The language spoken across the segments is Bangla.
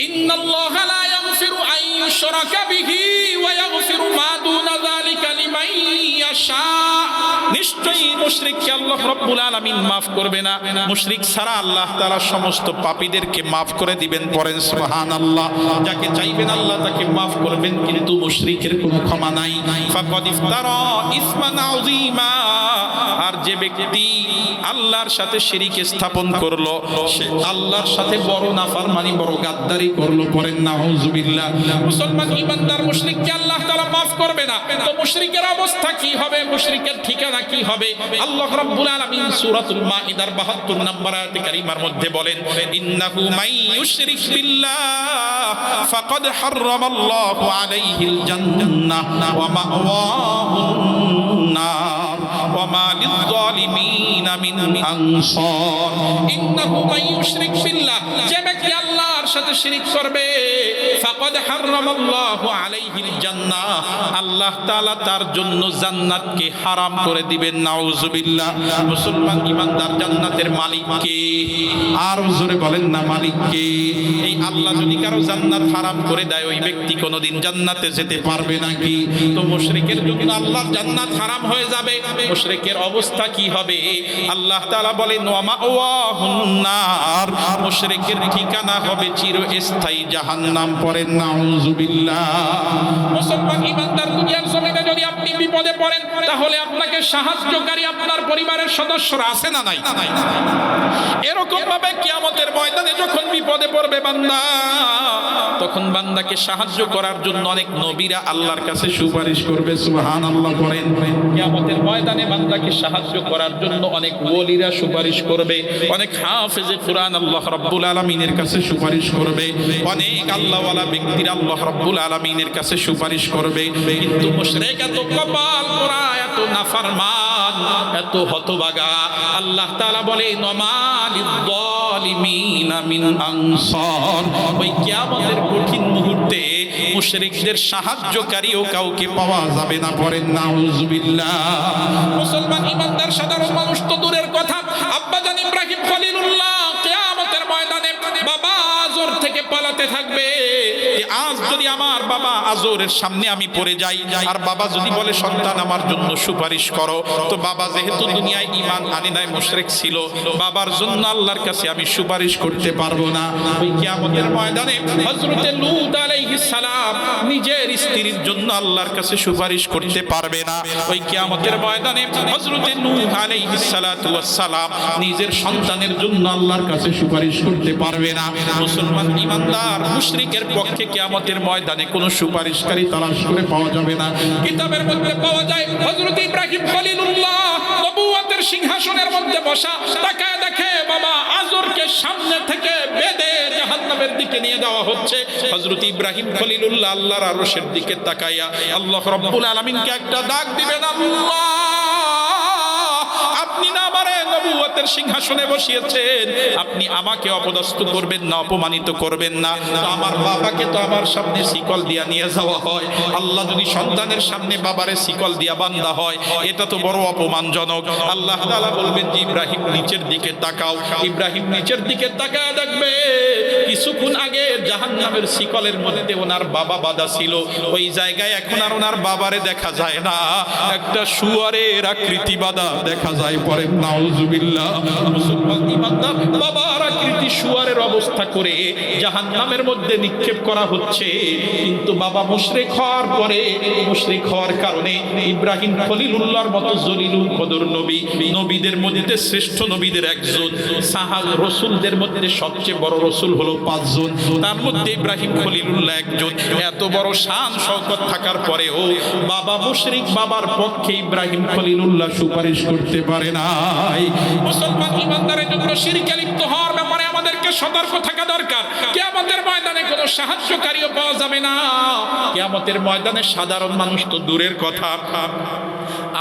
ইন্নাল্লাহা লা ইয়াগফিরু আন ইউশরাকা বিহি ওয়া ইয়াগফিরু মা দুনা যালিকা লিমান ইয়াশা। নিশ্চয়ই মুশরিককে আল্লাহ রাব্বুল আলামিন maaf করবে না। মুশরিক ছাড়া আল্লাহ তাআলা সমস্ত পাপীদেরকে maaf করে দিবেন। পড়েন সুবহানাল্লাহ। যাকে চাইবেন আল্লাহ তাকে maaf করবেন, কিন্তু মুশরিকের কোনো ক্ষমা নাই। ফাকাদ ইফতারা ইসমান আযীমা। আর যে ব্যক্তি আল্লাহর সাথে শিরিক স্থাপন করলো, সে আল্লাহর সাথে বড় নাফরমানি, বড় গাদ্দারি করলো। পড়েন নাউযুবিল্লাহ। মুসলমান ইমানদার মুশরিককে আল্লাহ তাআলা maaf করবে না, তো মুশরিকের অবস্থা কি হবে? মুশরিকের ঠিকানা কি হবে? আল্লাহ রাব্বুল আলামিন সূরাতুল মাইদার ৭২ নম্বর আয়াতে কারিমার মধ্যে বলেন, ইন্নাহু মাই ইউশরিক বিল্লাহ ফাকাদ হারামাল্লাহু আলাইহিল জান্নাহ ওয়া মাওয়াহুন নার ওয়া মা লিয-যালিমিনা মিন আনসার। ইন্নাহু মাই ইউশরিক বিল্লাহ, যে ব্যক্তি আল্লাহর সাথে শিরিক করবে, ফাকাদ হারামাল্লাহু আলাইহিল জান্নাহ, আল্লাহ তাআলা তার জন্য জান্নাতকে হারাম করে দিবেন। নাউযুবিল্লাহ। মুসলমান ইমানদার জান্নাতের মালিক কে? আর জোরে বলেন না, মালিক কে? এই আল্লাহ যদি কারো জান্নাত হারাম করে দেয়, ওই ব্যক্তি কোনোদিন জান্নাতে যেতে পারবে নাকি? তো মুশরিকের জন্য আল্লাহর জান্নাত হারাম হয়ে যাবে, মুশরিকের অবস্থা কি হবে? আল্লাহ তাআলা বলেন, ওয়া মাওয়াহুন নার, মুশরিকের ঠিকানা হবে চিরস্থায়ী জাহান্নাম। পড়েন নাউযুবিল্লাহ। মুসলমান ইমানদার দুনিয়ার জমিনে যদি আপনি বিপদে পড়েন, তাহলে আপনাকে সাহায্যকারী আপনার পরিবারের সদস্যরা আছে না নাই? এরকম ভাবে কিয়ামতের ময়দানে যখন বিপদে পড়বে বান্দা, তখন বান্দাকে সাহায্য করার জন্য অনেক নবীরা আল্লাহর কাছে সুপারিশ করবে। সুবহানাল্লাহ। করেন। কিয়ামতের ময়দানে বান্দাকে সাহায্য করার জন্য অনেক ওলিরা সুপারিশ করবে, অনেক হাফেজে কুরআন আল্লাহ রাব্বুল আলামিনের কাছে সুপারিশ করবে, অনেক আল্লাহওয়ালা ব্যক্তিরা আল্লাহ রাব্বুল আলামিনের কাছে সুপারিশ করবে। কিন্তু মুশরিক এত কপাল পোড়া, এত নাফরমান, এত হতভাগা, আল্লাহ তাআলা বলেন, ওয়া মা লিয-যালিমিনা মিন আনসার। ওই কিয়ামতের কঠিন মুহূর্তে মুশরিকদের সাহায্যকারীও কাউকে পাওয়া যাবে না। পড়েন নাউযুবিল্লাহ। মুসলমান ইমানদার সাধারণ মানুষ তো দূরের কথা, আব্বাজান ইব্রাহিম খলিলুল্লাহ কিয়ামতের ময়দানে বাবা আজর থেকে পালাতে থাকবে। আজ যদি আমার বাবা আজরের সামনে আমি পড়ে যাই, আর বাবা যদি বলে, সন্তান আমার জন্য সুপারিশ করো, তো বাবা যেহেতু দুনিয়ায় ঈমান আনে নাই, মুশরিক ছিল, বাবার জন্য আল্লাহর কাছে আমি সুপারিশ করতে পারবো না। ওই কিয়ামতের ময়দানে হযরতে লূত আলাইহিস সালাম নিজের স্ত্রীর জন্য আল্লাহর কাছে সুপারিশ করতে পারবে না। ওই কিয়ামতের ময়দানে হযরতে নূহ আলাইহিস সালাতু ওয়াস সালাম নিজের সন্তানের জন্য আল্লাহর কাছে সুপারিশ করতে পারবে না। মুসলমান ইমানদার মুশরিকের পক্ষে কিয়ামতের ময়দানে কোনো সুপারিশকারী তালাশ করে পাওয়া যাবে না। কিতাবের মধ্যে পাওয়া যায়, হযরত ইব্রাহিম খলিলুল্লাহ নবুয়তের সিংহাসনের মধ্যে বসা, তাকায় দেখে বাবা আজরকে সামনে থেকে বেঁধে জাহান্নামের দিকে নিয়ে যাওয়া হচ্ছে। হযরত ইব্রাহিম খলিলুল্লাহ আল্লাহর আরশের দিকে তাকায়া আল্লাহ রাব্বুল আলামিনকে একটা ডাক দিবেন, আল্লাহ আপনি না আমারে নবুয়তের সিংহাসনে বসিয়েছেন, আপনি আমাকে অপদস্থ করবেন না, অপমানিত করবেন না। তো আমার বাবাকে তো আমার সামনে শিকল দিয়া নিয়ে যাওয়া হয়, আল্লাহ যদি সন্তানের সামনে বাবারে শিকল দিয়া বান্ধা হয়, এটা তো বড় অপমানজনক। আল্লাহ তাআলা বলবেন যে ইব্রাহিম নিচের দিকে তাকাও। ইব্রাহিম নিচের দিকে তাকায় দেখবে কিছুক্ষণ আগে জাহান্নামের শিকলের মধ্যে ওনার বাবা বাঁধা ছিল, ওই জায়গায় এখন আর ওনার বাবারে দেখা যায় না, একটা শুয়ারের আকৃতি বাঁধা দেখা যায়। পরে নাউযুবিল্লাহ। মুসলমান ইমানদার বাবার আকৃতি শুয়ারের অবস্থা করে জাহান্নামের মধ্যে নিক্ষেপ করা হচ্ছে। কিন্তু বাবা মুশরিক হওয়ার পরে, মুশরিক হওয়ার কারণে ইব্রাহিম খলিলুল্লাহর মতো জলিলুল কদর নবী, নবীদের মধ্যে শ্রেষ্ঠ নবীদের একজন, সাহাবা রাসূলদের মধ্যে সবচেয়ে বড় রাসূল হলো 5 জন, তার মধ্যে ইব্রাহিম খলিলুল্লাহ একজন। এত বড় শান শওকত থাকার পরেও বাবা মুশরিক, বাবার পক্ষে ইব্রাহিম খলিলুল্লাহ সুপারিশ করতে পারে নাই। মুসলমান ইমানদারের জন্য শিরকে লিপ্ত হওয়ার ব্যাপারে আমাদেরকে সতর্ক থাকা দরকার। কিয়ামতের ময়দানে কোনো সাহায্যকারীও পাওয়া যাবে না। কিয়ামতের ময়দানে সাধারণ মানুষ তো দূরের কথা,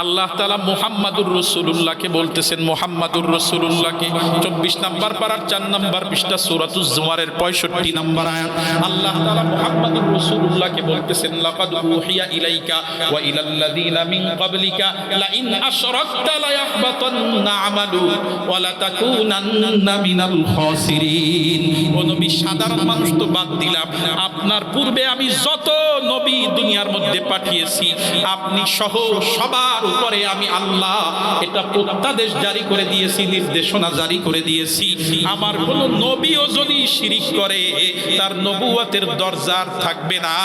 আল্লাহ তাআলা মুহাম্মাদুর রাসূলুল্লাহকে বলতেছেন, মুহাম্মাদুর রাসূলুল্লাহকে 24 নম্বর পারার 4 নম্বর পৃষ্ঠা সূরাতুজ জুমারের 65 নম্বর আয়াত। আল্লাহ তাআলা মুহাম্মাদুর রাসূলুল্লাহকে বলতেছেন, লাকাদ উহিয়া ইলাইকা ওয়া ইলাল্লাযীনা মিন ক্বাবলিকা লা ইন আশরাকতা লা ইয়াহবাতান্না আমালু ওয়া লা তাকুনান্না মিনাল খাসিরিন। ও নবী, সাধারণ মানুষ তো বাদ দিলাম, আপনার পূর্বে আমি যত নবী দুনিয়ার মধ্যে পাঠিয়েছি আপনি সহ সবার উপরে আমি আল্লাহ এটা প্রত্যাদেশ জারি করে দিয়েছি, নির্দেশনা জারি করে দিয়েছি, আমার কোন নবীও যদি শিরিক করে তার নবুয়তের দরজার থাকবে না,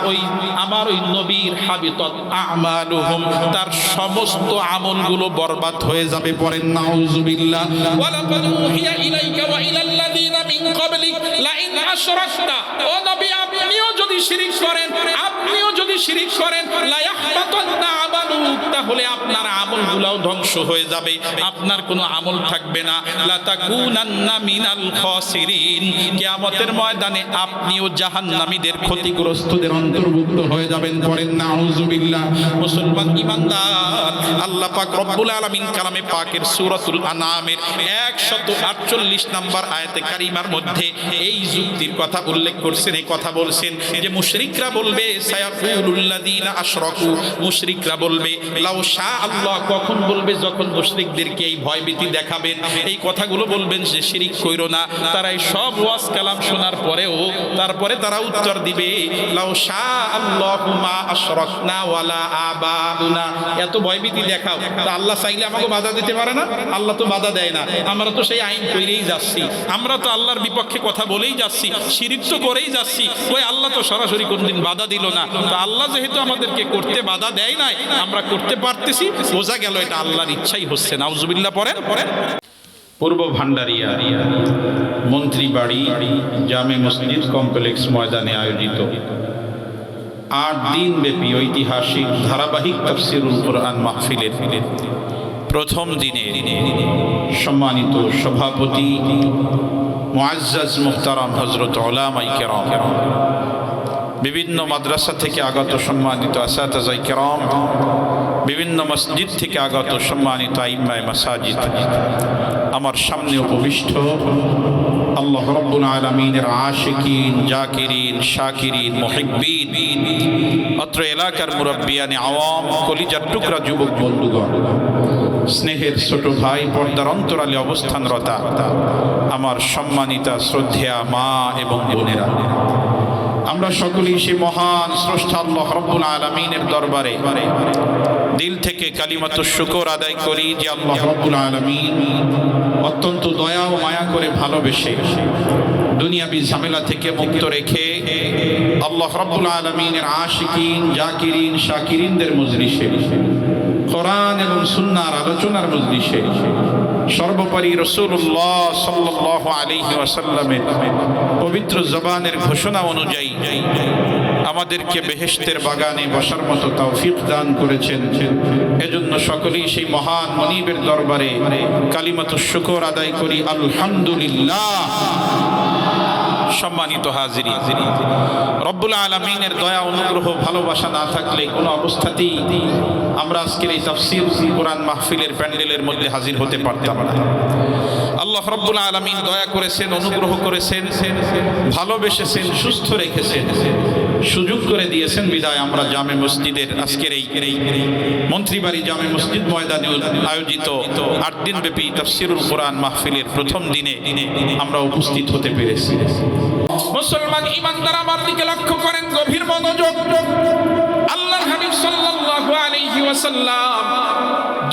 ওই আমার ওই নবীর হাবিতাত আমালুহুম, তার সমস্ত আমলগুলো বরবাদ হয়ে যাবে। পড়েন নাউযুবিল্লাহ। ওয়ালাকাদ উহিয়া ইলাইকা ওয়া ইলাল্লাযীনা মিন ক্বাবলিক লা ইন আশরাকতা, ও নবী আপনিও যদি শিরিক করেন, আপনিও যদি শিরিক করেন, লা ইয়াহবাতান্না আমালুক, তাহলে আপনার আমলগুলোও ধ্বংস হয়ে যাবে, আপনার কোনো আমল থাকবে না। লা তাকুনান্না মিনাল খাসিরিন, কিয়ামতের ময়দানে আপনিও জাহান্নামীদের ক্ষতিগ্রস্তদের অন্তর্ভুক্ত হয়ে যাবেন। পড়েন নাউযুবিল্লাহ। মুসলমান ঈমানদার, আল্লাহ পাক রব্বুল আলামিন কালামে পাকের সূরাতুল আনআমের 148 নম্বর আয়াতে কারিমার মধ্যে এই যুক্তির কথা উল্লেখ করছেন, এই কথা বলছেন যে মুশরিকরা বলবে, সায়াকুলুল্লাযীনা আশরাকু, মুশরিকরা বলবে, লাউ শা আল্লাহ, কখন বলবে? যখন মুশরিকদেরকে এই ভয়ভীতি দেখাবেন, এই কথাগুলো বলবেন যে শিরিক কইরো না, তারা এই সব ওয়াজ কালাম শোনার পরেও তারপরে তারা উত্তর দিবে, লাউ শা আল্লাহু মা আশরাকনা ওয়ালা আবাউনা। এত ভয়ভীতি দেখাও, তা আল্লাহ চাইলে আমাকে বাধা দিতে পারে না? আল্লাহ তো বাধা দেয় না, আমরা তো সেই আইন কইরেই যাচ্ছি, আমরা তো আল্লাহর বিপক্ষে কথা বলেই যাচ্ছি, শিরিক তো করেই যাচ্ছি, ওই আল্লাহ তো সরাসরি কোনদিন বাধা দিল না। তো আল্লাহ যেহেতু আমাদেরকে করতে বাধা দেয় নাই, আমরা করতে পারতেছি, বোঝা গেল এটা আল্লাহর ইচ্ছাই হচ্ছে। নাউজুবিল্লাহ। পড়েন। পূর্ব ভান্ডারিয়া মন্ত্রী বাড়ি জামে মসজিদ কমপ্লেক্স ময়দানে আয়োজিত 8 দিন ব্যাপী ঐতিহাসিক ধারাবাহিক তাফসীরুল কুরআন মাহফিলের প্রথম দিনে সম্মানিত সভাপতি মুআজ্জাজ মুহতারাম হযরত উলামায়ে কেরাম, বিভিন্ন মাদ্রাসা থেকে আগত সম্মানিত আসাতিজায়ে কেরাম, বিভিন্ন মসজিদ থেকে আগত সম্মানিত আইম্মায়ে মাসাজিদ, আমার সামনে উপবিষ্ট আল্লাহ রাব্বুল আলামিনের আশিকিন, জাকিরিন, শাকিরিন, মুহিব্বিন, অত্র এলাকার মুরব্বিয়ানে আওয়াম, কলিজার টুকরা যুবক বন্ধুগণ, স্নেহের ছোট ভাই, পর্দার অন্তরালে অবস্থানরতা আমার সম্মানিতা শ্রদ্ধেয়া মা এবং বোনেরা, আমরা সকলেই সে মহান স্রষ্টা আল্লাহ রাব্বুল আলামিনের দরবারে দিল থেকে কালিমাতুশ শুকর আদায় করি যে আল্লাহ রাব্বুল আলামিন অত্যন্ত দয়া ও মায়া করে ভালোবেসে দুনিয়াবি ঝামেলা থেকে মুক্ত রেখে আল্লাহ রাব্বুল আলামিনের আশিকিন, জাকিরিন, শাকিরিনদের মজলিসে, কোরআন এবং সুন্নাহর আলোচনার মজলিসে, সর্বোপরি রাসূলুল্লাহ সাল্লাল্লাহু আলাইহি ওয়াসাল্লামের পবিত্র জবানের ঘোষণা অনুযায়ী আমাদেরকে বেহেশতের বাগানে বসার মতো তৌফিক দান করেছেন। এজন্য সকলেই সেই মহান মনিবের দরবারে কালিমাতুশ শুকর আদায় করি, আলহামদুলিল্লাহ। সম্মানিত হাজিরিন, রব্বুল আলামিনের দয়া, অনুগ্রহ, ভালোবাসা না থাকলে কোনো অবস্থাতেই আমরা আজকের এই তাফসীর কুরআন মাহফিলের প্যান্ডেলের মধ্যে হাজির হতে পারতাম না। আল্লাহ রব্বুল আলামিন দয়া করেছেন, অনুগ্রহ করেছেন, ভালোবেসেছেন, সুস্থ রেখেছেন, সুযোগ করে দিয়েছেন বিদায় আমরা জামে মসজিদের আজকের এই মন্ত্রীবাড়ি জামে মসজিদ ময়দানে আয়োজিত 8 দিন ব্যাপী তাফসীরুল কুরআন মাহফিলের প্রথম দিনে আমরা উপস্থিত হতে পেরেছি। মুসলমান ঈমানদার আমার দিকে লক্ষ্য করেন, গভীর মনোযোগ। আল্লাহর হাবিব সাল্লাল্লাহু আলাইহি ওয়াসাল্লাম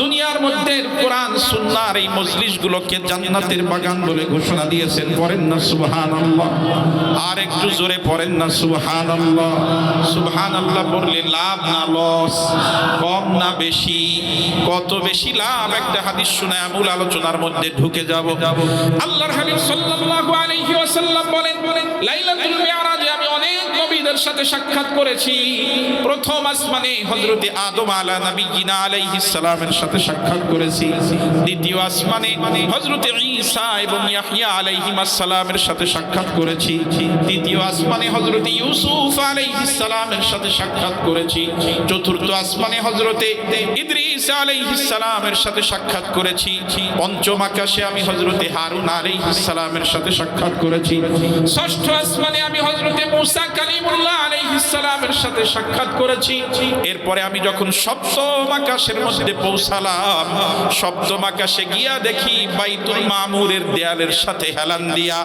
দুনিয়ার মধ্যে কোরআন সুন্নাহর এই মজলিসগুলোকে জান্নাতের বাগান বলে ঘোষণা দিয়েছেন। পড়েন না সুবহানাল্লাহ, আর একটু জোরে পড়েন না সুবহানাল্লাহ। সুবহানাল্লাহ পড়লে লাভ না লস, কম না বেশি, কত বেশি লাভ, একটা হাদিস শোনায় মূল আলোচনার মধ্যে ঢুকে যাব। আল্লাহর হাবিব সাল্লাল্লাহু আলাইহি ওয়াসাল্লাম বলেন, লাইলাতুল মিরাজে আমি অনেক নবীদের সাথে সাক্ষাৎ করেছি। প্রথম আসমানে হযরতে আদম আলা নবিয়িনা আলাইহিস সালামের সাথে সাক্ষাৎ করেছি। দ্বিতীয় আসমানে হযরতে ঈসা এবং ইয়াহইয়া আলাইহিস সালামের সাথে সাক্ষাৎ করেছি। তৃতীয় আসমানে হযরতে ইউসুফ আলাইহিস সালামের সাথে সাক্ষাৎ করেছি। চতুর্থ আসমানে হযরতে ইদ্রিস আলাইহিস সালামের সাথে সাক্ষাৎ করেছি। পঞ্চম আকাশে আমি হযরতে হারুন আলাইহিস সালামের সাথে সাক্ষাৎ করেছি। ষষ্ঠ আসমানে আমি হযরতে মুসা কালিমুল্লাহ আলাইহিস সালামের সাথে সাক্ষাৎ করেছি। এরপরে আমি যখন সপ্তম আকাশের মধ্যে পৌঁছালাম, সপ্তম আকাশে গিয়া দেখি বাইতুল মামুরের দেয়ালের সাথে হেলান দিয়া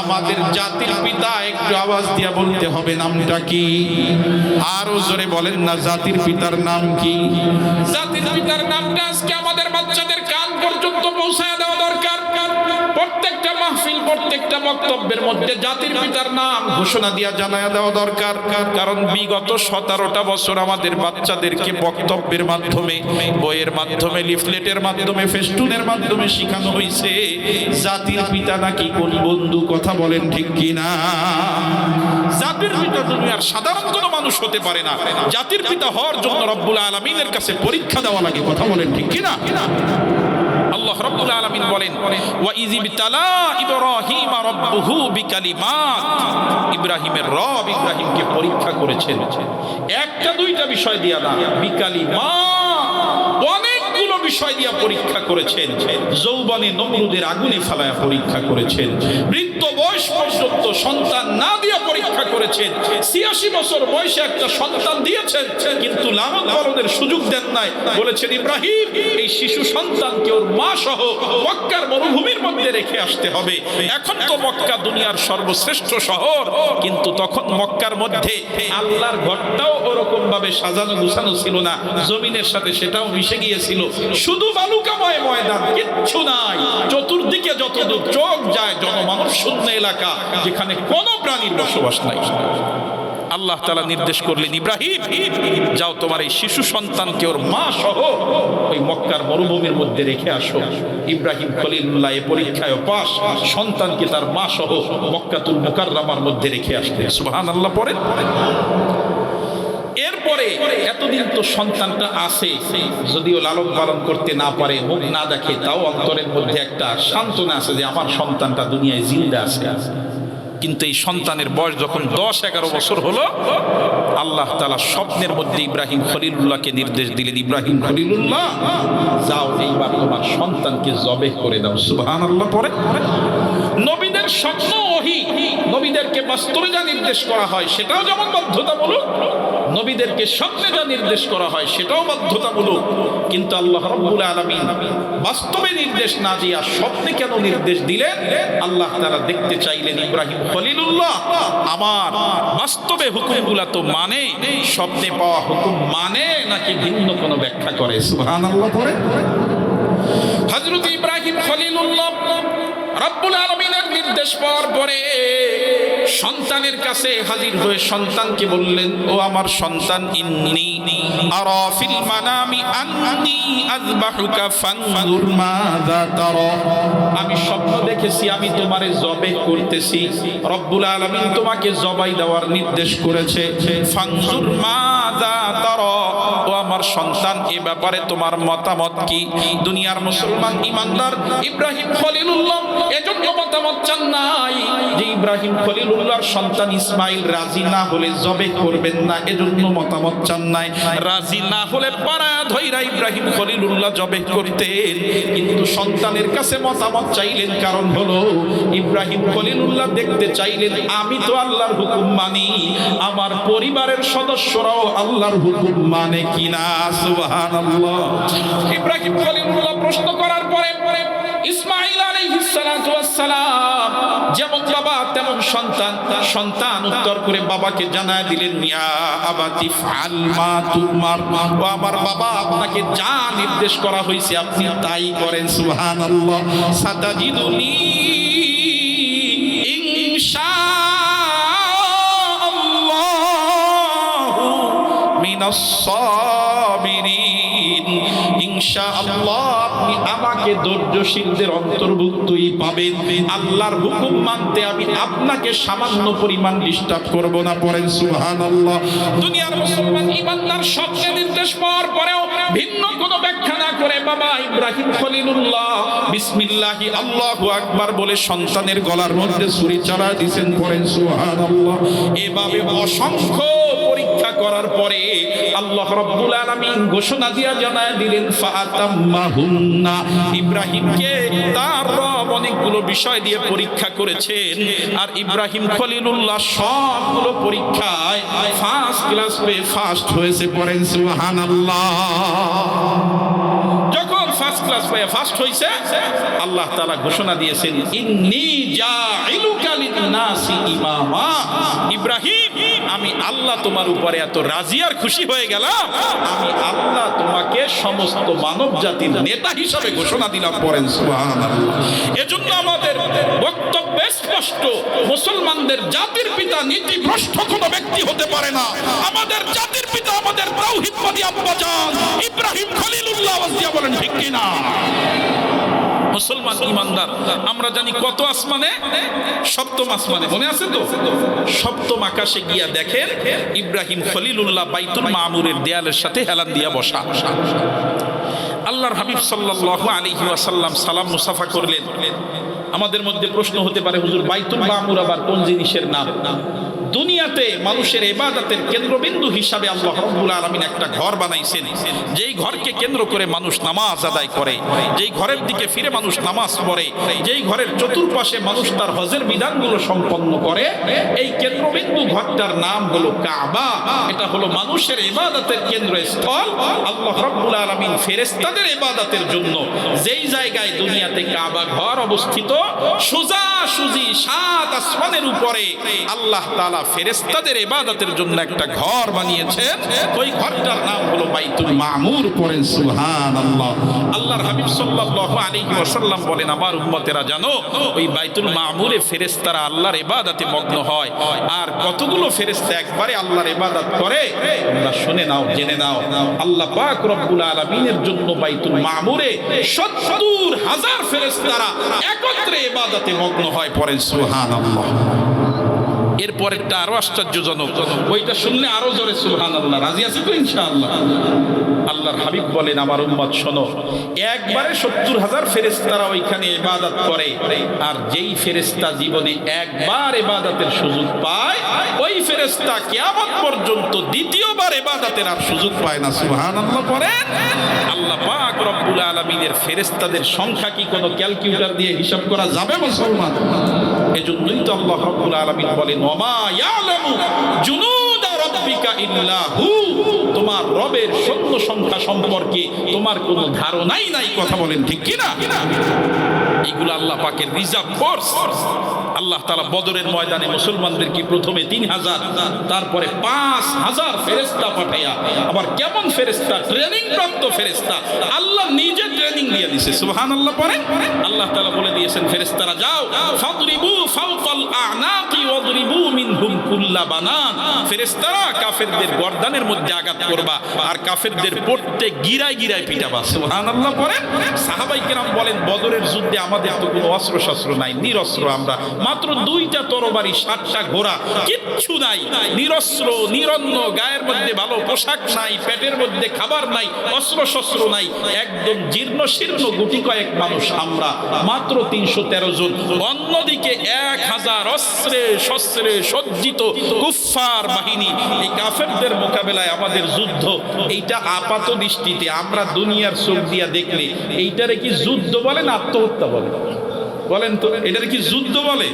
আমাদের জাতির পিতা, একটু আওয়াজ দিয়া বলতে হবে নামটা কি? আরো জোরে বলেন না, জাতির পিতার নাম কি? জাতির পিতার নামটা আজকে আমাদের বাচ্চাদের কান পর্যন্ত পৌঁছায় দেওয়া দরকার। প্রত্যেকটা মাহফিল, প্রত্যেকটা বক্তব্যের মধ্যে জাতির পিতার নাম ঘোষণা দিয়া জানায়া দেওয়া দরকার। কারণ বিগত 17টা বছর আমাদের বাচ্চাদেরকে বক্তব্যের মাধ্যমে, বইয়ের মাধ্যমে, লিফলেটের মাধ্যমে, ফেস্টুনের মাধ্যমে শেখানো হয়েছে জাতির পিতা নাকি কোন বন্ধু। কথা বলেন ঠিক কিনা? জাতির পিতা দুনিয়ার সাধারণ কোনো মানুষ হতে পারে না। জাতির পিতা হওয়ার জন্য রব্বুল আলামিনের কাছে পরীক্ষা দেওয়া লাগে। কথা বলেন ঠিক কিনা? আল্লাহ রাব্বুল আলামিন বলেন, ওয়া ইযিবতালা ইব্রাহিম রাব্বুহু বিকালিমাত। ইব্রাহিমের রব ইব্রাহিমকে পরীক্ষা করেছেন একটা দুইটা বিষয় দিয়া না, বিকালিমাত, অনেকগুলো বিষয় দিয়া পরীক্ষা করেছেন। যৌবনে নমরুদের আগুনে ফেলায়া পরীক্ষা করেছেন। বৃদ্ধ বয়স পর্যন্ত সন্তান না দিয়া পরীক্ষা করেছেন। ৮৬ বছর বয়সে একটা সন্তান দিয়েছেন, কিন্তু লালন পালনের সুযোগ দেন নাই। বলেছেন, ইব্রাহিম এই শিশু সন্তানকে ওর মা সহ মক্কার মরুভূমির মধ্যে রেখে আসতে হবে। এখন তো মক্কা দুনিয়ার সর্বশ্রেষ্ঠ শহর, কিন্তু তখন মক্কার মধ্যে আল্লাহর ঘরটাও ওরকম ভাবে সাজানো গুছানো ছিল না। জমিনের সাথে সেটাও মিশে গিয়েছিল। শুধু বালুকাময় ময়দান, কিচ্ছু নাই। চতুর্দিকে যতদূর চোখ যায় জনমানব শূন্য এলাকা, যেখানে কোনো প্রাণীর বসবাস নাই। আল্লাহ তাআলা নির্দেশ করলেন, ইব্রাহিম যাও, তোমার এই শিশু সন্তানকে ওর মা সহ ওই মক্কার মরুভূমির মধ্যে রেখে আসো। ইব্রাহিম খলিলুল্লাহ এই পরীক্ষায় পাস, সন্তানকে তার মা সহ মক্কাতুল মুকাররমার মধ্যে রেখে আসলেন। সুবহানাল্লাহ পড়েন। এরপরে এতদিন তো সন্তানটা আছে, যদিও লালন পালন করতে না পারে, মুখ না দেখে, তাও অন্তরের মধ্যে একটা সান্ত্বনা আছে যে আমার সন্তানটা দুনিয়ায় জিন্দা আছে। কিন্তু এই সন্তানের বয়স যখন 10-11 বছর হলো, আল্লাহ তাআলা স্বপ্নের মধ্যে ইব্রাহিম খলিলুল্লাহকে নির্দেশ দিলেন, ইব্রাহিম খলিলুল্লাহ যাও, এইবার তোমার সন্তানকে জবেহ করে দাও। সুবহানাল্লাহ পড়ে। নবীদের স্বপ্ন ওহী, নবীদেরকে বাস্তবে যা নির্দেশ করা হয় সেটাও যেমন বাধ্যতামূলক, নবীদেরকে স্বপ্নে যা নির্দেশ করা হয় সেটাও বাধ্যতামূলক। কিন্তু আল্লাহ রাব্বুল আলামিন বাস্তবে নির্দেশ না দিয়া স্বপ্নে কেন নির্দেশ দিলেন? আল্লাহ তাআলা দেখতে চাইলেন ইব্রাহিম খলিলুল্লাহ আমার বাস্তবে হুকুমগুলা তো মানে, স্বপ্নে পাওয়া হুকুম মানে নাকি ভিন্ন কোনো ব্যাখ্যা করে। সুবহানাল্লাহ পড়ে। হযরত ইব্রাহিম খলিলুল্লাহ রব্বুল আলামিনের নির্দেশ পাওয়ার পরে সন্তানের কাছে হাজির হয়ে সন্তানকে বললেন, ও আমার সন্তান, ইন্নী আরা ফিল মানামি আন্নী আযবাহুকা ফানজুর মাযা তারা। আমি স্বপ্ন দেখেছি আমি তোমারে জবাই করতেছি। রব্বুল আলামিন তোমাকে জবাই দেওয়ার নির্দেশ করেছে। ফানজুর মাযা তারা, ও আমার সন্তান, এ ব্যাপারে তোমার মতামত কি? দুনিয়ার মুসলমান ইমানদার ইব্রাহিম খলিলুল্লাহ এজন্য মতামত চান নাই যে ইব্রাহিম খলিলুল্লাহর সন্তান ইসমাইল রাজি না হলে জবাই করবেন না, এজন্য মতামত চান নাই। রাজি না হলে পাড়া ধইরা ইব্রাহিম খলিলুল্লাহ জবাই করতেন, কিন্তু সন্তানের কাছে মতামত চাইলেন। কারণ হলো ইব্রাহিম খলিলুল্লাহ দেখতে চাইলেন আমি তো আল্লাহর হুকুম মানি, আমার পরিবারের সদস্যরাও আল্লাহর হুকুম মানে কিনা। সুবহানাল্লাহ। ইব্রাহিম খলিলুল্লাহ প্রশ্ন করার পরে ইসমাঈল আলাইহিস সালাতু ওয়াস সালাম যেমন বাবা তেমন সন্তান, সন্তান উত্তর করে বাবাকে জানায় দিলেন, ইয়া আবাতি ফাল মা তুমার, ও আমার বাবা আপনাকে যা নির্দেশ করা হয়েছে আপনি তাই করেন। সুবহানাল্লাহ। সাতাজিদুনি ইনশাআল্লাহু মিনাস সাবিরিন। ইনশাআল্লাহ আপনি আমাকে ধৈর্যশীলদের অন্তর্ভুক্তই পাবেন। আল্লাহর হুকুম মানতে আমি আপনাকে সামান্য পরিমাণ ডিস্টার্ব করব না। পড়েন সুবহানাল্লাহ। দুনিয়ার মুসলমান ইমানদার স্বপ্নে নির্দেশ পাওয়ার পরেও ভিন্ন কোনো ব্যাখ্যা না করে বাবা ইব্রাহিম খলিলুল্লাহ বিসমিল্লাহি আল্লাহু আকবার বলে সন্তানের গলার মধ্যে ছুরি চালায় দিয়েছেন। পড়েন সুবহানাল্লাহ। এভাবে অসংখ্য পরীক্ষা করার পরে আল্লাহ রাব্বুল আলামিন ঘোষণা দিয়া জানায় দিলেন ফাতাম্মাহুন্না। ইব্রাহিমকে তার রব অনেকগুলো বিষয় দিয়ে পরীক্ষা করেছেন, আর ইব্রাহিম খলিলুল্লাহ সবগুলো পরীক্ষায় ফার্স্ট ক্লাস পেয়ে ফার্স্ট হয়েছে। পড়েন সুবহানাল্লাহ। যখন ফার্স্ট ক্লাস পেয়ে ফার্স্ট হয়েছে আল্লাহ তাআলা ঘোষণা দিয়েছেন ইন্নী জাইলুকা লিন-নাসি ইমামা। ইব্রাহিম, আমি আল্লাহ তোমার উপরে এত রাজি আর খুশি হয়ে গেলাম, আমি আল্লাহ তোমাকে সমস্ত মানব জাতির নেতা হিসাবে ঘোষণা দিলাম। পড়েন সুবহানাল্লাহ। এজন্য আমাদের বক্তব্য স্পষ্ট, মুসলমানদের জাতির পিতা নীতিভ্রষ্ট কোনো ব্যক্তি হতে পারে না। আমাদের জাতির পিতা আমাদের তাওহীদবাদী আব্বাজান ইব্রাহিম খলিলুল্লাহ ওয়াজিয়া। বলেন ঠিক কিনা? মুসলমান ইমানদার আমরা জানি কত আসমানে? সপ্তম আসমানে। মনে আছে তো? সপ্তম আকাশে গিয়া দেখেন ইব্রাহিম খলিলুল্লাহ বাইতুল মামুরের দেয়ালের সাথে হেলান দিয়া বসা। আল্লাহর হাবিব সাল্লাল্লাহু আলাইহি ওয়াসাল্লাম সালাম মুসাফা করলেন। আমাদের মধ্যে প্রশ্ন হতে পারে, হুজুর বাইতুল মামুর আবার কোন জিনিসের নাম? দুনিয়াতে মানুষের ইবাদতের কেন্দ্রবিন্দু হিসাবে আল্লাহ রাব্বুল আলামিন একটা ঘর বানাইছেন, যেই ঘরকে কেন্দ্র করে মানুষ নামাজ আদায় করে, যেই ঘরের দিকে ফিরে মানুষ নামাজ পড়ে, যেই ঘরের চতুর্পাশে মানুষ তার হজের বিধানগুলো সম্পন্ন করে, এই কেন্দ্রবিন্দু ঘরটার নাম হলো কাবা। এটা হলো মানুষের ইবাদতের কেন্দ্রস্থল। আল্লাহ রাব্বুল আলামিন ফেরেশতাদের ইবাদতের জন্য যেই জায়গায় দুনিয়াতে কাবা ঘর অবস্থিত, সোজাসুজি 7 আসমানের উপরে আল্লাহ তাআলা ফেরেশতাদের ইবাদতের জন্য একটা ঘর বানিয়েছেন। ওই ঘরটার নাম হলো বাইতুল মামুর। পড়েন সুবহানাল্লাহ। আল্লাহর হাবিব সাল্লাল্লাহু আলাইহি ওয়াসাল্লাম বলেন, আমার উম্মতেরা জানো ওই বাইতুল মামুরে ফেরেশতারা আল্লাহর ইবাদতে মগ্ন হয়। আর কতগুলো ফেরেশতা একবারে আল্লাহর ইবাদত করে তোমরা শুনে নাও, জেনে নাও। আল্লাহ পাক রব্বুল আলামিনের জন্য বাইতুল মামুরে ৭০,০০০ ফেরেশতারা একত্রে ইবাদতে মগ্ন হয়। পড়েন সুবহানাল্লাহ। এরপর একটা আরো আশ্চর্যজনক, ওইটা শুনলে আরো জোরে সুবহানাল্লাহ। রাজি আছি তো ইনশাআল্লাহ? আল্লাহর হাবিব বলেন, আমার উম্মত শোনো, একবারে ৭০,০০০ ফেরেশতারা ওইখানে ইবাদত করে, আর যেই ফেরেশতা জীবনে একবার ইবাদতের সুযোগ পায়, ওই ফেরেশতা কিয়ামত পর্যন্ত দ্বিতীয়বার ইবাদতের আর সুযোগ পায় না। সুবহানাল্লাহ পড়েন। আল্লাহ পাক রব্বুল আলামিনের ফেরেশতাদের সংখ্যা কি কোনো ক্যালকুলেটর দিয়ে হিসাব করা যাবে মুসলমান? এজন্যই তো আল্লাহ রাব্বুল আলামিন বলেন, ওমা ইয়ালামু জুনুদা রাব্বিকা ইল্লা হু। তোমার রবের সৈন্য সংখ্যা সম্পর্কে তোমার কোনো ধারণাই নাই। কথা বলেন ঠিক কি না? এগুলো আল্লাহ পাকের রিজার্ভ ফোর্স। আল্লাহ তাআলা বদরের ময়দানে মুসলমানদেরকে প্রথমে ৩০০০, তারপরে ৫০০০ ফেরেশতা পাঠাইয়া, আবার কেমন ফেরেশতা? ট্রেনিং প্রাপ্ত ফেরেশতা। আল্লাহ নিজে ট্রেনিং দিয়ে দিয়েছে। সুবহানাল্লাহ পড়েন। আল্লাহ তাআলা বলে দিয়েছেন, ফেরেশতারা যাও ফাদরিবু ফাওকাল আ'নাকি ওয়াদরিবু মিনহুম কুল্লা বানান। ফেরেশতারা কাফেরদের গর্দানের মধ্যে আঘাত করবা, আর কাফেরদের প্রত্যেক গিরায় গিরায় পিটাবা। সুবহানাল্লাহ পড়েন। সাহাবায়ে কেরাম বলেন, বদরের যুদ্ধে আমাদের তো কোনো অস্ত্র শস্ত্র নাই, নিরস্ত্র আমরা, মাত্র 2টা তরবারি, 7টা ঘোড়া, কিচ্ছু নাই, নিরস্ত্র নিরন্ন, গায়ের মধ্যে ভালো পোশাক নাই, পেটের মধ্যে খাবার নাই, অস্ত্র শস্ত্র নাই, একদম জীর্ণ শীর্ণ গুটি কয়েক মানুষ আমরা, মাত্র 313 জন। অন্যদিকে 1000 অস্ত্রে শস্ত্রে সজ্জিত কুফফার বাহিনী। এই কাফেরদের মোকাবেলায় আমাদের যুদ্ধ, এইটা আপাত দৃষ্টিতে আমরা দুনিয়ার চোখ দিয়া দেখলে এইটারে কি যুদ্ধ বলে না আত্মহত্যা বলে? বলেন তো, এটার কি যুদ্ধ বলে?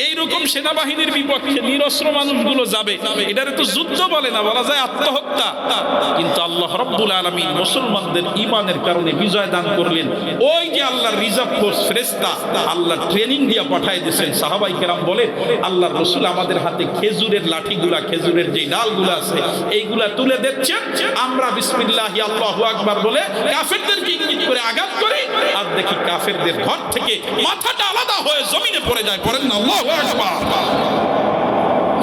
এইরকম সেনাবাহিনীর বিপক্ষে নিরস্ত্র মানুষগুলো যাবে, এটারে তো যুদ্ধ বলে না, বলা যায় আত্মহত্যা। কিন্তু আল্লাহ রাব্বুল আলামিন মুসলমানদের ঈমানের কারণে বিজয় দান করলেন। ওই যে আল্লাহর রিজার্ভ ফোর্স ফেরেশতা আল্লাহ ট্রেনিং দিয়ে পাঠিয়ে দিয়েছেন। সাহাবায়ে কেরাম বলে, আল্লাহর রাসূল আমাদের হাতে খেজুরের লাঠিগুলা, খেজুরের যে ডালগুলো আছে এইগুলা তুলে দিচ্ছেন, আমরা বিসমিল্লাহি আল্লাহু আকবার বলে কাফেরদেরকে ইঙ্গিত করে আঘাত করি, আর দেখি কাফেরদের ঘর থেকে মাথাটা আলাদা হয়ে জমিনে পড়ে যায়। পড়েন না আল্লাহু আকবার।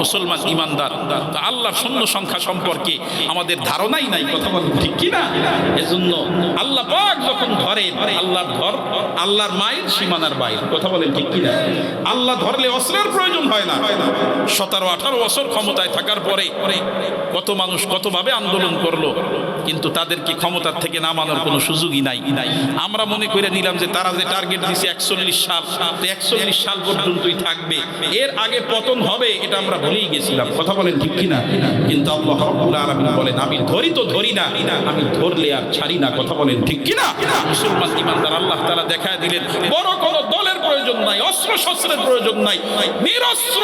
মুসলমান ইমানদার, তো আল্লাহর শূন্য সংখ্যা সম্পর্কে আমাদের ধারণাই নাই, কথা বলেন ঠিক কিনা? এজন্য আল্লাহ পাক যখন ধরেন, আল্লাহর ধর আল্লাহর মাইল সীমানার বাইরে, কথা বলেন ঠিক কিনা? আল্লাহ ধরলে অস্ত্রের প্রয়োজন হয় না। 17-18 বছর ক্ষমতায় থাকার পরে কত মানুষ কতভাবে আন্দোলন করলো, কিন্তু তাদেরকে ক্ষমতার থেকে নামানোর কোনো সুযোগই নাই। আমরা মনে করে নিলাম যে তারা যে টার্গেট দিয়েছে 41 সাল, 41 সাল পর্যন্তই থাকবে, এর আগে পতন হবে, এটা আমরা ভুলেই গেছিলাম, কথা বলেন ঠিক কিনা? কিন্তু আল্লাহ রাব্বুল আলামিন বলেন, আমি ধরি তো ধরি না, আমি ধরলে আর ছাড়ি না, কথা বলেন ঠিক কিনা? মুসলমান ইমানদার আল্লাহ তাআলা দেখায় দিলেন, বড় কোনো দলের প্রয়োজন নাই, অস্ত্র শস্ত্রের প্রয়োজন নাই, নিরস্ত্র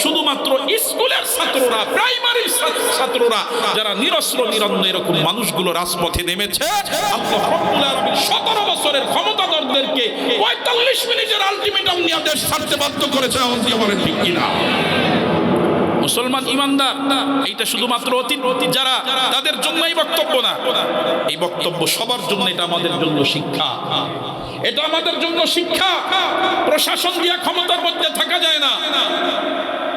শুধুমাত্র স্কুলের ছাত্ররা, প্রাইমারির ছাত্ররা যারা নিরস্ত্র নিরন্ন এরকম মানুষগুলো রাজপথে নেমেছে, আল্লাহ রাব্বুল আলামিন 17 বছরের ক্ষমতাধরদেরকে 45 মিনিটের আলটিমেটাম নিয়ে দেশ ছাড়তে বাধ্য করেছে, বলেন ঠিক কিনা? মুসলমান ইমানদার, এইটা শুধুমাত্র অতীত যারা তাদের জন্য এই বক্তব্য না, এই বক্তব্য সবার জন্য, এটা আমাদের জন্য শিক্ষা, এটা আমাদের জন্য শিক্ষা। প্রশাসন দিয়া ক্ষমতার মধ্যে থাকা যায় না,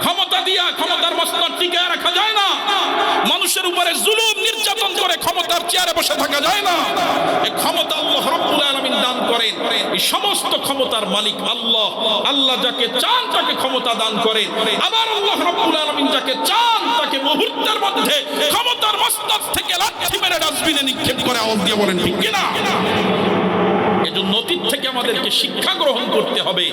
ক্ষমতা দিয়া ক্ষমতার মসনদ টিকায় রাখা যায় না, মানুষের উপরে জুলুম নির্যাতন করে ক্ষমতার চেয়ারে বসে থাকা যায় না। এই ক্ষমতা আল্লাহ রাব্বুল আলামিন দান করেন, এই সমস্ত ক্ষমতার মালিক আল্লাহ। আল্লাহ যাকে চান তাকে ক্ষমতা দান করেন, আবার আল্লাহ রাব্বুল আলামিন যাকে চান তাকে মুহূর্তের মধ্যে ক্ষমতার মসনদ থেকে লাথি মেরে ডাস্টবিনে নিক্ষেপ করে, আওয়াজ দিয়ে বলেন ঠিক কিনা? এজন্য অতীত থেকে আমাদেরকে শিক্ষা গ্রহণ করতে হবে।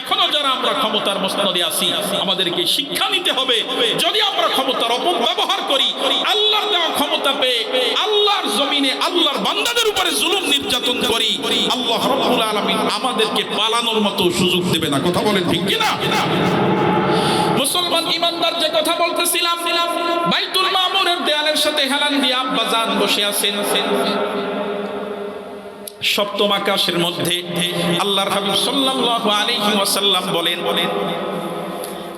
এখনো যারা আমরা ক্ষমতার মসনদে আছি, আমাদেরকে শিক্ষা নিতে হবে। যদি আমরা ক্ষমতার অপব্যবহার করি, আল্লাহর দেওয়া ক্ষমতা পেয়ে আল্লাহর জমিনে আল্লাহর বান্দাদের উপরে জুলুম নির্যাতন করি, আল্লাহ রাব্বুল আলামিন আমাদেরকে পালানোর মতো সুযোগ দেবে না, কথা বলেন ঠিক কিনা? মুসলমান ইমানদার, যে কথা বলতেছিলাম, বাইতুল মামুরের দেয়ালের সাথে হেলান দিয়ে আব্বা জান বসে আছেন। সপ্তম আকাশের মধ্যে আল্লাহর হাবিব সাল্লাল্লাহু আলাইহি ওয়াসাল্লাম বলেন,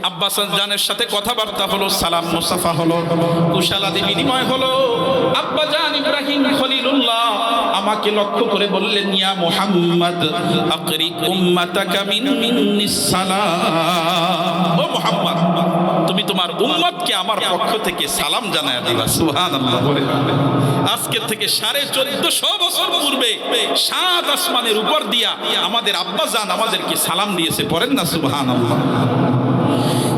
আব্বাস জানের সাথে কথাবার্তা হলো, সালাম মুসাফা হলো, কুশলাদি বিনিময় হলো। আব্বা জান ইব্রাহিম খলিলুল্লাহ আমাকে লক্ষ্য করে বললেন, ইয়া মুহাম্মদ আকরি উম্মাতাকা মিন্নিস সালাম। ও মুহাম্মদ, তুমি তোমার উম্মতকে আমার পক্ষ থেকে সালাম জানায় দিবা। সুবহানাল্লাহ বলে, আজকে থেকে 1450 বছর পূর্বে 7 আসমানের উপর দিয়া আমাদের আব্বা জান আমাদেরকে সালাম দিয়েছে, পড়েন না সুবহানাল্লাহ।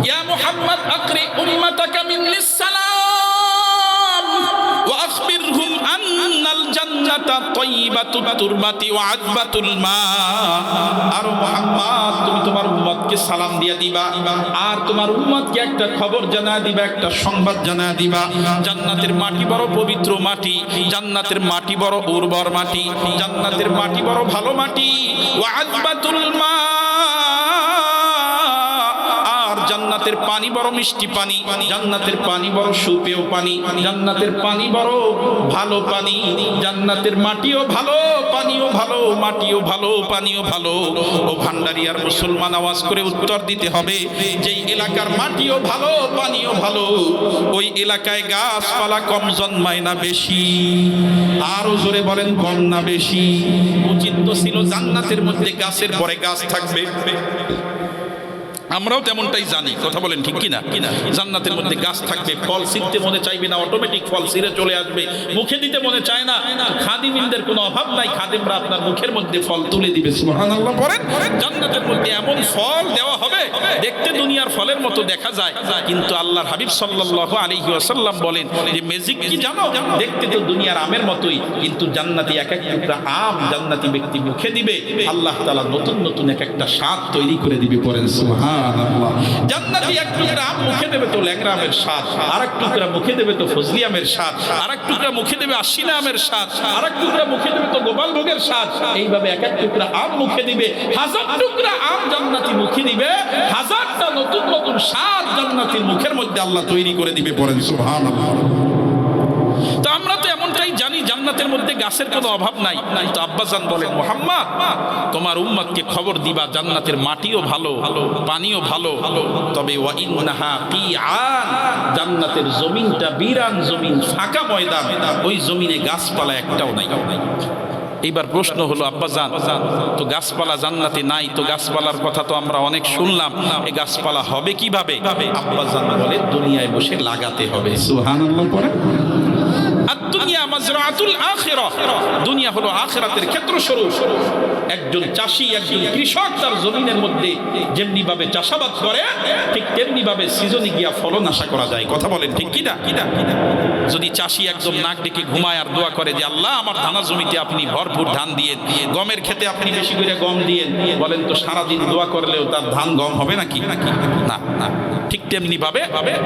ইয়া মুহাম্মদ আকরি উম্মাতাকা মিন্নিস সালাম ওয়া আখবিরহুম আন্নাল জান্নাতা তাইয়্যিবাতুত তুরবাতি ওয়া আযবাতুল মা। আর মুহাম্মদ, তুমি তোমার উম্মতকে সালাম দিয়া দিবা, আর তোমার উম্মতকে একটা খবর জানায় দিবা, একটা সংবাদ জানায় দিবা, জান্নাতের মাটি বড় পবিত্র মাটি, জান্নাতের মাটি বড় উর্বর মাটি, জান্নাতের মাটি বড় ভালো মাটি, ওয়া আযবাতুল মা, জান্নাতের পানি বড় মিষ্টি পানি, জান্নাতের পানি বড় সুপেয় পানি, জান্নাতের পানি বড় ভালো পানি, জান্নাতের মাটিও ভালো, পানিও ভালো, মাটিও ভালো, পানিও ভালো। ও ভান্ডারিয়ার মুসলমান, আওয়াজ করে উত্তর দিতে হবে, যেই এলাকার মাটিও ভালো, পানিও ভালো, ওই এলাকায় গাছপালা কম জন্মায় না বেশি? আরো জোরে বলেন, কম না বেশি? উচিত তো ছিল জান্নাতের মধ্যে গাছের পরে গাছ থাকবে। আমরাও তেমনটাই জানি, কথা বলেন ঠিক কিনা? জান্নাতের মধ্যে গাছ থাকবে, ফল ছিঁড়তে মনে চাইবে না, অটোমেটিক ফল ছিঁড়ে চলে আসবে, মুখে দিতে মনে চায় না, খাদিমদের কোনো অভাব নাই, খাদিমরা আপনার মুখের মধ্যে ফল তুলে দিবে। সুবহানাল্লাহ পড়েন। জান্নাতের মধ্যে এমন ফল দেওয়া হবে, দেখতে দুনিয়ার ফলের মতো দেখা যায়, কিন্তু আল্লাহর হাবিব সাল্লাল্লাহু আলাইহি ওয়াসাল্লাম বলেন যে ম্যাজিক কি জানো? দেখতে তো দুনিয়ার আমের মতোই, কিন্তু জান্নাতি এক একটা আম জান্নাতি ব্যক্তি মুখে দিবে, আল্লাহ তাআলা নতুন নতুন এক একটা স্বাদ তৈরি করে দিবে। পড়েন সুবহান। জান্নাতি এক টুকরা আম মুখে দেবে তো ল্যাংড়া আমের স্বাদ, আর এক টুকরা মুখে দেবে তো ফজলি আমের স্বাদ, আর এক টুকরা মুখে দেবে আশিনা আমের স্বাদ, আর এক টুকরা মুখে দেবে তো গোপাল ভোগের স্বাদ। এইভাবে এক এক টুকরা আম মুখে দিবে, 1000 টুকরা আম জান্নাতি মুখে দিবে, 1000টা নতুন নতুন স্বাদ জান্নাতির মুখের মধ্যে আল্লাহ তৈরি করে দিবে। পড়েন সুবহানাল্লাহ। তো আমরা তো এমনটাই জানি, জান্নাতের মধ্যে গাছের কোনো অভাব নাই, কিন্তু আব্বাজান বলেন, মুহাম্মদ তোমার উম্মতকে খবর দিবা, জান্নাতের মাটিও ভালো, পানিও ভালো, তবে ওয়া ইন্নাহা কিআন, জান্নাতের জমিনটা বিরান জমিন, ফাঁকা ময়দান, ওই জমিনে গাছপালা একটাও নাই। এইবার প্রশ্ন হলো, আব্বাজান তো গাছপালা জান্নাতে নাই, তো গাছপালার কথা তো আমরা অনেক শুনলাম, এই গাছপালা হবে কিভাবে? আব্বাজান বলে দুনিয়ায় বসে লাগাতে হবে। সুবহানাল্লাহ পড়ে। দুনিয়া মাজরাতুল আখিরাহ, দুনিয়া হলো আখিরাতের ক্ষেত্রস্বরূপ। একজন চাষী, একজন কৃষক তার জমিনের মধ্যে যেমনি ভাবে চাষাবাদ করে, ঠিক তেমনি ভাবে সিজনে গিয়া ফলন আশা করা যায়। কথা বলেন ঠিক কিনা? যদি চাষী একদম নাক ডেকে ঘুমায় আর দোয়া করে যে আল্লাহ আমার ধানা জমিতে আপনি ভরপুর ধান দিয়ে, গমের খেতে আপনি বেশি করে গম দিয়ে, বলেন তো সারাদিন দোয়া করলেও তার ধান গম হবে নাকি? না না। ঠিক তেমনি ভাবে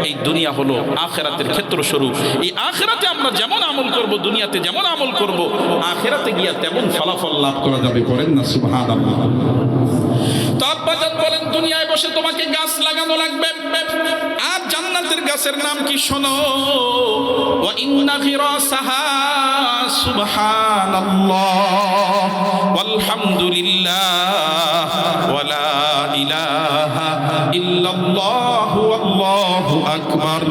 এই দুনিয়া হলো আখিরাতের ক্ষেত্রস্বরূপ। এই আখিরাতে আমরা যেমন আমল করব, দুনিয়াতে যেমন আমল করব, আখিরাতে গিয়া তেমন ফলাফল লাভ করা যাবে। করেন না সুবহানাল্লাহ। তো আব্বাজান বলেন দুনিয়ায় বসে তোমাকে গাছ লাগানো লাগবে। আর জান্নাতের গাছের নাম কি শোনো? ওয়া ইন্না গিরাসাহা সুবহানাল্লাহ ওয়ালহামদুলিল্লাহ ওয়ালা ইলাহা ইল্লাল্লাহ আল্লাহু আকবার।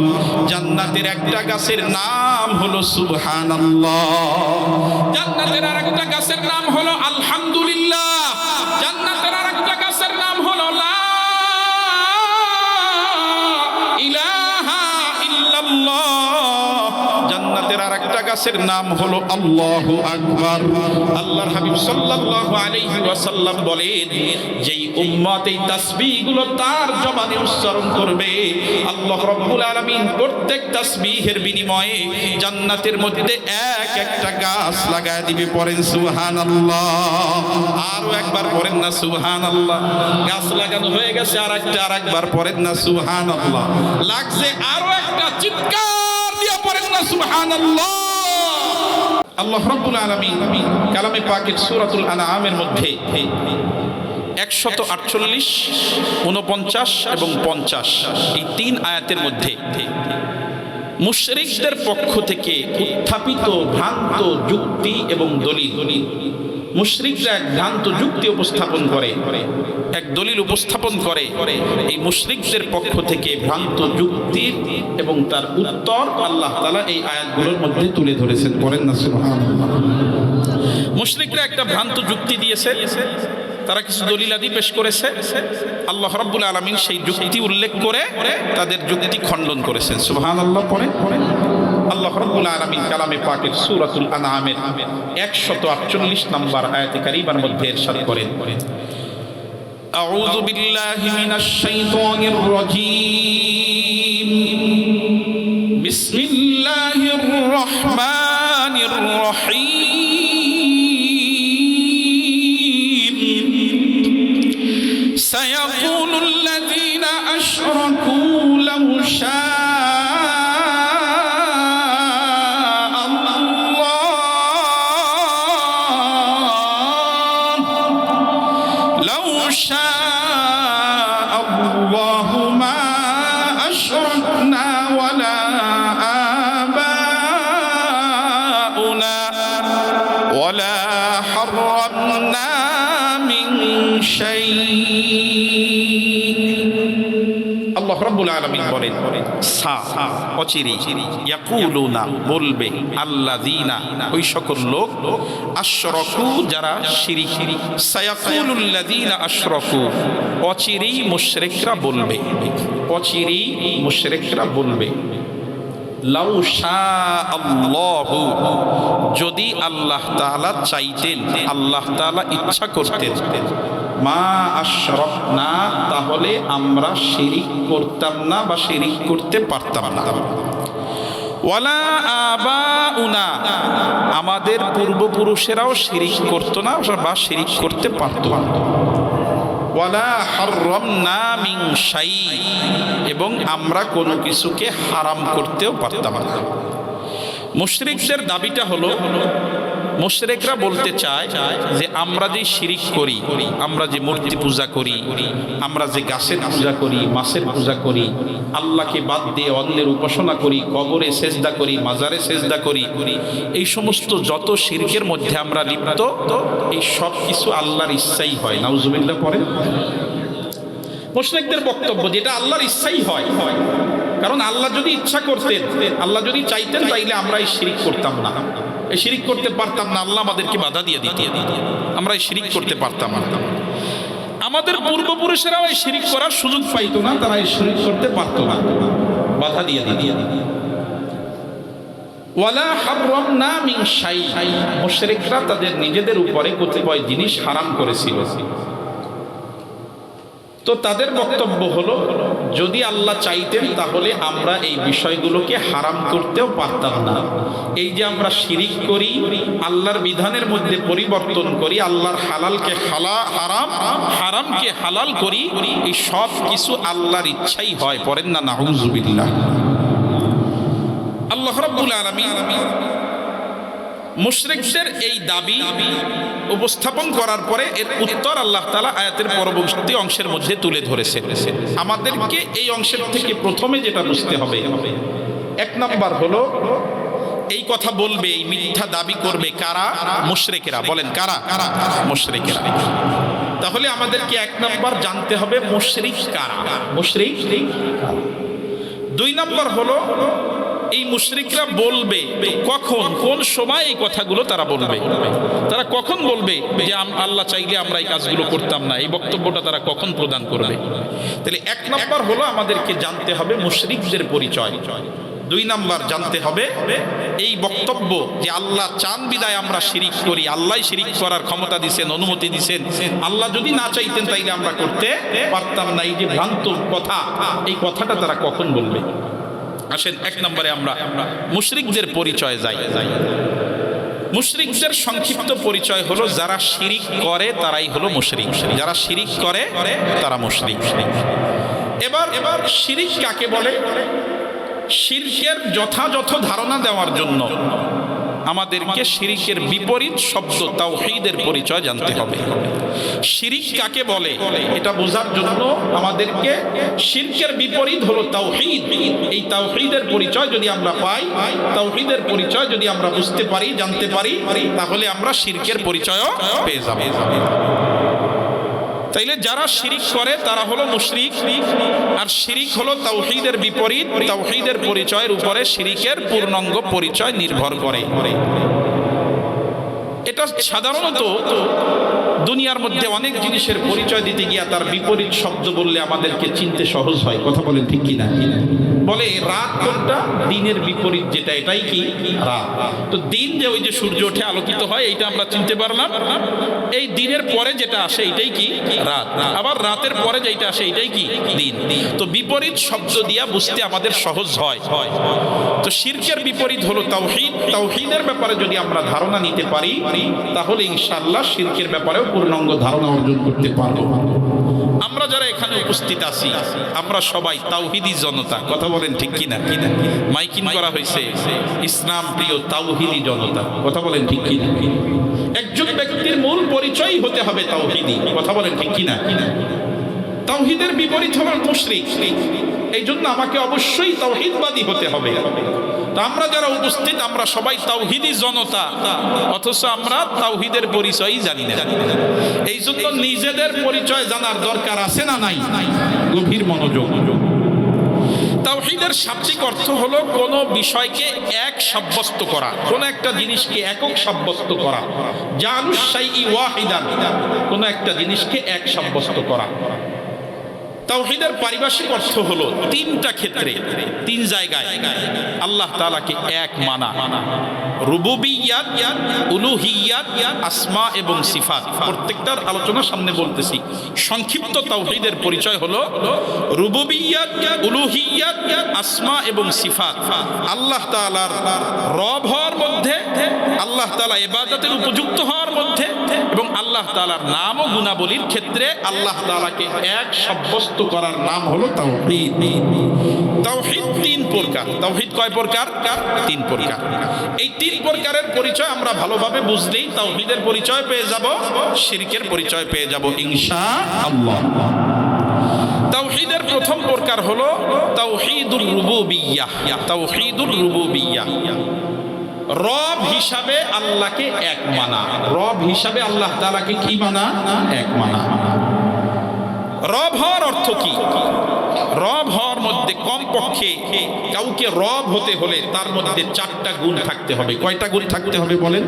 জান্নাতের একটা গাছের নাম হলো সুবহানাল্লাহ, জান্নাতের আরেকটা গাছের নাম হলো আলহামদুলিল্লাহ, জান্নাতের আরেকটা গাছের নাম হলো লা ইলাহা ইল্লাল্লাহ, জান্নাতের আরেকটা গাছের নাম হলো আল্লাহু আকবার। আল্লাহর হাবিব সাল্লাল্লাহু আলাইহি ওয়াসাল্লাম বলেন, যেই উম্মত এই তাসবিহগুলো তার জবানে উচ্চারণ করবে, আল্লাহ রাব্বুল আলামিন প্রত্যেক তাসবিহের বিনিময়ে জান্নাতের মধ্যে এক একটা গাছ লাগায় দিবে। পড়েন সুবহানাল্লাহ। আরো একবার পড়েন না সুবহানাল্লাহ। গাছ লাগানো হয়ে গেছে, আরেকবার পড়েন না সুবহানাল্লাহ। লাগছে আরো একটা, চিৎকার দিয়ে পড়েন না সুবহানাল্লাহ। আল্লাহ রাব্বুল আলামিন কালামে পাকের সূরাতুল আনআমের মধ্যে 148, 49 এবং 50 এই 3 আয়াতের মধ্যে মুশরিকদের পক্ষ থেকে উত্থাপিত ভ্রান্ত যুক্তি এবং দলিল, মুশরিকরা এক ভ্রান্ত যুক্তি উপস্থাপন করে, এক দলিল উপস্থাপন করে। এই মুশরিকদের পক্ষ থেকে ভ্রান্ত যুক্তি এবং তার উত্তর আল্লাহ তাআলা এই আয়াতগুলোর মধ্যে তুলে ধরেছেন। পড়েন না সুবহানাল্লাহ। মুশরিকরা একটা ভ্রান্ত যুক্তি দিয়েছে, তারা কিছু দলিলাদি পেশ করেছে, আল্লাহ রাব্বুল আলামিন সেই যুক্তি উল্লেখ করে তাদের যুক্তি খণ্ডন করেছেন। সুবহানাল্লাহ। পড়েন। আল্লাহ রাব্বুল আলামিন কালামে পাকের সূরাতুল আনআমের 148 নম্বর আয়াতে কারিমার মধ্যে ইরশাদ করেন, আউযু বিল্লাহি মিনাশ শাইতানির রাজীম, বিসমিল্লাহির রহমানির রহিম, سيقول الذين أشركوا لو شاء الله ما أشركنا ولا آباؤنا ولا حرمنا من شيء। আল্লাহ রাব্বুল আলামিন বলেন, অচিরে ইয়াকুলুনা বলবে, আল্লাযীনা ওই সকল লোক, আশরাকু যারা শিরিক, সায়াকুলুল্লাযীনা আশরাকু অচিরেই মুশরিকরা বলবে, অচিরেই মুশরিকরা বলবে, লাউ শাআল্লাহু যদি আল্লাহ তাআলা চাইতেন, আল্লাহ তাআলা ইচ্ছা করতেন, মা আশরাকনা তাহলে আমরা শিরিক করতাম না বা শিরিক করতে পারতাম না, ওয়ালা আবাউনা আমাদের পূর্বপুরুষেরাও শিরিক করতো না বা শিরিক করতে পারতো না, ওয়ালা হাররামনা মিন শাই এবং আমরা কোনো কিছুকে হারাম করতেও পারতাম না। মুশরিকদের দাবিটা হলো, মুশরিকরা বলতে চায় যে আমরা যে শিরিক করি, আমরা যে মূর্তি পূজা করি, আমরা যে গাছের পূজা করি, মাছের পূজা করি, আল্লাহকে বাদ দিয়ে অন্যের উপাসনা করি, কবরে সেজদা করি, মাজারে সেজদা করি, এই সমস্ত যত শিরকের মধ্যে আমরা লিপ্ত, এই সব কিছু আল্লাহর ইচ্ছাই হয়। নাউজুবিল্লাহ। পরে মুশরিকদের বক্তব্য যেটা আল্লাহর ইচ্ছাই হয়, কারণ আল্লাহ যদি ইচ্ছা করতেন, আল্লাহ যদি চাইতেন, তাইলে আমরা এই শিরিক করতাম না। এই শিরিক করতে পারতাম না, আল্লাহ আমাদেরকে বাধা দিয়ে দিতেন, আমরা এই শিরিক করতে পারতাম না। আমাদের পূর্বপুরুষেরাও এই শিরিক করার সুযোগ পাইতো না, তারা এই শিরিক করতে পারতো না, বাধা দিয়ে দিতেন। ওয়ালা হাররামনা মিন শাই, মুশরিকরা তাদের নিজেদের উপরে কতিপয় জিনিস হারাম করেছিল। তো তাদের বক্তব্য হলো, যদি আল্লাহ চাইতেন তাহলে আমরা এই বিষয়গুলোকে হারাম করতেও পারতাম না। এই যে আমরা শিরিক করি, আল্লাহর বিধানের মধ্যে পরিবর্তন করি, আল্লাহর হালালকে হারাম, হারামকে হালাল করি, এই সব কিছু আল্লাহর ইচ্ছাই হয়। পড়েন না নাউযুবিল্লাহ। আল্লাহ রাব্বুল আলামিন মুশরিকদের এই দাবি উপস্থাপন করার পরে এর উত্তর আল্লাহ তাআলা আয়াতের পরবর্তী অংশের মধ্যে তুলে ধরেছেন। আমাদেরকে এই অংশের থেকে প্রথমে যেটা বুঝতে হবে, এক নাম্বার হলো এই কথা বলবে, এই মিথ্যা দাবি করবে কারা? মুশরিকেরা। বলেন কারা? মুশরিকেরা। তাহলে আমাদেরকে এক নাম্বার জানতে হবে মুশরিক কারা, মুশরিক। দুই নাম্বার হলো এই মুশরিকরা বলবে কখন, কোন সময় এই কথাগুলো তারা বলবে, তারা কখন বলবে যে আল্লাহ চাইলে আমরা এই কাজগুলো করতাম না, এই বক্তব্যটা তারা কখন প্রদান করবে। তাহলে এক নাম্বার হলো আমাদেরকে জানতে হবে মুশরিকদের পরিচয়। দুই নাম্বার জানতে হবে এই বক্তব্য যে আল্লাহ চান বিদায় আমরা শিরিক করি, আল্লাহ শিরিক করার ক্ষমতা দিছেন, অনুমতি দিছেন, আল্লাহ যদি না চাইতেন তাইলে আমরা করতে পারতাম না, এই যে ভ্রান্ত কথা, এই কথাটা তারা কখন বলবে। আসেন এক নম্বরে আমরা মুশরিকদের পরিচয় যাই। মুশরিকদের সংক্ষিপ্ত পরিচয় হলো যারা শিরিক করে তারাই হলো মুশরিক, যারা শিরিক করে তারা মুশরিক। এবার শিরিক কাকে বলে? শিরকের যথাযথ ধারণা দেওয়ার জন্য আমাদেরকে শিরিকের বিপরীত শব্দ তাওহীদের পরিচয় জানতে হবে। শিরিক কাকে বলে এটা বোঝার জন্য আমাদেরকে শিরকের বিপরীত হলো তাওহীদ, এই তাওহীদের পরিচয় যদি আমরা পাই, তাওহীদের পরিচয় যদি আমরা বুঝতে পারি, জানতে পারি, তাহলে আমরা শিরকের পরিচয়ও পেয়ে যাব। তাইলে যারা শিরিক করে তারা হলো মুশরিক, আর শিরিক হলো তাওহীদের বিপরীত। তাওহীদের পরিচয়ের উপরে শিরিকের পূর্ণাঙ্গ পরিচয় নির্ভর করে। এটা সাধারণত দুনিয়ার মধ্যে অনেক জিনিসের পরিচয় দিতে গিয়া তার বিপরীত শব্দ বললে আমাদেরকে চিনতে সহজ হয়। কথা বলেন ঠিক কিনা? বলে রাত কোনটা? দিনের বিপরীত যেটা, এটাই কি রাত। তো দিন যে ওই যে সূর্য ওঠে আলোকিত হয়, এইটা আমরা চিনতে পারলাম। এই দিনের পরে যেটা আসে এটাই কি রাত, আবার রাতের পরে যেটা আসে এটাই কি দিন। তো বিপরীত শব্দ দিয়া বুঝতে আমাদের সহজ হয়। তো শিরকের বিপরীত হলো তাওহীদ। তাওহীদের ব্যাপারে যদি আমরা ধারণা নিতে পারি তাহলে ইনশাআল্লাহ শিরকের ব্যাপারেও পূর্ণাঙ্গ ধারণা অর্জন করতে পারবো। আমরা যারা এখানে উপস্থিত আছি আমরা সবাই তাওহীদি জনতা। কথা বলেন ঠিক কিনা? মাইকিং করা হয়েছে ইসলাম প্রিয় তাওহীদি জনতা। কথা বলেন ঠিক কিনা? একজন ব্যক্তির মূল পরিচয় হতে হবে তাওহীদি। কথা বলেন ঠিক কিনা? তাওহীদের বিপরীত হলো মুশরিক। এই জন্য আমাকে অবশ্যই তাওহীদবাদী হতে হবে। তো আমরা যারা উপস্থিত আমরা সবাই তাওহীদি জনতা, অথচ আমরা তাওহীদের পরিচয়ই জানি না। এই জন্য নিজেদের পরিচয় জানার দরকার আছে না নাই? গভীর মনোযোগ। তাওহীদের শাব্দিক অর্থ হলো কোনো বিষয়কে এক সাব্যস্ত করা, কোনো একটা জিনিসকে একক সাব্যস্ত করা। জালুশ শাইই ওয়াহিদান, কোনো একটা জিনিসকে এক সাব্যস্ত করা। তাওহীদের পারিভাষিক অর্থ হলো তিনটা ক্ষেত্রে, তিন জায়গায় আল্লাহ তাআলাকে এক মানা। রুবুবিয়্যাত, উলুহিয়্যাত, আসমা এবং সিফাত। প্রত্যেকটার আলোচনা সামনে বলতেছি। সংক্ষিপ্ত তাওহীদের পরিচয় হলো রুবুবিয়্যাত, উলুহিয়্যাত, আসমা এবং সিফাত। আল্লাহ তাআলার রব হওয়ার মধ্যে, আল্লাহ তাআলা ইবাদতের উপযুক্ত হওয়ার মধ্যে, এবং আল্লাহ তাআলার নাম ও গুণাবলীর ক্ষেত্রে আল্লাহ তাআলাকে এক সাব্যস্ত করার নাম হলো তাওহীদ। তাওহীদ তিন প্রকার। তাওহীদ কয় প্রকার? তিন প্রকার। এই তিন প্রকারের পরিচয় আমরা ভালোভাবে বুঝলেই তাওহীদের পরিচয় পেয়ে যাব, শিরকের পরিচয় পেয়ে যাব ইনশাআল্লাহ। তাওহীদের প্রথম প্রকার হলো তাওহীদুর রুবুবিয়্যাহ। তাওহীদুর রুবুবিয়্যাহ, রব হিসাবে আল্লাহকে এক মানা। রব হিসাবে আল্লাহ তাআলাকে কি মানা? এক মানা। রব হওয়ার অর্থ কি? রব হওয়ার মধ্যে কমপক্ষে কাউকে রব হতে হলে তার মধ্যে 4টা গুণ থাকতে হবে। কয়টা গুণ থাকতে হবে বলেন?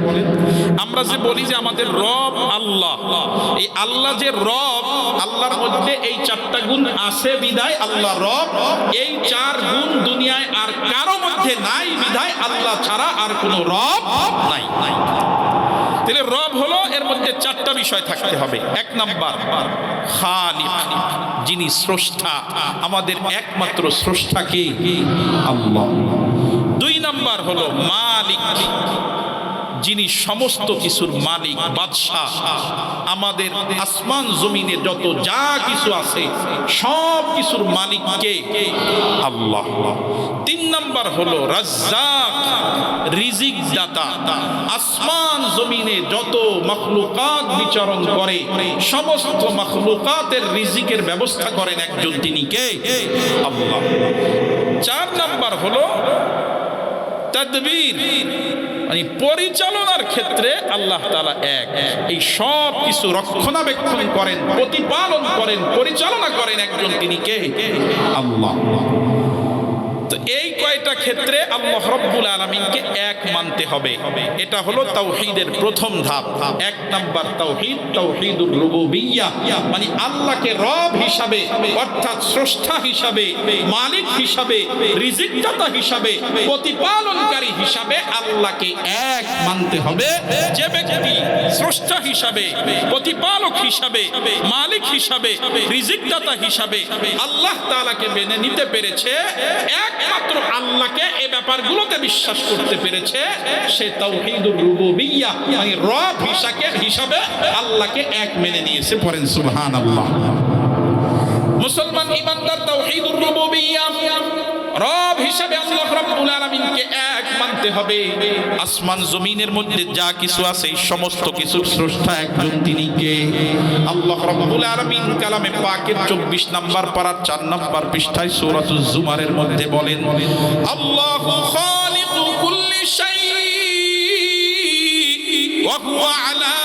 আমরা যে বলি যে আমাদের রব আল্লাহ, এই আল্লাহ যে রব, আল্লাহর মধ্যে এই 4টা গুণ আছে বিধায় আল্লাহ রব। এই 4 গুণ দুনিয়ায় আর কারো মধ্যে নাই বিধায় আল্লাহ ছাড়া আর কোনো রব নাই। তাহলে রব হলো এর মধ্যে 4টা বিষয় থাকতে হবে। 1 নাম্বার খালিক, যিনি স্রষ্টা, আমাদের একমাত্র স্রষ্টা কে? আল্লাহ। 2 নাম্বার হলো মালিক, যিনি সমস্ত কিছুর মালিক, বাদশাহ। আমাদের আসমান জমিনে যত যা কিছু আছে সব কিছুর মালিক কে? আল্লাহ। 3 নাম্বার হলো রাজ্জাক, রিজিক দাতা। আসমান জমিনে যত মাখলুকাত বিচরণ করে সমস্ত মাখলুকাতের রিজিকের ব্যবস্থা করেন একজন, তিনি কে? আল্লাহ। 4 নাম্বার হলো তাদবীর, মানে পরিচালনার ক্ষেত্রে আল্লাহ তাআলা এক। এই সব কিছু রক্ষণাবেক্ষণ করেন, প্রতিপালন করেন, পরিচালনা করেন একজন, তিনি কে? আল্লাহ। তো এই কয়টা ক্ষেত্রে আল্লাহ রাব্বুল আলামিনকে এক মানতে হবে। এটা হলো তাওহীদের প্রথম ধাপ। 1 নাম্বার তাওহীদ, তাওহীদুর রুবুবিয়্যাহ, মানে আল্লাহকে রব হিসাবে অর্থাৎ স্রষ্টা হিসাবে, মালিক হিসাবে, রিজিকদাতা হিসাবে, প্রতিপালনকারী হিসাবে আল্লাহকে এক মানতে হবে। যে ব্যক্তি স্রষ্টা হিসাবে, প্রতিপালক হিসাবে, মালিক হিসাবে, রিজিকদাতা হিসাবে আল্লাহ তাআলাকে মেনে নিতে পেরেছে, একমাত্র আল্লাহকে এই ব্যাপারগুলোতে বিশ্বাস করতে পেরেছে, সে তাওহীদুর রুবুবিয়্যাহ মানে রব হিসাবে আল্লাহকে এক মেনে নিয়েছে। পড়েন সুবহানাল্লাহ। মুসলমান ইমানদার তাওহীদুর রুবুবিয়্যাহ, রব হিসাবে আল্লাহ রাব্বুল আলামিনকে এক মানতে হবে। আসমান জমিনের মধ্যে যা কিছু আছে এই সমস্ত কিছুর স্রষ্টা একজন, তিনি কে? আল্লাহ রাব্বুল আলামিন কালামে পাকের 24 নাম্বার পারার 4 নাম্বার পৃষ্ঠায় সূরাতুজ জুমারের মধ্যে বলেন, আল্লাহু খালিকু কুল্লি শাই ওয়া হুয়া আলা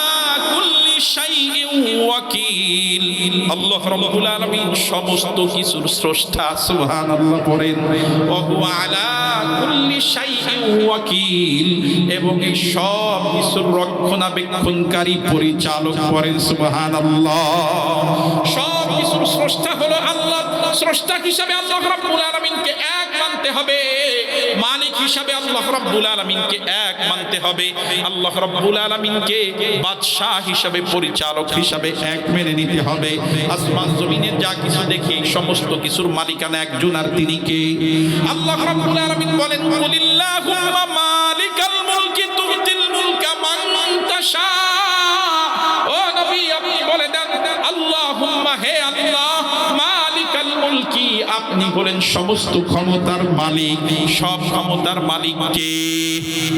কুল্লি শাইইন ওয়াকিল। আল্লাহ রাব্বুল আলামিন সমস্ত কিছুর স্রষ্টা, সুবহানাল্লাহ পড়েন। ওয়া হুয়া আলা কুল্লি শাইইন ওয়াকিল, এবং এই সব কিছুর রক্ষণাবেক্ষণকারী, পরিচালক। পড়েন সুবহানাল্লাহ। সব কিছুর স্রষ্টা হলো আল্লাহ। স্রষ্টা হিসাবে আল্লাহ রাব্বুল আলামিনকে এক মানতে হবে, মালিক হিসাবে আল্লাহ রাব্বুল আলামিনকে এক মানতে হবে, আল্লাহ রাব্বুল আলামিনকে বাদশাহ হিসাবে, পরিচালক হিসাবে এক মেনে নিতে হবে। আসমান জমিনের যা কিছু দেখি সমস্ত কিছুর মালিকানা একজন, আর তিনি কে? আল্লাহ রাব্বুল আলামিন বলেন, কুলিল্লাহুম্মা মালিকাল মুলকি তুতিল মুলকা মান তাশা। ও নবী, আপনি বলে দেন, আল্লাহুম্মা, হে আল্লাহ, মালিকাল মুলকি, আপনি বলেন সমস্ত ক্ষমতার মালিক। সব ক্ষমতার মালিক কে?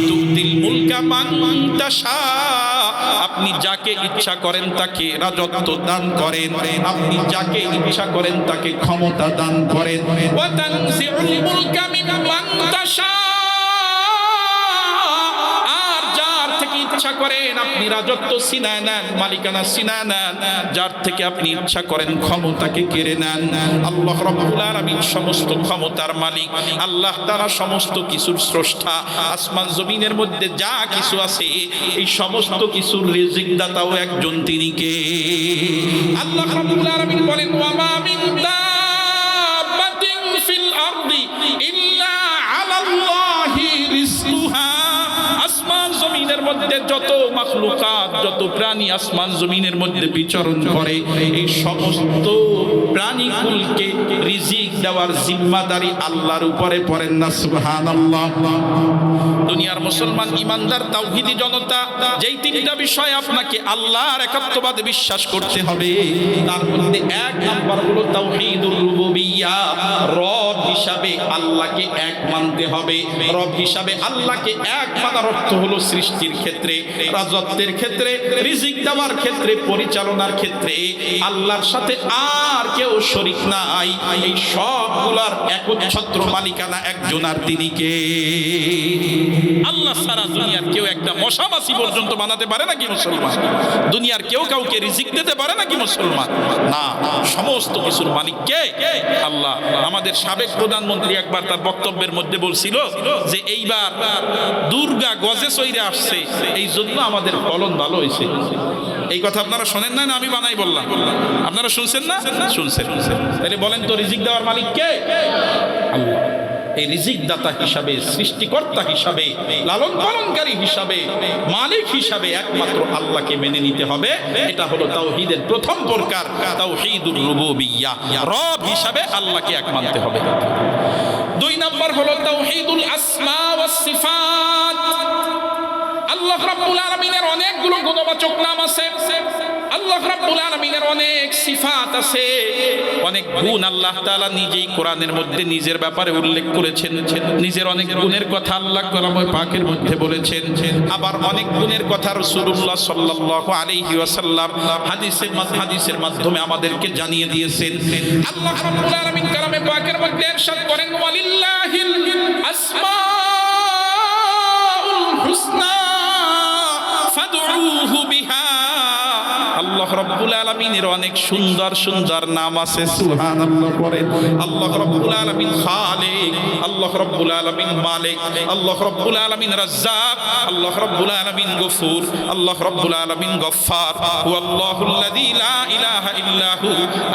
তুতিল মুলকা মান তাশা, আপনি যাকে ইচ্ছা করেন তাকে রাজত্ব দান করেন, আপনি যাকে ইচ্ছা করেন তাকে ক্ষমতা দান করেন। ওয়া তানজিউল মুলকা মিম্মান তাশা, আর যার থেকে ইচ্ছা করেন আপনি রাজত্ব ছিনায় নেন, মালিকানা ছিনায় নেন, যার থেকে আপনি ইচ্ছা করেন ক্ষমতাকে কেড়ে নেন। আল্লাহ রাব্বুল আলামিন সমস্ত ক্ষমতার মালিক, আল্লাহ তাআলা সমস্ত কিছুর স্রষ্টা। আসমান জমিনের মধ্যে যা কিছু আছে এই সমস্ত কিছুর রিজিক দাতাও একজন, তিনি কে? আল্লাহ রাব্বুল আলামিন বলেন, ওয়া মা মিন দাব্বাতিন ফিল আরদি ইল্লা আলাল্লাহি রিজকুহা। আসমান জমিনের মধ্যে যত মাখলুকাত, যত প্রাণী আসমান জমিনের মধ্যে বিচরণ করে এই সমস্ত প্রাণীকুলকে রিজিক দেওয়ার জিম্মাদারি আল্লাহর উপরে। পড়েন না সুবহানাল্লাহ। দুনিয়ার মুসলমান ইমানদার তাওহীদি জনতা, যেই 3টা বিষয় আপনাকে আল্লাহর একাত্মবাদে বিশ্বাস করতে হবে, তার মধ্যে 1 নাম্বার হলো তাওহীদুর রুবুবিয়্যাহ, রব হিসাবে আল্লাহকে এক মানতে হবে। রব হিসাবে আল্লাহকে এক মানার অর্থ হলো সৃষ্টির ক্ষেত্রে, রাজত্বের ক্ষেত্রে, রিজিক দেওয়ার ক্ষেত্রে, পরিচালনার ক্ষেত্রে আল্লাহর সাথে আর কেউ শরীক নাই। এই সবগুলার একচ্ছত্র মালিকানা একজন, আর তিনি কে? আল্লাহ সারা দুনিয়ার কেউ একটা মশা মাছি পর্যন্ত বানাতে পারে নাকি মুসলমান? দুনিয়ার কেউ কাউকে রিজিক দিতে পারে নাকি মুসলমান? না, সমস্ত কিছুর মালিক কে? আল্লাহ। আমাদের সাবেক প্রধানমন্ত্রী একবার তার বক্তব্যের মধ্যে বলছিল যে এইবার দুর্গা গজে চৈরে আসছে, এই জন্য আমাদের ফলন ভালো হয়েছে। এই কথা আপনারা শোনেন না, আমি বানাই বললাম? আপনারা শুনছেন না? শুনছেন। তাহলে বলেন তো রিজিক দেওয়ার মালিক কে? আল্লাহ। এই রিজিক দাতা হিসাবে, সৃষ্টিকর্তা হিসাবে, লালন পালনকারী হিসাবে, মালিক হিসাবে একমাত্র আল্লাহকে মেনে নিতে হবে। এটা হলো তাওহীদের প্রথম প্রকার, তাওহীদুর রুবুবিয়্যাহ। রব হিসাবে আল্লাহকে এক মানতে হবে। 2 নম্বর হলো তাওহীদুল আসমা ওয়াস সিফাত। আল্লাহ রাব্বুল আলামিনের অনেকগুলো গুণবাচক নাম আছে, আল্লাহ রাব্বুল আলামিনের অনেক সিফাত আছে, অনেক গুণ আল্লাহ তাআলা নিজেই কোরআনের মধ্যে নিজের ব্যাপারে উল্লেখ করেছেন। নিজের অনেক গুণের কথা আল্লাহ কালামে পাকের মধ্যে বলেছেন। আবার অনেক গুণের কথা রাসূলুল্লাহ সাল্লাল্লাহু আলাইহি ওয়াসাল্লাম হাদিসের মাধ্যমে আমাদেরকে জানিয়ে দিয়েছেন। আল্লাহ রাব্বুল আলামিন কালামে পাকের মধ্যে ইরশাদ করেন, ওয়ালিল্লাহিল আসমাউল হুসনা ফাদউহু বিহা। আল্লাহ রাব্বুল আলামিনের অনেক সুন্দর সুন্দর নাম আছে, সুবহানাল্লাহ পড়েন। আল্লাহ রাব্বুল আলামিন খালিক, আল্লাহ রাব্বুল আলামিন মালিক, আল্লাহ রাব্বুল আলামিন রাজ্জাক, আল্লাহ রাব্বুল আলামিন গফুর, আল্লাহ রাব্বুল আলামিন গফফার। হুয়াল্লাহুল্লাযী লা ইলাহা ইল্লাহু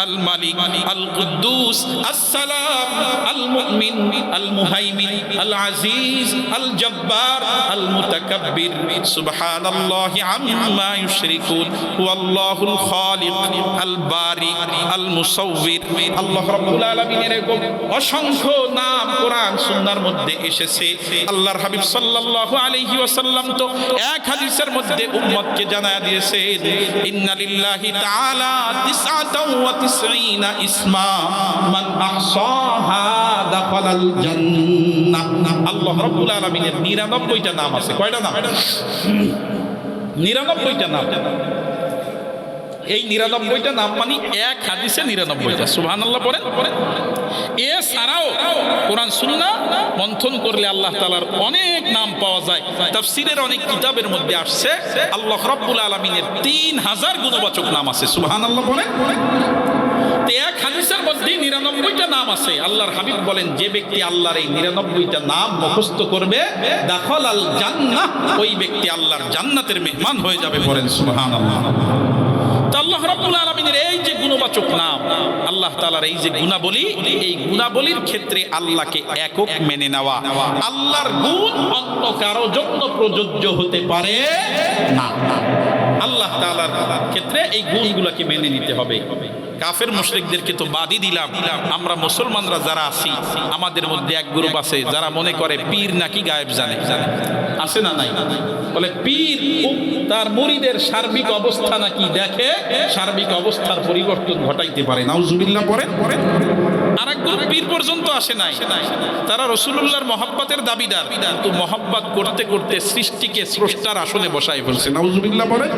আল মালিক আল কুদ্দুস আসসালাম আল মুমিন আল মুহাইমিন আল আজিজ আল জব্বার আল মুতাকাব্বির সুবহানাল্লাহি আম্মা ইউশরিকুন। আল্লাহুল খালিক আল বারি আল মুসাউবির। আল্লাহ রাব্বুল আলামিনের অসংখ্য নাম কোরআন সুন্নাহর মধ্যে এসেছে। আল্লাহর হাবিব সাল্লাল্লাহু আলাইহি ওয়াসাল্লাম তো এক হাদিসের মধ্যে উম্মতকে জানায়া দিয়েছেন, ইন্না লিল্লাহি তাআলা 99 ইসমা মান আহসাহা দাখালাল জান্নাহ। আল্লাহ রাব্বুল আলামিনের 99টা নাম আছে। কয়টা নাম? 99টা নাম। এই 99টা নাম মানে এক হাদিসে 99টা। সুবহানাল্লাহ পড়েন। এছাড়াও কোরআন সুন্নাহ মন্থন করলে আল্লাহ তাআলার অনেক নাম পাওয়া যায়। তাফসীরের অনেক কিতাবের মধ্যে আসছে আল্লাহ রাব্বুল আলামিনের 3000 গুণবাচক নাম আছে। সুবহানাল্লাহ পড়েন। এক হাদিসের মধ্যে 99টা নাম আছে। আল্লাহর হাবিব বলেন, যে ব্যক্তি আল্লাহর এই 99টা নাম মুখস্থ করবে, দাখালাল জান্নাহ, ওই ব্যক্তি আল্লাহর জান্নাতের মেহমান হয়ে যাবে। বলেন সুবহানাল্লাহ। আল্লাহ রাব্বুল আলামিনের এই যে গুণবাচক নাম, আল্লাহ তাআলার এই যে গুণাবলী, এই গুণাবলীর ক্ষেত্রে আল্লাহকে একক মেনে নেওয়া। আল্লাহর গুণ অন্য কারো জন্য প্রযোজ্য হতে পারে না। আল্লাহ তাআলার ক্ষেত্রে এই গুণগুলোকে মেনে নিতে হবে। কাফের মুশরিকদেরকে তো বাদই দিলাম, আমরা মুসলমানরা যারা আছি আমাদের মধ্যে এক গ্রুপ আছে যারা মনে করে পীর নাকি গায়েব জানে। আছে না নাই? বলে পীর তার মুরিদের সার্বিক অবস্থা নাকি দেখে, সার্বিক অবস্থার পরিবর্তন ঘটাইতে পারে। নাউজুবিল্লাহ পড়েন। আর এক গ্রুপ পীর পর্যন্ত আসে নাই, তারা রাসূলুল্লাহর মহব্বতের দাবিদার, কিন্তু মহব্বত করতে করতে সৃষ্টিকে স্রষ্টার আসনে বসায় ফেলছে। নাউজুবিল্লাহ পড়েন।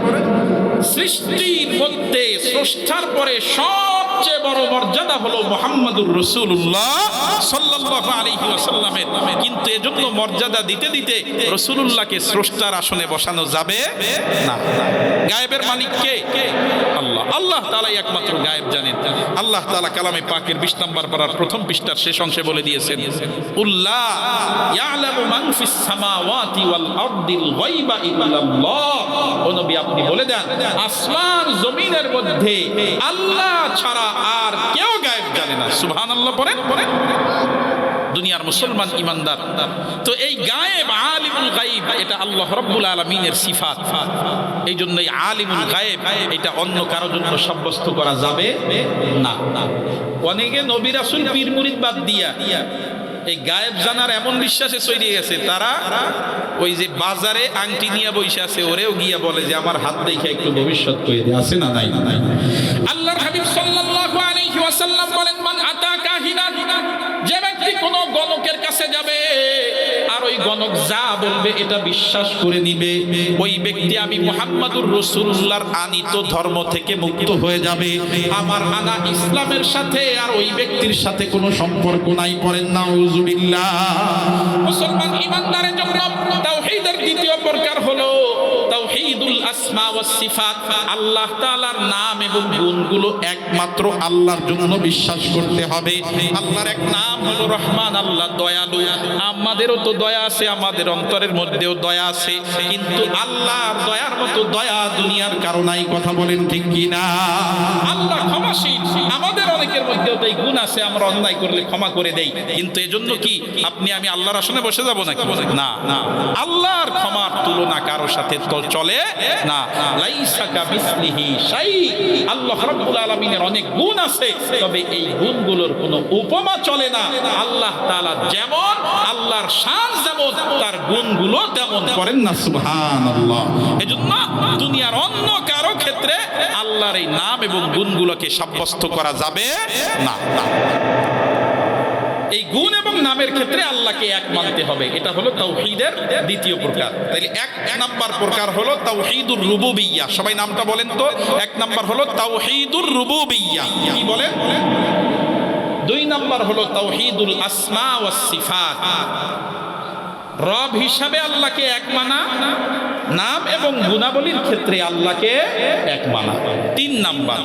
সৃষ্টির মধ্যে স্রষ্টার পরে সবচেয়ে বড় মর্যাদা হলো মুহাম্মাদুর রাসূলুল্লাহ সাল্লাল্লাহু আলাইহি ওয়াসাল্লামের, কিন্তু এজন্য মর্যাদা দিতে দিতে রাসূলুল্লাহকে স্রষ্টার আসনে বসানো যাবে না। গায়েবের মালিক কে? আল্লাহ। আল্লাহ তাআলাই একমাত্র গায়েব জানেন। আল্লাহ তাআলা কালামে পাকের 20 নম্বর পারার প্রথম পৃষ্ঠার শেষ অংশে বলে দিয়েছেন, কুল্লা ইয়ালামু মান ফিস সামাওয়াতি ওয়াল আরদিল গায়বা ইল্লাল্লাহ। ও নবী আপনি বলে দেন, আসমান জমিনের মধ্যে আল্লাহ ছাড়া আর কেউ গায়েব জানে না। সুবহানাল্লাহ পড়েন। দুনিয়ার মুসলমান ইমানদার তো এই গায়েব, আলিমুল গায়ব, এটা আল্লাহ রাব্বুল আলামিনের সিফাত। এই জন্যই আলিমুল গায়ব এটা অন্য কারো জন্য সাব্যস্ত করা যাবে না। অনেকে নবী রাসূল পীর মুরিদ বাদ দিয়া এই গায়েব জানার এমন বিশ্বাসে ছড়িয়ে গেছে, তারা ওই যে বাজারে আংটি নিয়ে বসে আছে, ওরেও গিয়া বলে যে আমার হাত দেখে একটু ভবিষ্যৎ কইয়ে দে। আছে না নাই? আল্লাহর হাবিব সাল্লাল্লাহু আলাইহি ওয়াসাল্লাম বলেন, মান আতা কাহিনান যে ব্যক্তি কোন গণকের কাছে যাবে আর ওই গণক যা বলবে এটা বিশ্বাস করে নিবে, ওই ব্যক্তি আমি মুহাম্মাদুর রাসূলুল্লাহর আনিত ধর্ম থেকে মুক্ত হয়ে যাবে। আমার আনা ইসলামের সাথে আর ওই ব্যক্তির সাথে কোনো সম্পর্ক নাই। পড়েন নাউযুবিল্লাহ। মুসলমান ইমানদারের জন্য তাওহীদের দ্বিতীয় প্রকার হলো তাওহীদুল আসমা ওয়াস সিফাত। আল্লাহ তাআলার নাম এবং গুণগুলো একমাত্র আল্লাহর জন্য বিশ্বাস করতে হবে। আল্লাহর এক নাম হলো রহমান, আল্লাহ দয়ালু। আমাদেরও তো দয়া আছে, আমাদের অন্তরের মধ্যেও দয়া আছে, কিন্তু আল্লাহর দয়ার মতো দয়া দুনিয়ার কারো নাই। কথা বলেন ঠিক কি না? আল্লাহ ক্ষমাশীল। আমাদের অনেকের মধ্যেও তো এই গুণ আছে, আমরা অন্যায় করলে ক্ষমা করে দেই, কিন্তু এজন্য কি আপনি আমি আল্লাহর আসনে বসে যাব নাকি? না না, আল্লাহর ক্ষমার তুলনা কারো সাথে তো চলে না। লাইসা কামিসলিহি শাই। আল্লাহ রাব্বুল আলামিনের অনেক গুণ আছে, তবে এই গুণগুলোর কোনো উপমা চলে না। আল্লাহ তাআলা যেমন, আল্লাহর শান যেমন, তার গুণগুলো তেমন। করেন না সুবহানাল্লাহ। এজন্য দুনিয়ার অন্য কারো ক্ষেত্রে আল্লাহর এই নাম এবং গুণগুলোকে সাব্যস্ত করা যাবে না। এই গুণ এবং নামের ক্ষেত্রে আল্লাহকে এক মানতে হবে। এটা হলো তাওহীদের দ্বিতীয় প্রকার। তাহলে এক নাম্বার প্রকার হলো তাওহীদুর রুবুবিয়্যাহ। সবাই নামটা বলেন তো। এক নাম্বার হলো তাওহীদুর রুবুবিয়্যাহ। কি বলেন? দুই নাম্বার হলো তাওহীদুল আসমা ওয়াস সিফাত। রব হিসাবে আল্লাহকে এক মানা, নাম এবং গুণাবলীর ক্ষেত্রে আল্লাহকে এক মানা। তিন নাম্বার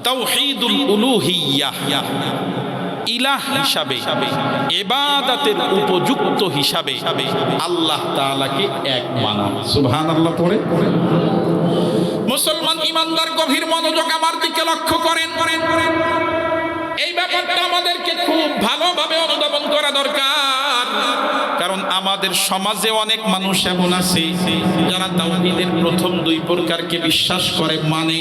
তাওহীদুল উলুহিয়্যাহ। ইলাহ হিসাবে, ইবাদতের উপযুক্ত হিসাবে আল্লাহ তাআলাকে এক মানা। সুবহানাল্লাহ। পড়ে মুসলমান ইমানদার গভীর মনোযোগ আমার দিকে লক্ষ্য করেন। এই ব্যাপারটা আমাদেরকে খুব ভালোভাবে অনুধাবন করা দরকার, কারণ আমাদের সমাজে অনেক মানুষ এমন আছে যারা তাওহীদের প্রথম দুই প্রকারকে বিশ্বাস করে, মানে,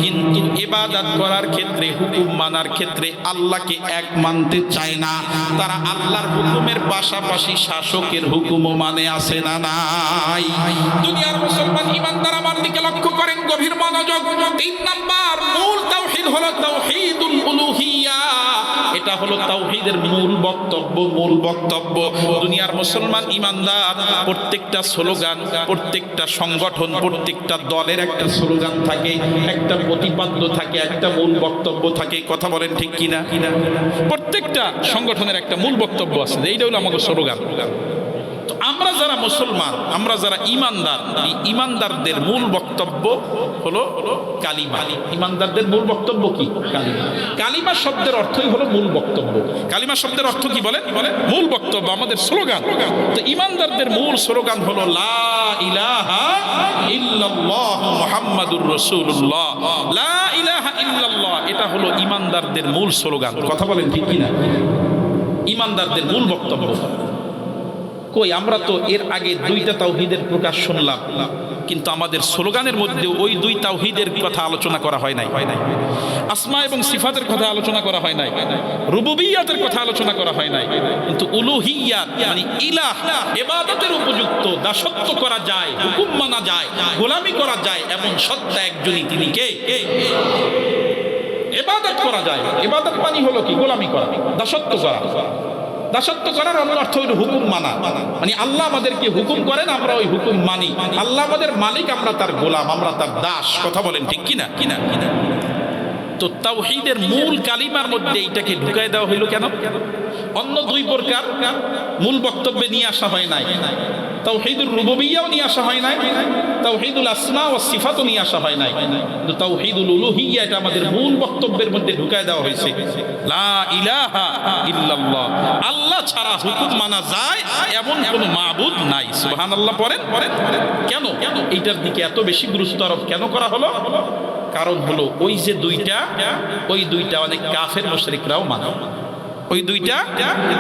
কিন্তু ইবাদত করার ক্ষেত্রে, হুকুম মানার ক্ষেত্রে আল্লাহকে এক মানতে চায় না। তারা আল্লাহর হুকুমের পাশাপাশি শাসকের হুকুমও মানে, আছে না নাই? দুনিয়ার মুসলমান ইমানদার আমার দিকে লক্ষ্য করেন, গভীর মনোযোগ। তিন নাম্বার মূল তাওহীদ হলো তাওহীদুল উলুহিয়্যাহ। এটা হলো তাওহীদের মূল বক্তব্য। দুনিয়ার মুসলমান ইমানদার প্রত্যেকটা স্লোগান, প্রত্যেকটা সংগঠন, প্রত্যেকটা দলের একটা স্লোগান থাকে, একটা প্রতিপাদ্য থাকে, একটা মূল বক্তব্য থাকে। কথা বলেন ঠিক কিনা? প্রত্যেকটা সংগঠনের একটা মূল বক্তব্য আছে, এইটা হলো আমাদের স্লোগান। তো আমরা যারা মুসলমান, আমরা যারা ইমানদার, এই ইমানদারদের মূল বক্তব্য হলো কালিমা। ইমানদারদের মূল বক্তব্য কি? কালিমা। কালিমা শব্দের অর্থই হলো মূল বক্তব্য। কালিমা শব্দের অর্থ কি বলেন? মূল বক্তব্য, আমাদের স্লোগান। তো ইমানদারদের মূল স্লোগান হলো লা ইলাহা ইল্লাল্লাহ মুহাম্মাদুর রাসূলুল্লাহ। লা ইলাহা ইল্লাল্লাহ, এটা হলো ইমানদারদের মূল স্লোগান। কথা বলেন ঠিক কিনা? ইমানদারদের মূল বক্তব্য। কই, আমরা তো এর আগে দুইটা তাওহীদের প্রকাশ শুনলাম, কিন্তু আমাদের স্লোগানের মধ্যে ওই দুই তাওহীদের কথা আলোচনা করা হয় নাই। আসমা এবং সিফাতের কথা আলোচনা করা হয় নাই, রুবুবিয়্যাতের কথা আলোচনা করা হয় নাই, কিন্তু উলুহিয়্যাত মানে ইলাহ, ইবাদতের উপযুক্ত, দাসত্ব করা যায়, হুকুম মানা যায়, গোলামি করা যায় এমন সত্তা একজনই, তিনি কে? ইবাদত করা যায়। ইবাদত মানে হলো কি? গোলামি করা, দাসত্ব করা। দাসত্ব করার অর্থ হইল হুকুম মানা, মানে আল্লাহ আমাদেরকে হুকুম করেন, আমরা ওই হুকুম মানি। আল্লাহ আমাদের মালিক, আমরা তার গোলাম, আমরা তার দাস। কথা বলেন ঠিক কিনা? তো তাওহীদের মূল কালিমার মধ্যে এইটাকে ঢুকাই দেওয়া হইল কেন? অন্য দুই প্রকার মূল বক্তব্যে নিয়ে আসা হয় নাই। তাওহীদুর রুবুবিয়্যাও নিয়ে আসা হয় নাই, তাওহীদুল আসমা ওয়াস সিফাতও নিয়ে আসা হয় নাই, কিন্তু তাওহীদুল উলুহিয়্যাহ এটা আমাদের মূল বক্তব্যের মধ্যে ঢুকাই দেওয়া হয়েছে। লা ইলাহা ইল্লাল্লাহ, আল্লাহ ছাড়া হুকুম মানা যায় এমন কোনো মাবুদ নাই। সুবহানাল্লাহ। পড়েন। কেন এইটার দিকে এত বেশি গুরুত্ব আরোপ কেন করা হলো? কারণ হলো ওই যে দুইটা, ওই দুইটা অনেক কাফের মুশরিকরাও মানে, ওই দুইটা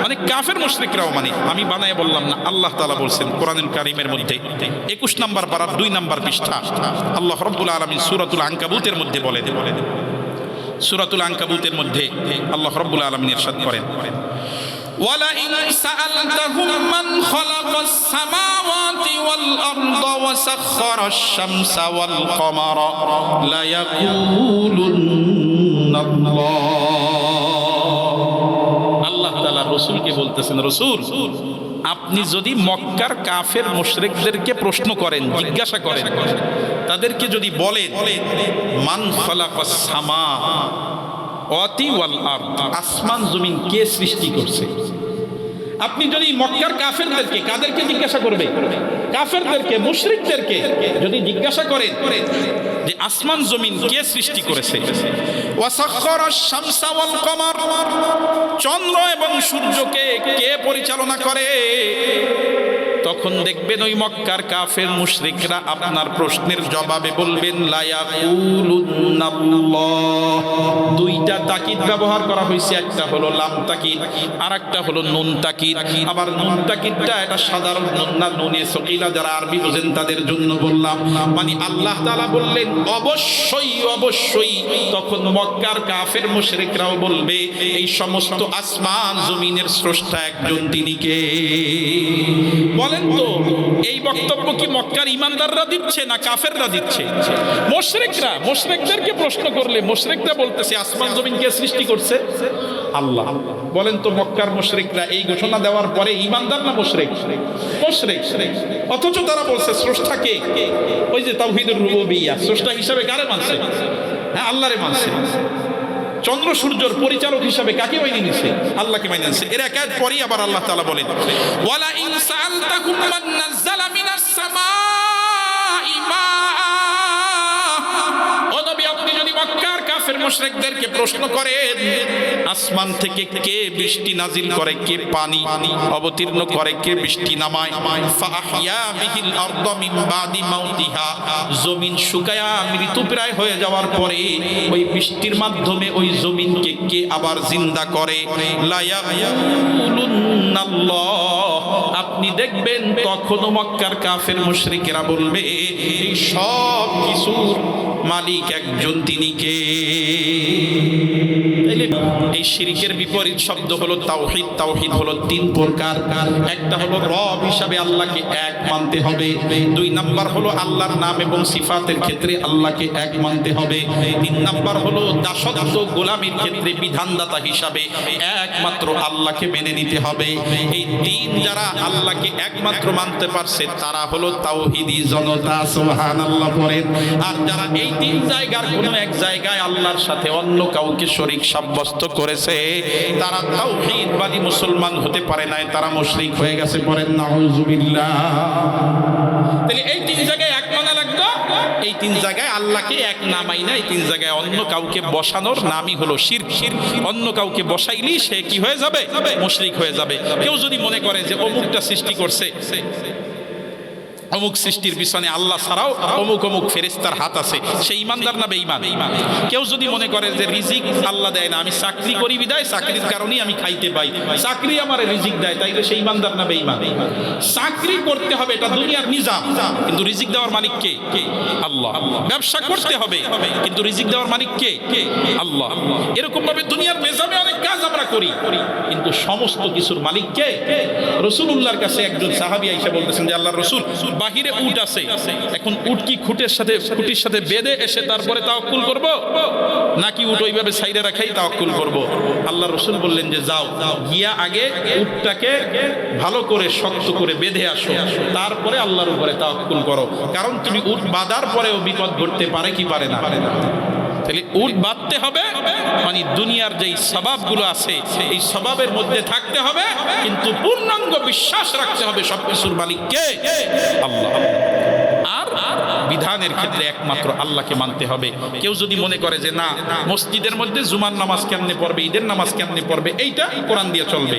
অনেক কাফের মুশরিকরাও মানে। আমি বানায় বললাম না, আল্লাহ তাআলা বলছেন কোরআনুল কারীমের মধ্যে 21 নম্বর পারার 2 নম্বর পৃষ্ঠা, আল্লাহ রাব্বুল আলামিন সূরাতুল আনকাবুতের মধ্যে বলে, সূরাতুল আনকাবুতের মধ্যে আল্লাহ রাব্বুল আলামিন ইরশাদ করেন, وَلَئِنْ سَأَلْتَهُمْ مَنْ خَلَقَ السَّمَاوَاتِ وَالْأَرْضَ وَسَخَّرَ الشَّمْسَ وَالْقَمَرَ لَيَقُولُنَّ اللَّهُ রসুলকে বলতেছেন, রসুল আপনি যদি মক্কার কাফের মুশরিকদেরকে প্রশ্ন করেন, জিজ্ঞাসা করেন, তাদেরকে যদি বলেন মান খালাকাস সামাওয়াতি ওয়াল আরদ, আসমান জমিন কে সৃষ্টি করছে, আপনি যদি মক্কার কাফেরদেরকে, কাদেরকে জিজ্ঞাসা করবে, কাফেরদেরকে, মুশরিকদেরকে যদি জিজ্ঞাসা করেন যে আসমান জমিন কে সৃষ্টি করেছে, ওয়াসাখখারাশ শামসা ওয়াল কমার, চন্দ্র এবং সূর্যকে কে পরিচালনা করে, তখন দেখবেন ওই মক্কার কাফের মুশরিকরা আপনার প্রশ্নের জবাবে বলবেন লা ইয়াকুলুন্নাল্লাহ। দুইটা তাকিদ ব্যবহার করা হয়েছে, একটা হলো লাম তাকিদ আর একটা হলো নুন তাকিদ। আবার নুন তাকিদটা এটা সাধারণ নুন না, নুনে সকিলা, যারা আরবি বোঝেন তাদের জন্য বললাম। মানে আল্লাহ তাআলা বললেন অবশ্যই অবশ্যই, তখন মক্কার কাফের মুশরিকরাও বলবে এই সমস্ত আসমান জমিনের স্রষ্টা একজন, তিনি কে? বলেন তো এই বক্তব্য কি মক্কার ইমানদাররা দিচ্ছে না কাফেররা দিচ্ছে? মুশরিকরা। মুশরিকদেরকে প্রশ্ন করলে মুশরিকরা বলতেছে আসমান জমিন কে সৃষ্টি করছে? আল্লাহ। বলেন তো মক্কার মুশরিকরা এই ঘোষণা দেওয়ার পরে ইমানদার না মুশরিক? মুশরিক। অথচ তারা বলছে স্রষ্টা কে? ওই যে তাওহীদুর রুবুবিয়্যাহ, স্রষ্টা হিসাবে কারে মানছে? হ্যাঁ, আল্লাহরে মানছে। চন্দ্র সূর্যের পরিচালক হিসাবে কাকে মাইনে নিছে? আল্লাহকে মাইনে নিছে। এর এক আয়াত পরেই আবার আল্লাহ তাআলা বলেন ওয়ালা ইন সাআলতাকুম মান নাযালা মিনাস সামাই মাআ। ও নবী, আপনি যদি মক্কার কাফের মুশরিকদেরকে প্রশ্ন করেন আসমান থেকে কে বৃষ্টি নাজিল করে, কে পানি অবতীর্ণ করে, কে বৃষ্টি নামায়, ফাআহইয়া বিহিল আরদ মিন বাদি মাউতিহা, জমিন শুকায়া মৃতপ্রায় হয়ে যাওয়ার পরে ওই বৃষ্টির মাধ্যমে ওই জমিনকে কে আবার জিন্দা করে, লা ইয়াকুলুন্নাল্লাহ। আপনি দেখবেন তখনও মক্কার কাফের মুশরিকেরা বলবে এই সব কিছুর মালিক একজন, তিনি কে? এই শিরকের বিপরীত শব্দ হলো তাওহীদ। তাওহীদ হলো তিন প্রকার। একটা হলো রব হিসাবে আল্লাহকে এক মানতে হবে, দুই নাম্বার হলো আল্লাহর নাম এবং সিফাতের ক্ষেত্রে আল্লাহকে এক মানতে হবে, তিন নাম্বার হলো দাসত্ব গোলামীর ক্ষেত্রে বিধানদাতা হিসাবে একমাত্র আল্লাহকে মেনে নিতে হবে। এই তিন যারা আল্লাহকে একমাত্র মানতে পারছে তারা হলো তাওহীদি জনতা, সুবহানাল্লাহ পড়েন। আর যারা এই তিন জায়গার কোনো এক জায়গায় আল্লাহর সাথে অন্য কাউকে শরীক সাব্যস্ত করেছে তারা তাওহীদবাদী মুসলমান হতে পারে নাই, তারা মুশরিক হয়ে গেছে। পড়েন নাউযুবিল্লাহ। তাহলে এই তিন জায়গায় এক মানা লাগতো, এই তিন জায়গায় আল্লাহকে এক না মাইনা এই তিন জায়গায় অন্য কাউকে বসানোর নামই হলো শিরক। অন্য কাউকে বসাইলি সে কি হয়ে যাবে? মুশরিক হয়ে যাবে। কেউ যদি মনে করে যে অমুকটা সৃষ্টি করছে, অমুক সৃষ্টির পিছনে আল্লাহ ছাড়াও অমুক অমুক ফেরেশতার হাত আছে, সে ইমানদার না বেঈমান? কেউ যদি মনে করে যে রিজিক আল্লাহ দেয় না, আমি চাকরি করি বিদায় চাকরির কারণেই আমি খাইতে পাই, চাকরি আমার রিজিক দেয়, তাইলে সে ইমানদার না বেঈমান? চাকরি করতে হবে, এটা দুনিয়ার নিজাম, কিন্তু রিজিক দেওয়ার মালিক কে? আল্লাহ। ব্যবসা করতে হবে, কিন্তু রিজিক দেওয়ার মালিক কে? আল্লাহ। এরকম ভাবে দুনিয়ার নিজামে অনেক কাজ আমরা করি, কিন্তু সমস্ত কিছুর মালিক কে? রাসূলুল্লাহর কাছে একজন সাহাবী আইসা বলতেছেন যে আল্লাহর রাসূল, বাহিরে উট আছে, এখন উট কি খুঁটির সাথে বেঁধে এসে তারপরে তাওয়াক্কুল করব, নাকি উট ওইভাবে সাইডে রাখাই তাওয়াক্কুল করব? আল্লাহ রাসূল বললেন যে যাও, গিয়া আগে উটটাকে ভালো করে শক্ত করে বেঁধে আসো, তারপরে আল্লাহর উপরে তাওয়াক্কুল করো, কারণ তুমি উট বাঁধার পরেও বিপদ ঘটতে পারে কি পারে না? তাহলে উট বাঁধতে হবে, মানে দুনিয়ার যেই স্বভাবগুলো আছে এই স্বভাবের মধ্যে থাকতে হবে, কিন্তু পূর্ণাঙ্গ বিশ্বাস রাখতে হবে সবকিছুর মালিক কে? আল্লাহ। আর বিধানের ক্ষেত্রে একমাত্র আল্লাহকে মানতে হবে। কেউ যদি মনে করে যে না, মসজিদের মধ্যে জুমার নামাজ কেমনে পড়বে, ঈদের নামাজ কেমনে পড়বে, এইটা কোরআন দিয়ে চলবে,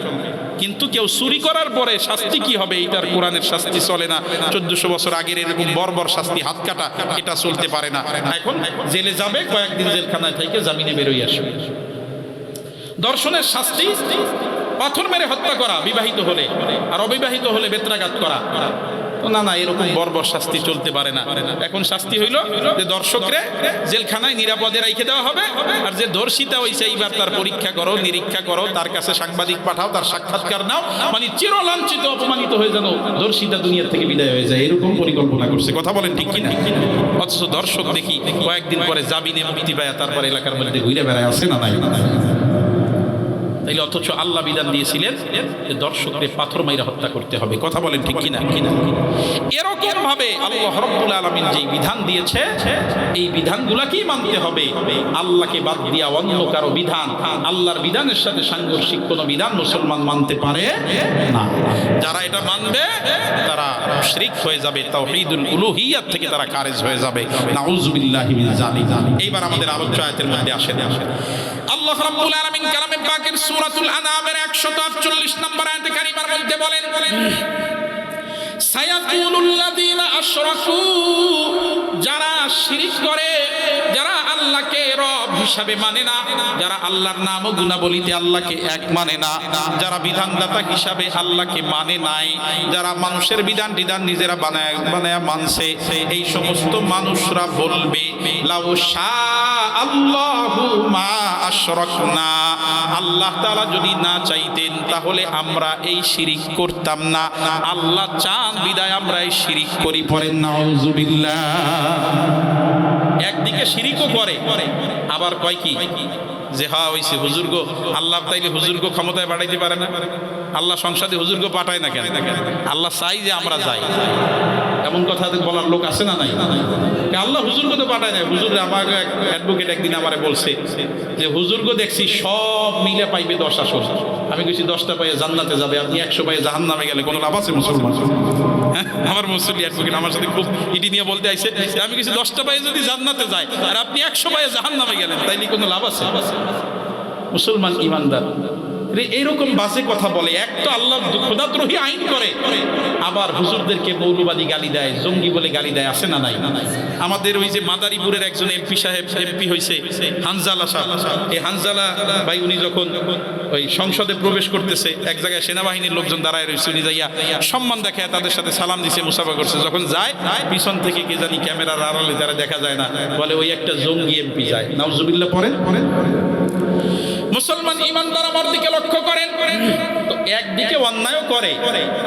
কিন্তু কেউ চুরি করার পরে শাস্তি কি হবে এইটার কোরআনের শাস্তি চলে না। 1400 বছর আগের এরকম বর্বর শাস্তি, হাত কাটা, এটা চলতে পারে না। এখন জেলে যাবে, কয়েকদিন জেলখানায় থেকে জামিনে বেরোয় আসবে। দর্শনের শাস্তি পাথর মেরে হত্যা করা বিবাহিত হলে, আর অবিবাহিত হলে বেত্রাঘাত করা। না না, এরকম বর্বর শাস্তি চলতে পারে না। এখন শাস্তি হইল যে দর্শকরে জেলখানায় নিরাপদে রেখে দেওয়া হবে, আর যে দর্শিতা হইছে এইবার তার পরীক্ষা করো, নিরীক্ষা করো, তার কাছে সাংবাদিক পাঠাও, তার সাক্ষাৎকার নাও, মানে চিরলাঞ্ছিত অপমানিত হয়ে যেন দর্শিতা দুনিয়ার থেকে বিদায় হয়ে যায়, এরকম পরিকল্পনা করছে। কথা বলেন ঠিক কিনা? অথচ দর্শক দেখি কয়েকদিন পরে জামিনে মুক্তি পায়, তারপর এলাকার মধ্যে ঘুরে বেড়ায়, আছে না নাই? তাইলে অথচ আল্লাহ বিধান দিয়েছিলেন যে দর্শকদের পাথর মাইরা হত্যা করতে হবে। কথা বলেন ঠিক কিনা? এরকম ভাবে আল্লাহ রাব্বুল আলামিন যেই বিধান দিয়েছে এই বিধানগুলোকেই মানতে হবে। আল্লাহকে বাদ দিয়া অন্য কারো বিধান, আল্লাহর বিধানের সাথে সাংঘর্ষিক কোনো বিধান মুসলমান মানতে পারে না। যারা এটা মানবে তারা মুশরিক হয়ে যাবে, তাওহীদুল উলুহিয়্যাত থেকে তারা খারিজ হয়ে যাবে। নাউযুবিল্লাহি মিন যালিক। এইবার আমাদের আলোচ্য আয়াতের মধ্যে আসে। আল্লাহ রাব্বুল আলামিন কালামে পাকের সূরাতুল আনআমের 148 নম্বর আয়াতে কারিমার মধ্যে বলেন, সায়াকুলুল্লাযীনা আশরাকু, যারা শিরক করে, যারা আল্লাহকে রব হিসাবে মানে না, যারা আল্লাহর নাম ও গুণাবলীতে আল্লাহকে এক মানে না, যারা বিধানদাতা হিসাবে আল্লাহকে মানে নাই, যারা মানুষের বিধান নিজেরা বানায় মানছে, এই সমস্ত মানুষরা বলবে লাউ শাআল্লাহু মা আশরাকনা, আল্লাহ তাআলা যদি না চাইতেন তাহলে আমরা এই শিরক করতাম না। আল্লাহ চান বিদায় আমরা এই শিরক করি। পড়েন নাউযুবিল্লাহ। একদিকে শিরিকও করে, আবার কয় কি যে হ্যাঁ হইছে হুজুর্গ, আল্লাহ তাইলে হুজুর্গ ক্ষমতায় বাড়াইতে পারে না, আল্লাহ সংসদে হুজুর্গ পাঠায় না কেন? আল্লাহ চাই যে আমরা যাই। এমন কথা বলার লোক আছে না নাই? আল্লাহ হুজুর্গ তো পাঠায় না। হুজুর আমাকে অ্যাডভোকেট একদিন আমারে বলছে যে হুজুর্গ দেখছি সব মিলে পাইবে 10 আসন। আমি কিছু 10টা পাইয়ে জান্নাতে যাবে, আপনি 100 পাইয়ে জাহান্নামে গেলে কোনো লাভ আছে মুসলমান? আমার মুসল্লি অ্যাডভোকেট আমার সাথে খুব ইটি নিয়ে বলতে আইছে, আমি কিছু 10টা পাইয়ে যদি জান্নাতে যাই আর আপনি 100 পাইয়ে জাহান্নামে গেলেন, তাইলে কোনো লাভ আছে? মুসলমান ইমানদার এইরকম বাজে কথা বলে। এক তো আল্লাহ খোদাদ্রোহী আইন করে, আবার হুজুরদেরকে মৌলবাদী গালি দেয়, জঙ্গি বলে গালি দেয়। আছে না নাই? আমাদের ওই যে মাদারীপুরের একজন এমপি সাহেব এমপি হয়েছে, হানজালা সাহেব। এই হানজালা ভাই উনি যখন ওই সংসদে প্রবেশ করতেছে, এক জায়গায় সেনাবাহিনীর লোকজন দাঁড়ায় রয়েছে, উনি যাইয়া সম্মান দেখায় তাদের সাথে সালাম দিছে, মুসাফা করছে। যখন যায় পিছন থেকে কে জানি ক্যামেরার আড়ালে যারা দেখা যায় না, বলে ওই একটা জঙ্গি এমপি যায়। নাউজুবিল্লাহ। পড়েন। মুসলমান ইমানদার আমার দিকে লক্ষ্য করেন, তো একদিকে অন্যায়ও করে,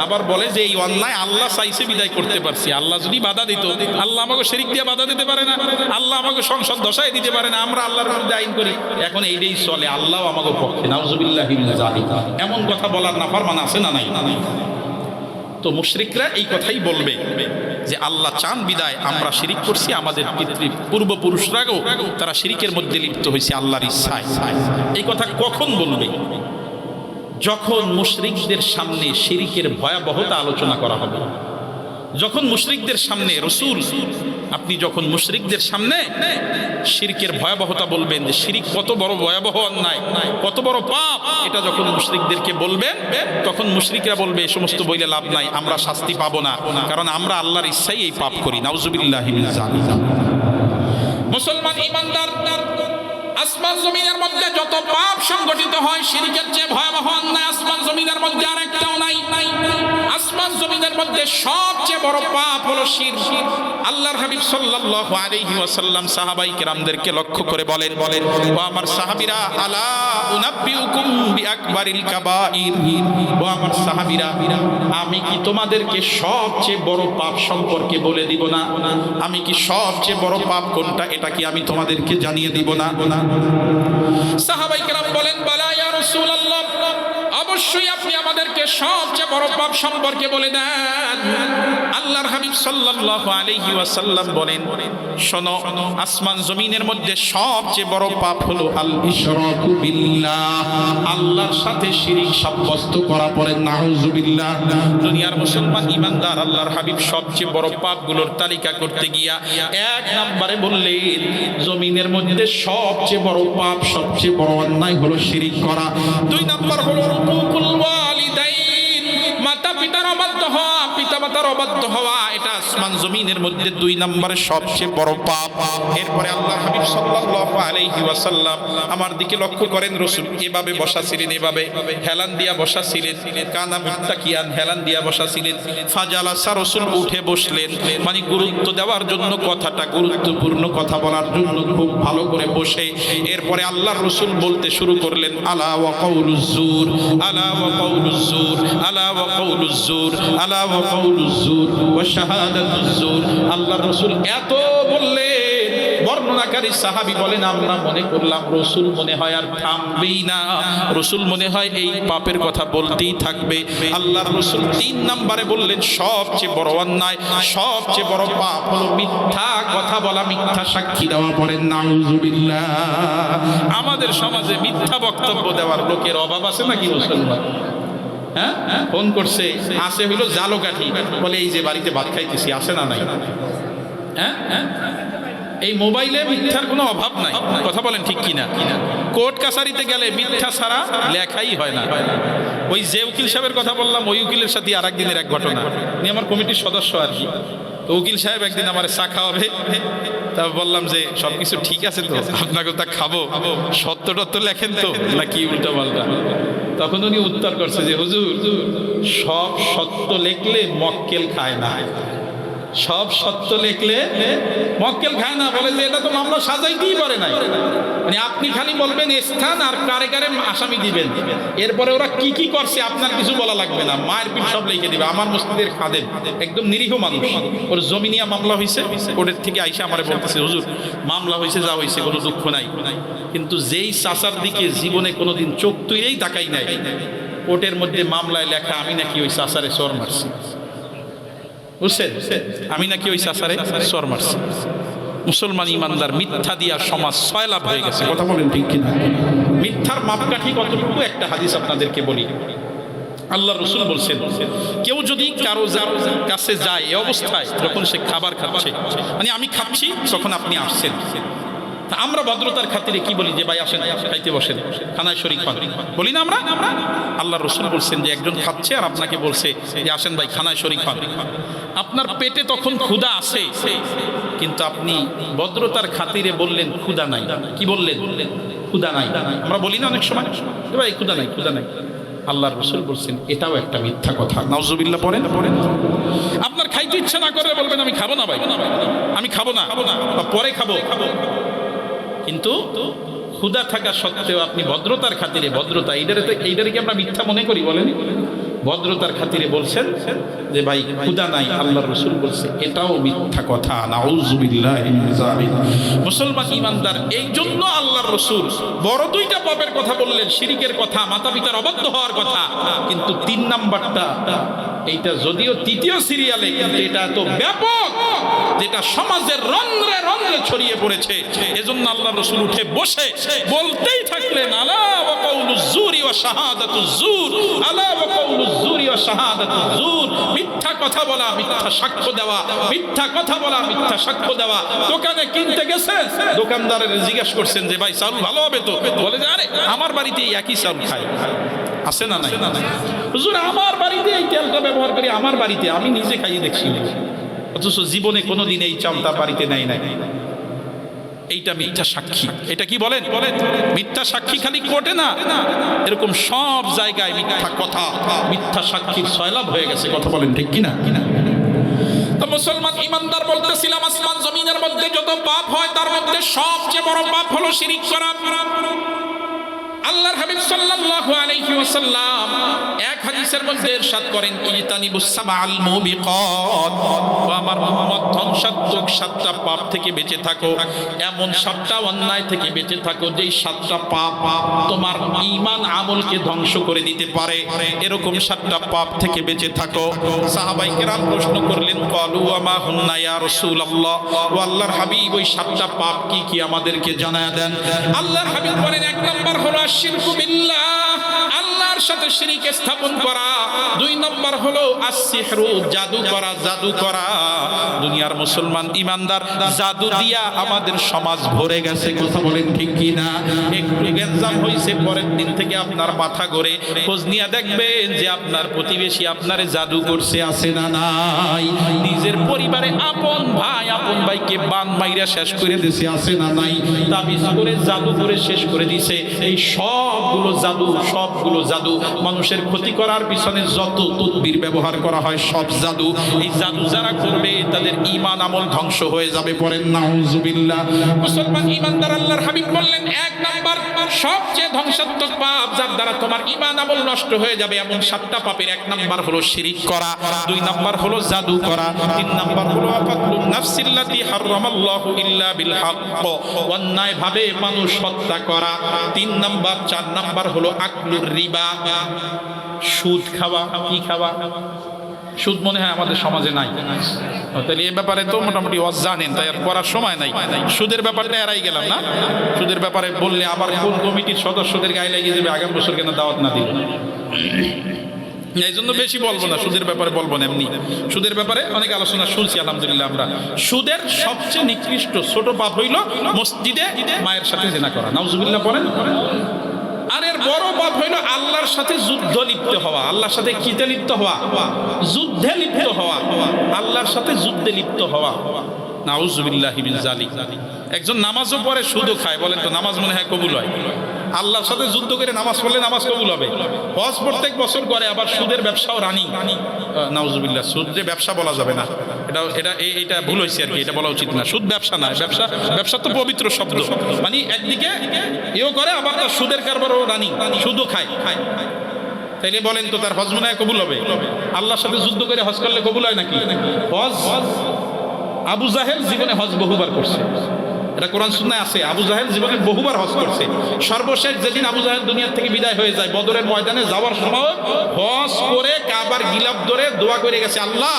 আবার বলে যে এই অন্যায় আল্লাহ চাইছে বিদায় করতে পারছি। আল্লাহ যদি বাধা দিত, আল্লাহ আমাকে শিরক দিয়ে বাধা দিতে পারে না? আল্লাহ আমাকে সংসদ দশায় দিতে পারে না? আমরা আল্লাহর বিরুদ্ধে আইন করি, এখন এইটাই চলে, আল্লাহ আমাকে পক্ষে। নাউজুবিল্লাহি মিন যালিক। এমন কথা বলার নাফরমান আছে না নাই? তো মুশরিকরা এই কথাই বলবে যে আল্লাহ চান বিদায় আমরা শিরিক করছি, আমাদের পূর্বপুরুষরাও তারা শিরিকের মধ্যে লিপ্ত হয়েছে আল্লাহর ইচ্ছায়। এই কথা কখন বলবে? যখন মুশরিকদের সামনে শিরিকের ভয়াবহতা আলোচনা করা হবে, যখন মুশরিকদের সামনে রাসূল, আপনি যখন মুশরিকদের সামনে শিরকের ভয়াবহতা বলবেন যে শিরিক কত বড় ভয়াবহ অন্যায়, কত বড় পাপ, এটা যখন মুশরিকদেরকে বলবেন, তখন মুশরিকরা বলবে এই সমস্ত বইলে লাভ নাই, আমরা শাস্তি পাবো না, কারণ আমরা আল্লাহর ইচ্ছাই এই পাপ করি। নাউজুবিল্লাহি মিন যালিক। মুসলমান ইমানদার, আসমান জমিনের মধ্যে যত পাপ সংগঠিত হয় শিরকের চেয়ে ভয়াবহ অন্যায় আসমান জমিনের মধ্যে আরেকটাও নাই। আসমান জমিনের মধ্যে সবচেয়ে বড় পাপ হলো শিরক। আল্লাহর হাবিব সাল্লাল্লাহু আলাইহি ওয়াসাল্লাম সাহাবায়ে কেরামদেরকে লক্ষ্য করে বলেন, ও আমার সাহাবীরা, আলা উনাব্বিউকুম বিআকবারিল কাবাইর, ও আমার সাহাবীরা, আমি কি তোমাদেরকে সবচেয়ে বড় পাপ সম্পর্কে বলে দিব না? আমি কি সবচেয়ে বড় পাপ কোনটা এটা কি আমি তোমাদেরকে জানিয়ে দিব না? সাহাবায়ে কেরাম বলেন, বালা ইয়া রাসূলুল্লাহ, অবশ্যই আপনি আমাদেরকে সবচেয়ে বড় পাপ সম্পর্কে বলে দেন। আল্লাহর হাবিব সাল্লাল্লাহু আলাইহি ওয়াসাল্লাম বলেন, শোনো, আসমান জমিনের মধ্যে সবচেয়ে বড় পাপ হলো আল ইশরাকু বিল্লাহ, আল্লাহর সাথে শিরক সাব্যস্ত করা। পড়েন নাউজুবিল্লাহ। দুনিয়ার মুসলমান ইমানদার আল্লাহর হাবিব সবচেয়ে বড় পাপগুলোর তালিকা করতে গিয়া এক নম্বরে বললেন, জমিনের মধ্যে সবচেয়ে বড় পাপ, সবচেয়ে বড় অন্যায় হলো শিরক করা। দুই নম্বর হলো উকুকুল ওয়ালিদাইন, মাতা পিতার অবাধ্য হওয়া, পিতা মাতার অবাধ্য হওয়া, এটা আসমান জমিনের মধ্যে দুই নম্বরে সবচেয়ে বড় পাপ। এরপরে আল্লাহ হাবিব সাল্লাল্লাহু আলাইহি ওয়াসাল্লাম আমার দিকে লক্ষ্য করেন, রাসূল এভাবে বসা ছিলেন, এভাবে হেলান দিয়া বসা ছিলেন, কানা মুত্তাকিয়ান, হেলান দিয়া বসা ছিলেন। ফাজালাসা, রাসূল উঠে বসলেন, মানে গুরুত্ব দেওয়ার জন্য, কথাটা গুরুত্বপূর্ণ কথা বলার জন্য খুব ভালো করে বসে এরপরে আল্লাহর রাসূল বলতে শুরু করলেন, আলা ওয়া কাউলুজ জুর, আলা ওয়া কাউলুজ জুর, আলা ওয়া কাউলুজ জুর, আলা ওয়া কাউলুজ জুর ওয়া শাহাদাতুজ জুর। আল্লাহর রাসূল এত বললেন, বর্ণনাকারী সাহাবী বলেন আমরা মনে করলাম রাসূল মনে হয় আর থামবেই না, রাসূল মনে হয় এই পাপের কথা বলতেই থাকবে। আল্লাহর রাসূল 3 নম্বরে বললেন সবচেয়ে বড় অন্যায়, সবচেয়ে বড় পাপ হলো মিথ্যা কথা বলা, মিথ্যা সাক্ষী দেওয়া। পড়েন নাউযুবিল্লাহ। আমাদের সমাজে মিথ্যা বক্তব্য দেওয়ার লোকের অভাব আছে নাকি মুসলমান? হ্যাঁ, ফোন করছে, আসে হইলো জালকাঠি, বলে এই যে বাড়িতে ভাত খাইতেছি, আসে না নাই? হ্যাঁ, এই মোবাইলে মিথ্যার কোনো অভাব নাই, কথা বলেন ঠিক কিনা? কোর্ট কাছারিতে গেলে মিথ্যা ছাড়া লেখাই হয় না। ওই যে উকিল সাহেবের কথা বললাম, ওই উকিলের সাথে আর একদিনের এক ঘটনা। উনি আমার কমিটির সদস্য আর কি। তো উকিল সাহেব একদিন আমার চা খাওয়াবে, তা বললাম যে সবকিছু ঠিক আছে তো, আপনাকে তা খাবো, সত্য টত্য লেখেন তো নাকি উল্টা পাল্টা? তখন উনি উত্তর করছে যে হুজুর, সব সত্য লেখলে মক্কেল খায় না, সব সত্য লেখলে মক্কেল খায় না। বলে যে এটা তো মামলা সাজাইতেই পারে নাই, মানে আপনি খালি বলবেন স্থান আর কারে কারে আসামি দিবেন, এরপরে ওরা কি কি করছে আপনার কিছু বলা লাগবে না, মায়ের পিঠ সব লিখে দিবে। আমার মসজিদের খাদেম একদম নিরীহ মানুষ, ওর জমিনিয়া মামলা হয়েছে, কোর্টের থেকে আইসা আমারে বলতেছে হুজুর মামলা হয়েছে, যা হয়েছে কোনো দুঃখ নাই, কিন্তু যেই চাচার দিকে জীবনে কোনোদিন চোখ তুইলেই তাকাই নাই, কোর্টের মধ্যে মামলায় লেখা আমি নাকি ওই চাচারে চর মারছি, বুঝছেন? আমি নাকি ওই চাচারে চর মারছি। মুসলমান ইমানদার মিথ্যা দিয়া সমাজ সয়লাভ হয়ে গেছে, কথা বলেন ঠিক কিনা? মিথ্যার মাপকাঠি কতটুকু একটা হাদিস আপনাদেরকে বলি। আল্লাহ রাসূল বলছেন কেউ যদি কারো কাছে যায় এই অবস্থায়, যখন সে খাবার খাচ্ছে, মানে আমি খাচ্ছি তখন আপনি আসছেন, আমরা ভদ্রতার খাতিরে কি বলি যে ভাই আসেন খাইতে বসেন, খানায় শরীক হন, বলি না আমরা? আল্লাহ রাসূল বলছেন যে একজন খাচ্ছে আর আপনাকে বলছে যে আসেন ভাই খানায় শরীক হন, আপনার পেটে তখন ক্ষুধা আছে, কিন্তু আপনি ভদ্রতার খাতিরে বললেন ক্ষুধা নাই। কি বললেন? ক্ষুধা নাই। আমরা বলি না অনেক সময় যে ভাই ক্ষুধা নাই, ক্ষুধা নাই। আল্লাহর রাসূল বলছেন এটাও একটা মিথ্যা কথা। নাউযুবিল্লাহ। পড়েন। আপনার খাইতে ইচ্ছা না করে বলবেন আমি খাবো না ভাই, আমি খাবো না, বা পরে খাবো, কিন্তু ক্ষুধা থাকা সত্ত্বেও আপনি ভদ্রতার খাতিরে, ভদ্রতা এইটারে কি আমরা মিথ্যা মনে করি বলেন? ভদ্রতার খাতিরে বলছেন যে ভাই ক্ষুধা নাই, আল্লাহর রাসূল বলছে এটাও মিথ্যা কথা। নাউযুবিল্লাহি মিন যালিক। মুসলমান ইমানদার এই জন্য আল্লাহর রাসূল বড় দুইটা পাপের কথা বললেন, শিরকের কথা, মাতা পিতার অবাধ্য হওয়ার কথা, কিন্তু 3 নাম্বারটা এইটা যদিও তৃতীয় সিরিয়ালে, কিন্তু এটা তো ব্যাপক, যেটা সমাজের রন্ধ্রে রন্ধ্রে ছড়িয়ে পড়েছে। এজন্য আল্লাহর রাসূল উঠে বসে বলতেই থাকলেন আলা ওয়া কাউলুজ জুরি ওয়া শাহাদাতুজ জুর, আলা ওয়া কাউলুজ জুরি ওয়া শাহাদাতুজ জুর। মিথ্যা কথা বলা, মিথ্যা সাক্ষ্য দেওয়া, মিথ্যা কথা বলা, মিথ্যা সাক্ষ্য দেওয়া। দোকানে কিনতে গেছেন, দোকানদারের জিজ্ঞাসা করছেন যে ভাই চাউল ভালো হবে তো? বলে যে আরে আমার বাড়িতে একই চাউল খাই, আছে না নাই? হুজুর আমার বাড়িতে এই তেলটা ব্যবহার করি, আমার বাড়িতে, আমি নিজে খাইয়ে দেখছি, অথচ জীবনে কোনোদিন এই চাউলটা বাড়িতে নেই নাই। এইটা মিথ্যা সাক্ষী। এটা কি বলেন? মিথ্যা সাক্ষী খালি কোর্টে না, এরকম সব জায়গায় মিথ্যা কথা, মিথ্যা সাক্ষীর সয়লাভ হয়ে গেছে, কথা বলেন ঠিক কিনা? তো মুসলমান ইমানদার বলতেছিলাম আসমান জমিনের মধ্যে যত পাপ হয় তার মধ্যে সবচেয়ে বড় পাপ হলো শিরক করা। আল্লাহর হাবিব সাল্লাল্লাহু আলাইহি ওয়াসাল্লাম এক হাদিসের মধ্যে ইরশাদ করেন ইজতানিবুস সামাল মুবিকাত, ও আমার উম্মত ধ্বংসাত্মক 7টা পাপ থেকে বেঁচে থাকো, এমন 7টা অন্যায় থেকে বেঁচে থাকো যেই 7টা পাপ তোমার ঈমান আমলকে ধ্বংস করে দিতে পারে, এরকম 7টা পাপ থেকে বেঁচে থাকো। সাহাবায়ে কেরাম প্রশ্ন করলেন ক্বালু ওয়া মা হুন্না ইয়া রাসূলুল্লাহ, ও আল্লাহর হাবিব ওই 7টা পাপ কি কি আমাদেরকে জানায়া দেন। আল্লাহর হাবিব বলেন 1 নাম্বার হলো শিরকু বিল্লাহ, আল্লাহর সাথে শিরক স্থাপন করা। 2 নম্বর হলো আসসিহরু, জাদু করা, জাদু করা। দুনিয়ার মুসলমান ইমানদার জাদু দিয়া আমাদের সমাজ ভরে গেছে, কথা বলেন ঠিক কি না? একটু গ্যাঞ্জাম হইছে, পরের দিন থেকে আপনার মাথা ঘোরে, খোঁজ নিয়ে দেখবেন যে আপনার প্রতিবেশী আপনারে জাদু করছে, আছে না নাই? নিজের পরিবারে আপন ভাই, আপন ভাইকে বান মাইরা শেষ করে দিছে, আছে না নাই? তাবিজ করে জাদু করে শেষ করে দিছে। এই সবগুলো জাদু জাদু। মানুষের ক্ষতি করার পিছনে যত তদবির ব্যবহার করা হয় সব জাদু। এই জাদু যারা করবে তাদের ঈমান আমল ধ্বংস হয়ে যাবে। পড়েন নাউজুবিল্লাহ। মুসলমান ঈমানদার আল্লাহর হাবিব বললেন, এক নাম্বার সবচেয়ে ধ্বংসাত্মক পাপ যার দ্বারা তোমার ঈমান আমল নষ্ট হয়ে যাবে এমন 7টা পাপের 1 নাম্বার হলো শিরিক করা, 2 নাম্বার হলো জাদু করা, 3 নাম্বার হলো আকাতুন নাফসিল্লাতি হারামাল্লাহু ইল্লা বিল হক, অন্যায় ভাবে মানুষ হত্যা করা, 3 নাম্বার। 4 নাম্বার হলো আকলুর রিবা, সুদ খাওয়া। কি খাওয়া? সুদ মনে হয় আমাদের সমাজে নাই, তাহলে এই ব্যাপারে তো মোটামুটি ওয়াজ জানেন, তাই আর করার সময় নাই। সুদের ব্যাপারটা এড়াই গেলাম না। সুদের ব্যাপারে বললে আবার কোন কমিটির সদস্যদের গায়ে লেগে যাবে, আগামী বছর কেন দাওয়াত না দিল। এই জন্য বেশি বলবো না, সুদের ব্যাপারে বলবো না। এমনি সুদের ব্যাপারে অনেক আলোচনা শুনছি আলহামদুলিল্লাহ আমরা। সুদের সবচেয়ে নিকৃষ্ট ছোট পাপ হইল মসজিদে মায়ের সাথে জিনা করা। নাউজুবিল্লাহ পড়েন। আর এর বড় পাপ হইল আল্লাহর সাথে যুদ্ধ লিপ্ত হওয়া। আল্লাহর সাথে কিতে লিপ্ত হওয়া? যুদ্ধে লিপ্ত হওয়া। আল্লাহর সাথে যুদ্ধে লিপ্ত হওয়া। নাউজুবিল্লাহি মিন যালিক। একজন নামাজও পড়ে সুদও খায়, বলেন তো নামাজ মনে হয় কবুল হয়? আল্লাহর সাথে যুদ্ধ করে নামাজ পড়লে নামাজ কবুল হবে? হজ প্রত্যেক বছর করে, আবার সুদের ব্যবসাও রানিং। নাউজুবিল্লাহ। সুদের ব্যবসা বলা যাবে না, এটা ভুল হয়েছে আর কি, এটা বলা উচিত না। সুদ ব্যবসা না, ব্যবসা তো পবিত্র শব্দ। মানে একদিকে এও করে আবার তার সুদের কারবারও রানিং, সুদও খায়। তাইলে বলেন তো তার হজ মনে হয় কবুল হবে? আল্লাহর সাথে যুদ্ধ করে হজ করলে কবুল হয় নাকি? হজ আবু জাহেল জীবনে হজ বহুবার করছে, এটা কোরআন সুন্নায় আছে। আবু জাহেল জীবনে বহুবার হজ করছে। সর্বশেষ যেদিন আবু জাহেল দুনিয়ার থেকে বিদায় হয়ে যায়, বদরের ময়দানে যাওয়ার সময় হজ করে কাবার গিলাফ ধরে দোয়া করে গেছে, আল্লাহ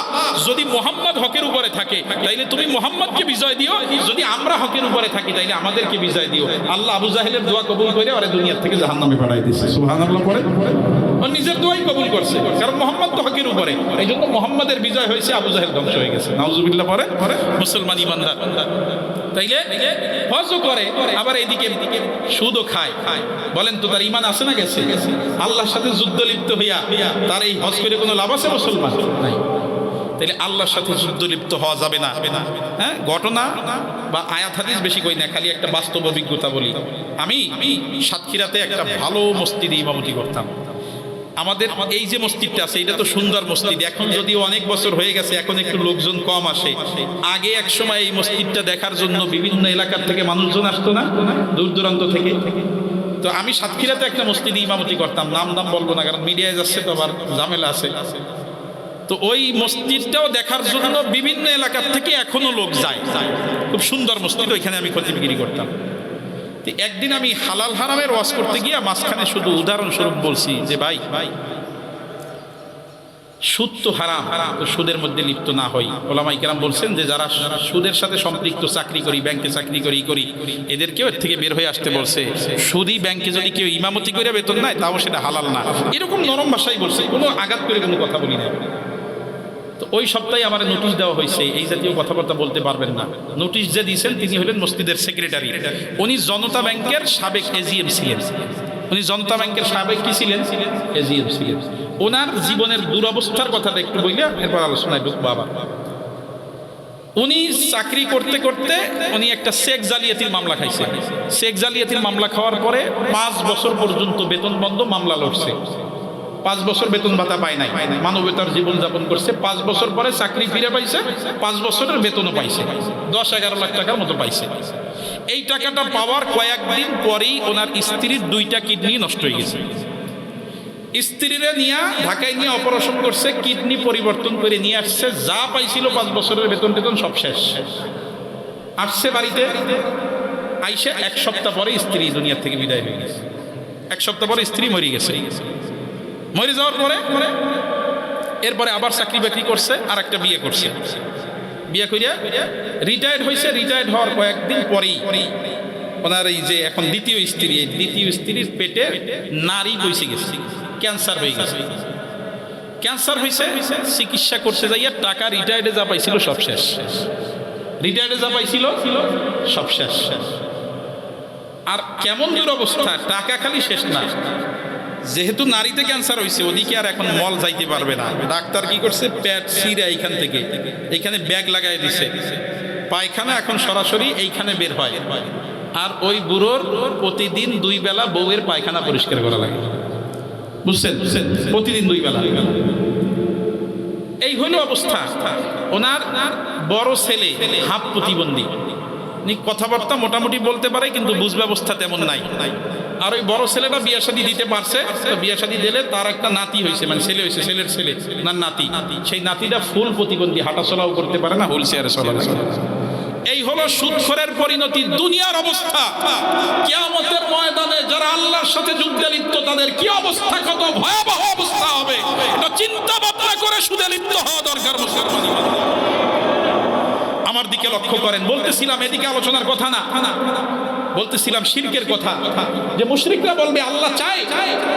যদি মুহাম্মদ হকের উপরে থাকে তাইলে তুমি মুহাম্মদকে বিজয় দিও, যদি আমরা হকের উপরে থাকি তাইলে আমাদেরকে বিজয় দিও। আল্লাহ আবু জাহেলের দোয়া কবুল করে ওরে দুনিয়ার থেকে জাহান্নামে পাঠাই দিয়েছে। সুবহানাল্লাহ পড়ে। ও নিজের দোয়াই কবুল করছে, কারণ মুহাম্মদ তো হকের উপরে। এই জন্য মুহাম্মদের বিজয় হয়েছে, আবু জাহেল ধ্বংস হয়ে গেছে। নাউজুবিল্লাহ পড়ে মুসলমান ইমানদার। তাইলে হজও করে আবার এইদিকে সুদও খায়। বলেন তো তার ঈমান আছে না গেছে? আল্লাহর সাথে যুদ্ধ লিপ্ত হইয়া তার এই হজ করে কোনো লাভ আছে মুসলমান? নাই। তাইলে আল্লাহর সাথে যুদ্ধ লিপ্ত হওয়া যাবে না। হ্যাঁ, ঘটনা বা আয়াত হাদিস বেশি কই না, খালি একটা বাস্তব অভিজ্ঞতা বলি। আমি সাতক্ষীরাতে একটা ভালো মসজিদে ইমামতি করতাম। আমাদের এই যে মসজিদটা আছে এটা তো সুন্দর মসজিদ, এখন যদিও অনেক বছর হয়ে গেছে, এখন একটু লোকজন কম আসে। আগে এক সময় এই মসজিদটা দেখার জন্য বিভিন্ন এলাকার থেকে মানুষজন আসতো না, দূর দূরান্ত থেকে। তো আমি সাতক্ষীরাতে একটা মসজিদে ইমামতি করতাম, নাম বলবো না কারণ মিডিয়ায় যাচ্ছে তো আবার ঝামেলা আছে। তো ওই মসজিদটাও দেখার জন্য বিভিন্ন এলাকার থেকে এখনো লোক যায়। খুব সুন্দর মসজিদ, ওইখানে আমি খতিবগিরি করতাম। একদিন আমি হালাল হারামের ওয়াজ করতে গিয়ে মাঝখানে শুধু উদাহরণস্বরূপ বলছি যে ভাই সুদ তো হারাম, তো সুদের মধ্যে লিপ্ত না হই। ওলামায়ে কেরাম বলছেন যে যারা সুদের সাথে সম্পৃক্ত চাকরি করি, ব্যাংকে চাকরি করি এদেরকেও এর থেকে বের হয়ে আসতে বলছে। সুদী ব্যাংকে যদি কেউ ইমামতি করে বেতন নেয় তাও সেটা হালাল না, এরকম নরম ভাষায় বলছে, কোনো আঘাত করে কোনো কথা বলি না। তো ওই সপ্তাহে আমার নোটিশ দেওয়া হয়েছে এই জাতীয় কথাবার্তা বলতে পারবেন না। নোটিশ যে দিয়েছেন তিনি হলেন মসজিদের সেক্রেটারি। উনি জনতা ব্যাংকের সাবেক এজিএম ছিলেন। উনি জনতা ব্যাংকের সাবেক কি ছিলেন? এজিএম ছিলেন। ওনার জীবনের দুরবস্থার কথাটা একটু বললে এরপর আলোচনায় ঢুকবো আবার। উনি চাকরি করতে করতে উনি একটা চেক জালিয়াতির মামলা খাইছে। চেক জালিয়াতির মামলা খাওয়ার পরে 5 বছর পর্যন্ত বেতন বন্ধ মামলা লড়ছে। 5 বছর বেতন ভাতা পায় নাই, মানবতার জীবন যাপন করছে। 5 বছর পরে চাকরি ফিরে পাইছে, 5 বছরের বেতনও পাইছে, 10-11 লাখ টাকার মতো পাইছে। এই টাকাটা পাওয়ার কয়েকদিন পরেই ওনার স্ত্রীর 2টা কিডনি নষ্ট হয়ে গেছে। স্ত্রীরা নিয়ে ঢাকায় নিয়ে অপারেশন করছে, কিডনি পরিবর্তন করে নিয়ে আসছে, যা পাইছিল 5 বছরের বেতন সব শেষ। আসছে বাড়িতে, আইসে 1 সপ্তাহ পরে স্ত্রী দুনিয়ার থেকে বিদায় হয়ে গেছে। 1 সপ্তাহ পরে স্ত্রী মরে গেছে। মরে যাওয়ার পরে এরপরে আবার চাকরি বাকরি করছে, আর একটা বিয়ে করছে। বিয়ে করিয়া রিটায়ার্ড হয়েছে। রিটায়ার্ড হওয়ার কয়েকদিন পরেই ওনার এই যে এখন দ্বিতীয় স্ত্রীর পেটে নারী বসে গেছে, ক্যান্সার হয়ে গেছে। ক্যান্সার হয়েছে, চিকিৎসা করতে যাইয়া টাকা রিটায়ার্ডে যা পাইছিল সব শেষ। রিটায়ার্ডে যা পাইছিল সব শেষ। আর কেমন দুরবস্থা, টাকা খালি শেষ না, যেহেতু নারীতে ক্যান্সার হয়েছে ওদিকে আর এখন মল যাইতে পারবে না। ডাক্তার কি করছে, পেট ছিঁড়ে এইখান থেকে এইখানে ব্যাগ লাগাই দিছে, পায়খানা এখন সরাসরি এইখানে বের হয়। আর ওই বুড়োর প্রতিদিন 2 বেলা বউয়ের পায়খানা পরিষ্কার করা লাগে। বুঝছেন? প্রতিদিন 2 বেলা। এই হলো অবস্থা। ওনার বড় ছেলে হাফ প্রতিবন্ধী, কথাবার্তা মোটামুটি বলতে পারে কিন্তু বুঝ ব্যবস্থা তেমন নাই। আর ওই বড় ছেলেটা বিয়ে শাদী দিতে পারছে, তো বিয়ে শাদী দিলে তার একটা নাতি হয়েছে, মানে ছেলে হয়েছে, ছেলের ছেলে না নাতি। সেই নাতিটা ফুল প্রতিবন্ধী, হাঁটাচলাও করতে পারে না, হুইল চেয়ারে চলা। এই হলো সুদখোরের পরিণতি, দুনিয়ার অবস্থা। কিয়ামতের ময়দানে যারা আল্লাহর সাথে যুদ্ধে লিপ্ত তাদের কি অবস্থা, কত ভয়াবহ অবস্থা হবে, এটা চিন্তা ভাবনা করে সুদে লিপ্ত হওয়া দরকার। আমার দিকে লক্ষ্য করেন, বলতেছিলাম এদিকে আলোচনার কথা না, বলতেছিলাম শিরকের কথা, যে মুশরিকরা বলবে আল্লাহ চায়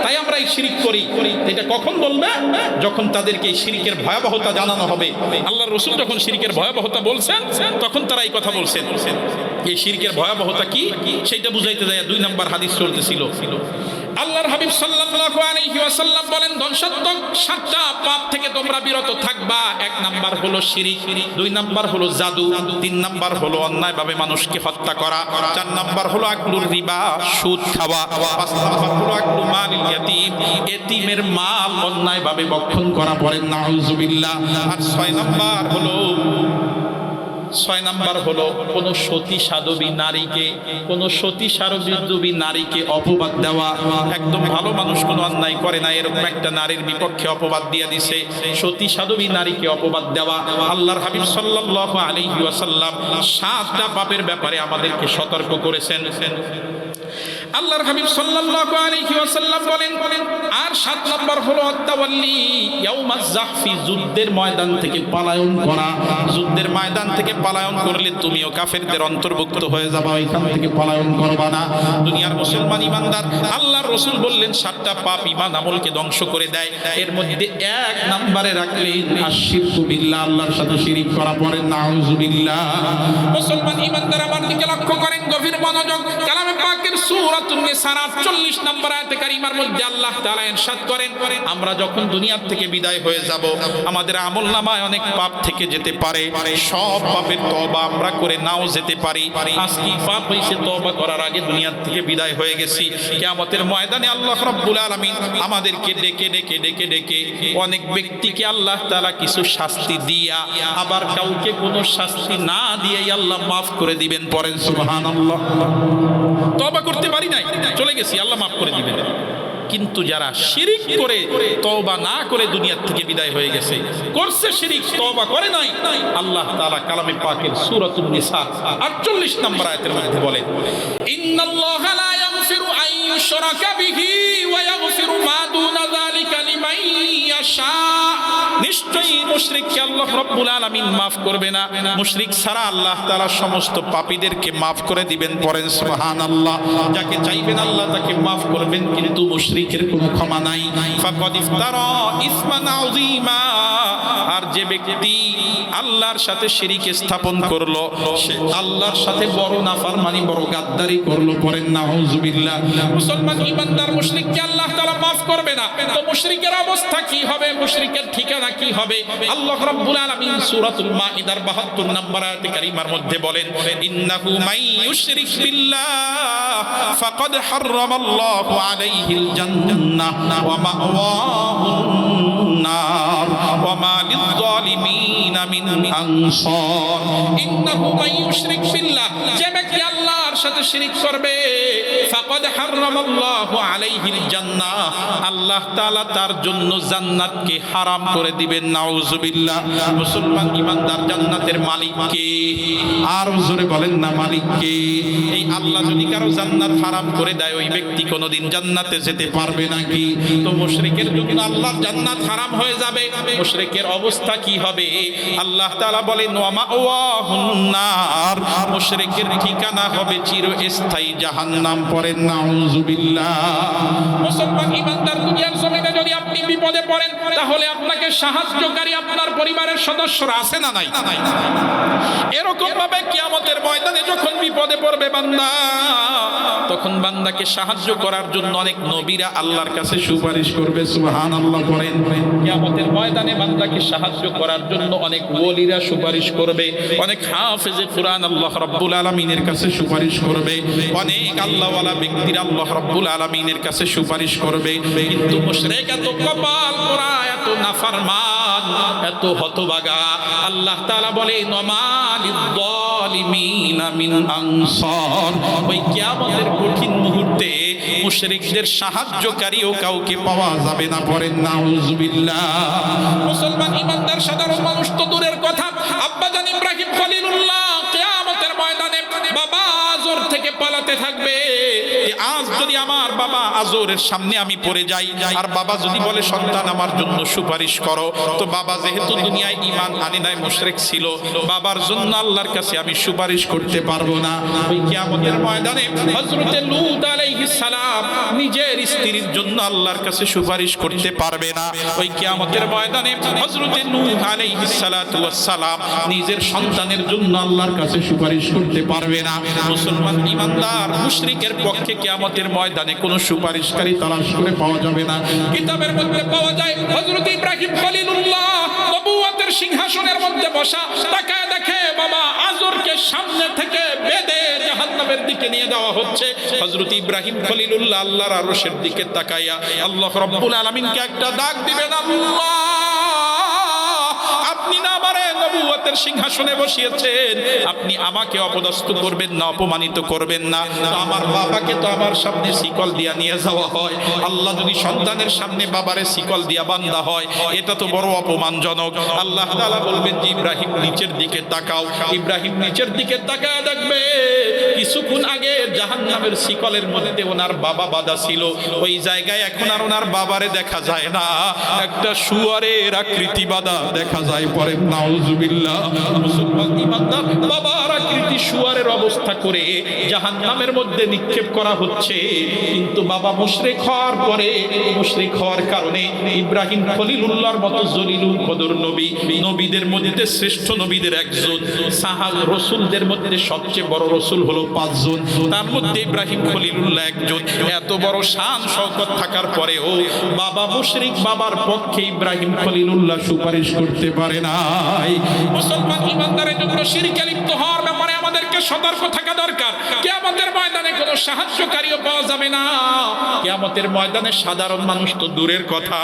তাই আমরা এই শিরিক করি। এটা কখন বলবে? যখন তাদেরকে এই শিরিকের ভয়াবহতা জানানো হবে। আল্লাহর রাসূল যখন শিরিকের ভয়াবহতা বলছেন তখন তারা এই কথা বলছেন। এই শিরিকের ভয়াবহতা কি সেটা বুঝাইতে যায় 2 নম্বর হাদিস চলতেছিল। আল্লাহর হাবিব সাল্লাল্লাহু আলাইহি ওয়াসাল্লাম বলেন, ধ্বংসাত্মক 7টা পাপ থেকে তোমরা বিরত থাকবা। 1 নাম্বার হলো শিরিক, 2 নাম্বার হলো জাদু, 3 নাম্বার হলো অন্যায়ভাবে মানুষকে হত্যা করা, 4 নাম্বার হলো আকলুর রিবা, সুদ খাওয়া, 5 নাম্বার হলো আকলু মালিল ইয়াতীম, এতিমের মাল অন্যায়ভাবে ভক্ষণ করা, পড়েন নাউযুবিল্লাহ। আর 6 নাম্বার হলো কোন সতী সাধবী নারীকে অপবাদ দেওয়া। একদম ভালো মানুষ কোনো অন্যায় করে না, এরকম একটা নারীর বিপক্ষে অপবাদ দিয়ে দিছে, সতী সাধবী নারীকে অপবাদ দেওয়া। আল্লাহর হাবিব সাল্লাল্লাহু আলাইহি ওয়াসাল্লাম 7টা পাপের ব্যাপারে আমাদেরকে সতর্ক করেছেন। আল্লাহর হাবিব সাল্লাল্লাহু আলাইহি ওয়াসাল্লাম বলেন, আর 7 নম্বর হলো আত-তাওয়াল্লি ইয়াউমাজ যাহফি, যুদ্ধের ময়দান থেকে পলায়ন করা। যুদ্ধের ময়দান থেকে পলায়ন করলে তুমিও কাফেরদের অন্তর্ভুক্ত হয়ে যাবে, এখান থেকে পলায়ন করবা না। দুনিয়ার মুসলমান ইমানদার, আল্লাহর রাসূল বললেন 7টা পাপ ঈমান আমলকে ধ্বংস করে দেয়। এর মধ্যে 1 নম্বরে রাখলেন আশরিকু বিল্লাহ, আল্লাহর সাথে শিরিক করা, পড়েন নাউযুবিল্লাহ। মুসলমান ইমানদার আমার দিকে লক্ষ্য করেন, গভীর মনোযোগ। কালামে পাকের সূরা নিসার 48 নম্বর আয়াতে কারিমার মধ্যে আল্লাহ তাআলা ইরশাদ করেন, আমরা যখন দুনিয়া থেকে বিদায় হয়ে যাব আমাদের আমলনামায় অনেক পাপ থেকে যেতে পারে, সব পাপের তওবা আমরা করে নাও যেতে পারি। আজকে পাপ হইছে, তওবা করার আগে দুনিয়া থেকে বিদায় হয়ে গেছি। কিয়ামতের ময়দানে আল্লাহ রাব্বুল আলামিন আমাদেরকে ডেকে ডেকে ডেকে ডেকে অনেক ব্যক্তিকে আল্লাহ তাআলা কিছু শাস্তি দিয়া, আবার কাউকে কোনো শাস্তি না দিয়েই আল্লাহ মাফ করে দিবেন, পড়েন সুবহানাল্লাহ। তওবা করতে পারি নাই, চলে গেছি, আল্লাহ মাফ করে দিবেন। কিন্তু যারা শিরিক করে তওবা না করে দুনিয়া থেকে বিদায় হয়ে গেছে, করছে শিরিক, তওবা করে নাই, আল্লাহ তাআলা কালামে পাকের সূরাতুন নিসা 48 নম্বর আয়াতের মধ্যে বলেন, ইন্নাল্লাহা লা ইয়াগফিরু আন ইউশরাকা বিহি ওয়া ইয়াগফিরু মা দুনা যালিকা লিমান ইয়াশা। নিশ্চয়ই মুশরিককে আল্লাহ রাব্বুল আলামিন মাফ করবে না, মুশরিক ছাড়া আল্লাহ তাআলা সমস্ত পাপীদেরকে মাফ করে দিবেন, পড়েন সুবহানাল্লাহ। যাকে চাইবেন আল্লাহ তাকে মাফ করবেন, কিন্তু মুশরিকের কোনো ক্ষমা নাই। ফাকাদ ইফতারা ইসমান আযীমা, আর যে ব্যক্তি আল্লাহর সাথে শিরিক স্থাপন করলো সে আল্লাহর সাথে বড় নাফরমানি, বড় গাদ্দারি করলো, পড়েন নাউযুবিল্লাহ। মুসলমান ইমানদার মুশরিককে আল্লাহ তাআলা মাফ করবে না, তো মুশরিকের অবস্থা কি হবে, মুশরিকের ঠিকানা কি হবে? আল্লাহ রাব্বুল আলামিন সূরাতুল মাইদার 72 নম্বর আয়াতে কারিমার মধ্যে বলেন, ইন্নাহু মান ইউশরিক বিল্লাহ ফাকাদ হারামাল্লাহু আলাইহিল জান্নাহ ওয়া মাওয়াহুন নার ওয়া মা লিয-যালিমিনা মিন আনসার। ইন্নাহু মান ইউশরিক বিল্লাহ, যে ব্যক্তি আল্লাহর সাথে শিরিক করবে, ফাকাদ হারামাল্লাহু আলাইহিল জান্নাহ, আল্লাহ তাআলা তার জন্য জান্নাতকে হারাম করে দিবেন, নাউযুবিল্লাহ। মুসলমান ইমানদার, জান্নাতের মালিক কে? আর জোরে বলেন না, মালিক কে? এই আল্লাহ যদি কারো জান্নাত হারাম করে দেয়, ওই ব্যক্তি কোনোদিন জান্নাতে যেতে পারবে নাকি? তো মুশরিকের জন্য আল্লাহর জান্নাত হারাম হয়ে যাবে, মুশরিকের অবস্থা কি হবে? আল্লাহ তাআলা বলেন, ওয়া মাওয়াহুন নার, মুশরিকের ঠিকানা হবে চিরস্থায়ী জাহান্নাম, পড়েন নাউযুবিল্লাহ। মুসলমান ইমানদার, দুনিয়ার জমিনে যদি আপনি বিপদে পড়েন, তাহলে আপনাকে সাহায্যকারী আপনার পরিবারের সদস্যরা আছে না নাই? এরকম ভাবে কিয়ামতের ময়দানে যখন বিপদে পড়বে বান্দা, তখন বান্দাকে সাহায্য করার জন্য অনেক নবীরা আল্লাহর কাছে সুপারিশ করবে, সুবহানাল্লাহ পড়েন। কিয়ামতের ময়দানে বান্দাকে সাহায্য করার জন্য অনেক ওলিরা সুপারিশ করবে, অনেক হাফেজে কুরআন আল্লাহ রাব্বুল আলামিনের কাছে সুপারিশ করবে, অনেক আল্লাহওয়ালা ব্যক্তিরা আল্লাহ রাব্বুল আলামিনের কাছে সুপারিশ করবে। কিন্তু মুশরিক এত কপাল পোড়া, এত নাফরমান, এত হতভাগা, আল্লাহ তাআলা বলে নমালিদ যালিমিনা মিন আনসার। ওই কিয়ামতের কঠিন মুহূর্তে মুশরিকদের সাহায্যকারীও কাউকে পাওয়া যাবে না। পড়েন নাউজুবিল্লাহ। মুসলমান ইমানদার সাধারণ মানুষ তো দূরের কথা, আব্বাজান ইব্রাহিম খলিলুল্লাহ কিয়ামতের ময়দানে বাবা আজর থেকে পালাতে থাকবে। আজ যদি আমার বাবা আজরের সামনে আমি পড়ে যাই, আর বাবা যদি বলে সন্তান আমার জন্য সুপারিশ করো, তো বাবা যেহেতু দুনিয়ায় ঈমান আনে নাই, মুশরিক ছিল, বাবার জন্য আল্লাহর কাছে আমি সুপারিশ করতে পারবো না। ওই কিয়ামতের ময়দানে হযরতে লূত আলাইহিস সালাম নিজের স্ত্রীর জন্য আল্লাহর কাছে সুপারিশ করতে পারবে না। ওই কিয়ামতের ময়দানে হযরতে নূহ আলাইহিস সালাতু ওয়াস সালাম নিজের সন্তানের জন্য আল্লাহর কাছে সুপারিশ করতে পারবে না। মুসলমান ইমানদার মুশরিকের পক্ষে কিয়ামতের ময়দানে কোনো সুপারিশকারী তালাশ করে পাওয়া যাবে না। কিতাবের মধ্যে পাওয়া যায় হযরত ইব্রাহিম খলিলুল্লাহ নবুয়তের সিংহাসনের মধ্যে বসা, তাকায় দেখে বাবা আজরকে সামনে থেকে বেঁধে জাহান্নামের দিকে নিয়ে যাওয়া হচ্ছে। হযরত ইব্রাহিম খলিলুল্লাহ আল্লাহর আরশের দিকে তাকাইয়া আল্লাহ রাব্বুল আলামিনকে একটা ডাক দিবেন, আল্লাহ আপনি না আমারে নবুয়তের সিংহাসনে বসিয়েছেন, আপনি আমাকে অপদস্থ করবেন না, অপমানিত করবেন না। তো আমার বাবাকে তো আমার সামনে শিকল দিয়া নিয়ে যাওয়া হয়, আল্লাহ যদি সন্তানের সামনে বাবারে শিকল দিয়া বান্ধা হয়, এটা তো বড় অপমানজনক। আল্লাহ তাআলা বলবেন যে ইব্রাহিম নিচের দিকে তাকাও। ইব্রাহিম নিচের দিকে তাকায় দেখবে কিছুক্ষণ আগে জাহান্নামের শিকলের মধ্যে ওনার বাবা বাঁধা ছিল, ওই জায়গায় এখন আর ওনার বাবারে দেখা যায় না, একটা শুয়ারের আকৃতি বাঁধা দেখা যায়। পড়েন নাউজুবিল্লাহ। মুসলমান ইমানদার বাবার আকৃতি শুয়ারের অবস্থা করে জাহান্নামের মধ্যে নিক্ষেপ করা হচ্ছে। কিন্তু বাবা মুশরিক হওয়ার পরে, মুশরিক হওয়ার কারণে ইব্রাহিম খলিলুল্লাহর মতো জলিলুল কদর নবী, নবীদের মধ্যে শ্রেষ্ঠ নবীদের একজন, সাহাব রাসূলদের মধ্যে সবচেয়ে বড় রাসূল হলো 5 জন, তার মধ্যে ইব্রাহিম খলিলুল্লাহ একজন। এত বড় শান শওকত থাকার পরেও বাবা মুশরিক, বাবার পক্ষে ইব্রাহিম খলিলুল্লাহ সুপারিশ করতে পারে নাই। মুসলমান ইমানদারের জন্য শিরকে লিপ্ত হওয়ার ব্যাপারে আমাদেরকে সতর্ক থাকা দরকার। কিয়ামতের ময়দানে কোনো সাহায্যকারীও পাওয়া যাবে না। কিয়ামতের ময়দানে সাধারণ মানুষ তো দূরের কথা,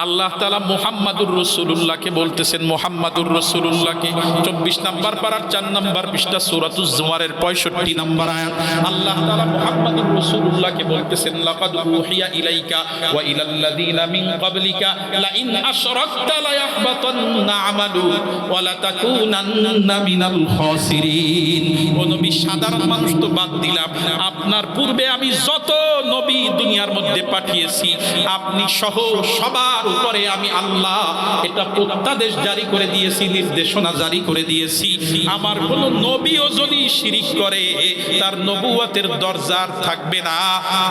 আল্লাহ তাআলা মুহাম্মাদুর রাসূলুল্লাহকে বলতেছেন, মুহাম্মাদুর রাসূলুল্লাহকে 24 নম্বর পারার 4 নম্বর পৃষ্ঠা সূরাতুজ জুমারের 65 নম্বর আয়াত, আল্লাহ তাআলা মুহাম্মাদুর রাসূলুল্লাহকে বলতেছেন, লাকাদ উহিয়া ইলাইকা ওয়া ইলাল্লাযিনা মিন ক্বাবলিকা লা ইন আশরাকতা লা ইয়াহবাতান্না আমালু ওয়া লা তাকুনান্না মিনাল খাসিরিন। ও নবী, সাধারণ মানুষ তো বাদ দিলাম, আপনার পূর্বে আমি যত নবী দুনিয়ার মধ্যে পাঠিয়েছি, আপনি সহ সবার উপরে আমি আল্লাহ এটা প্রত্যাদেশ জারি করে দিয়েছি, নির্দেশনা জারি করে দিয়েছি, আমার কোন নবীও যদি শিরিক করে তার নবুয়তের দরজা থাকবে না,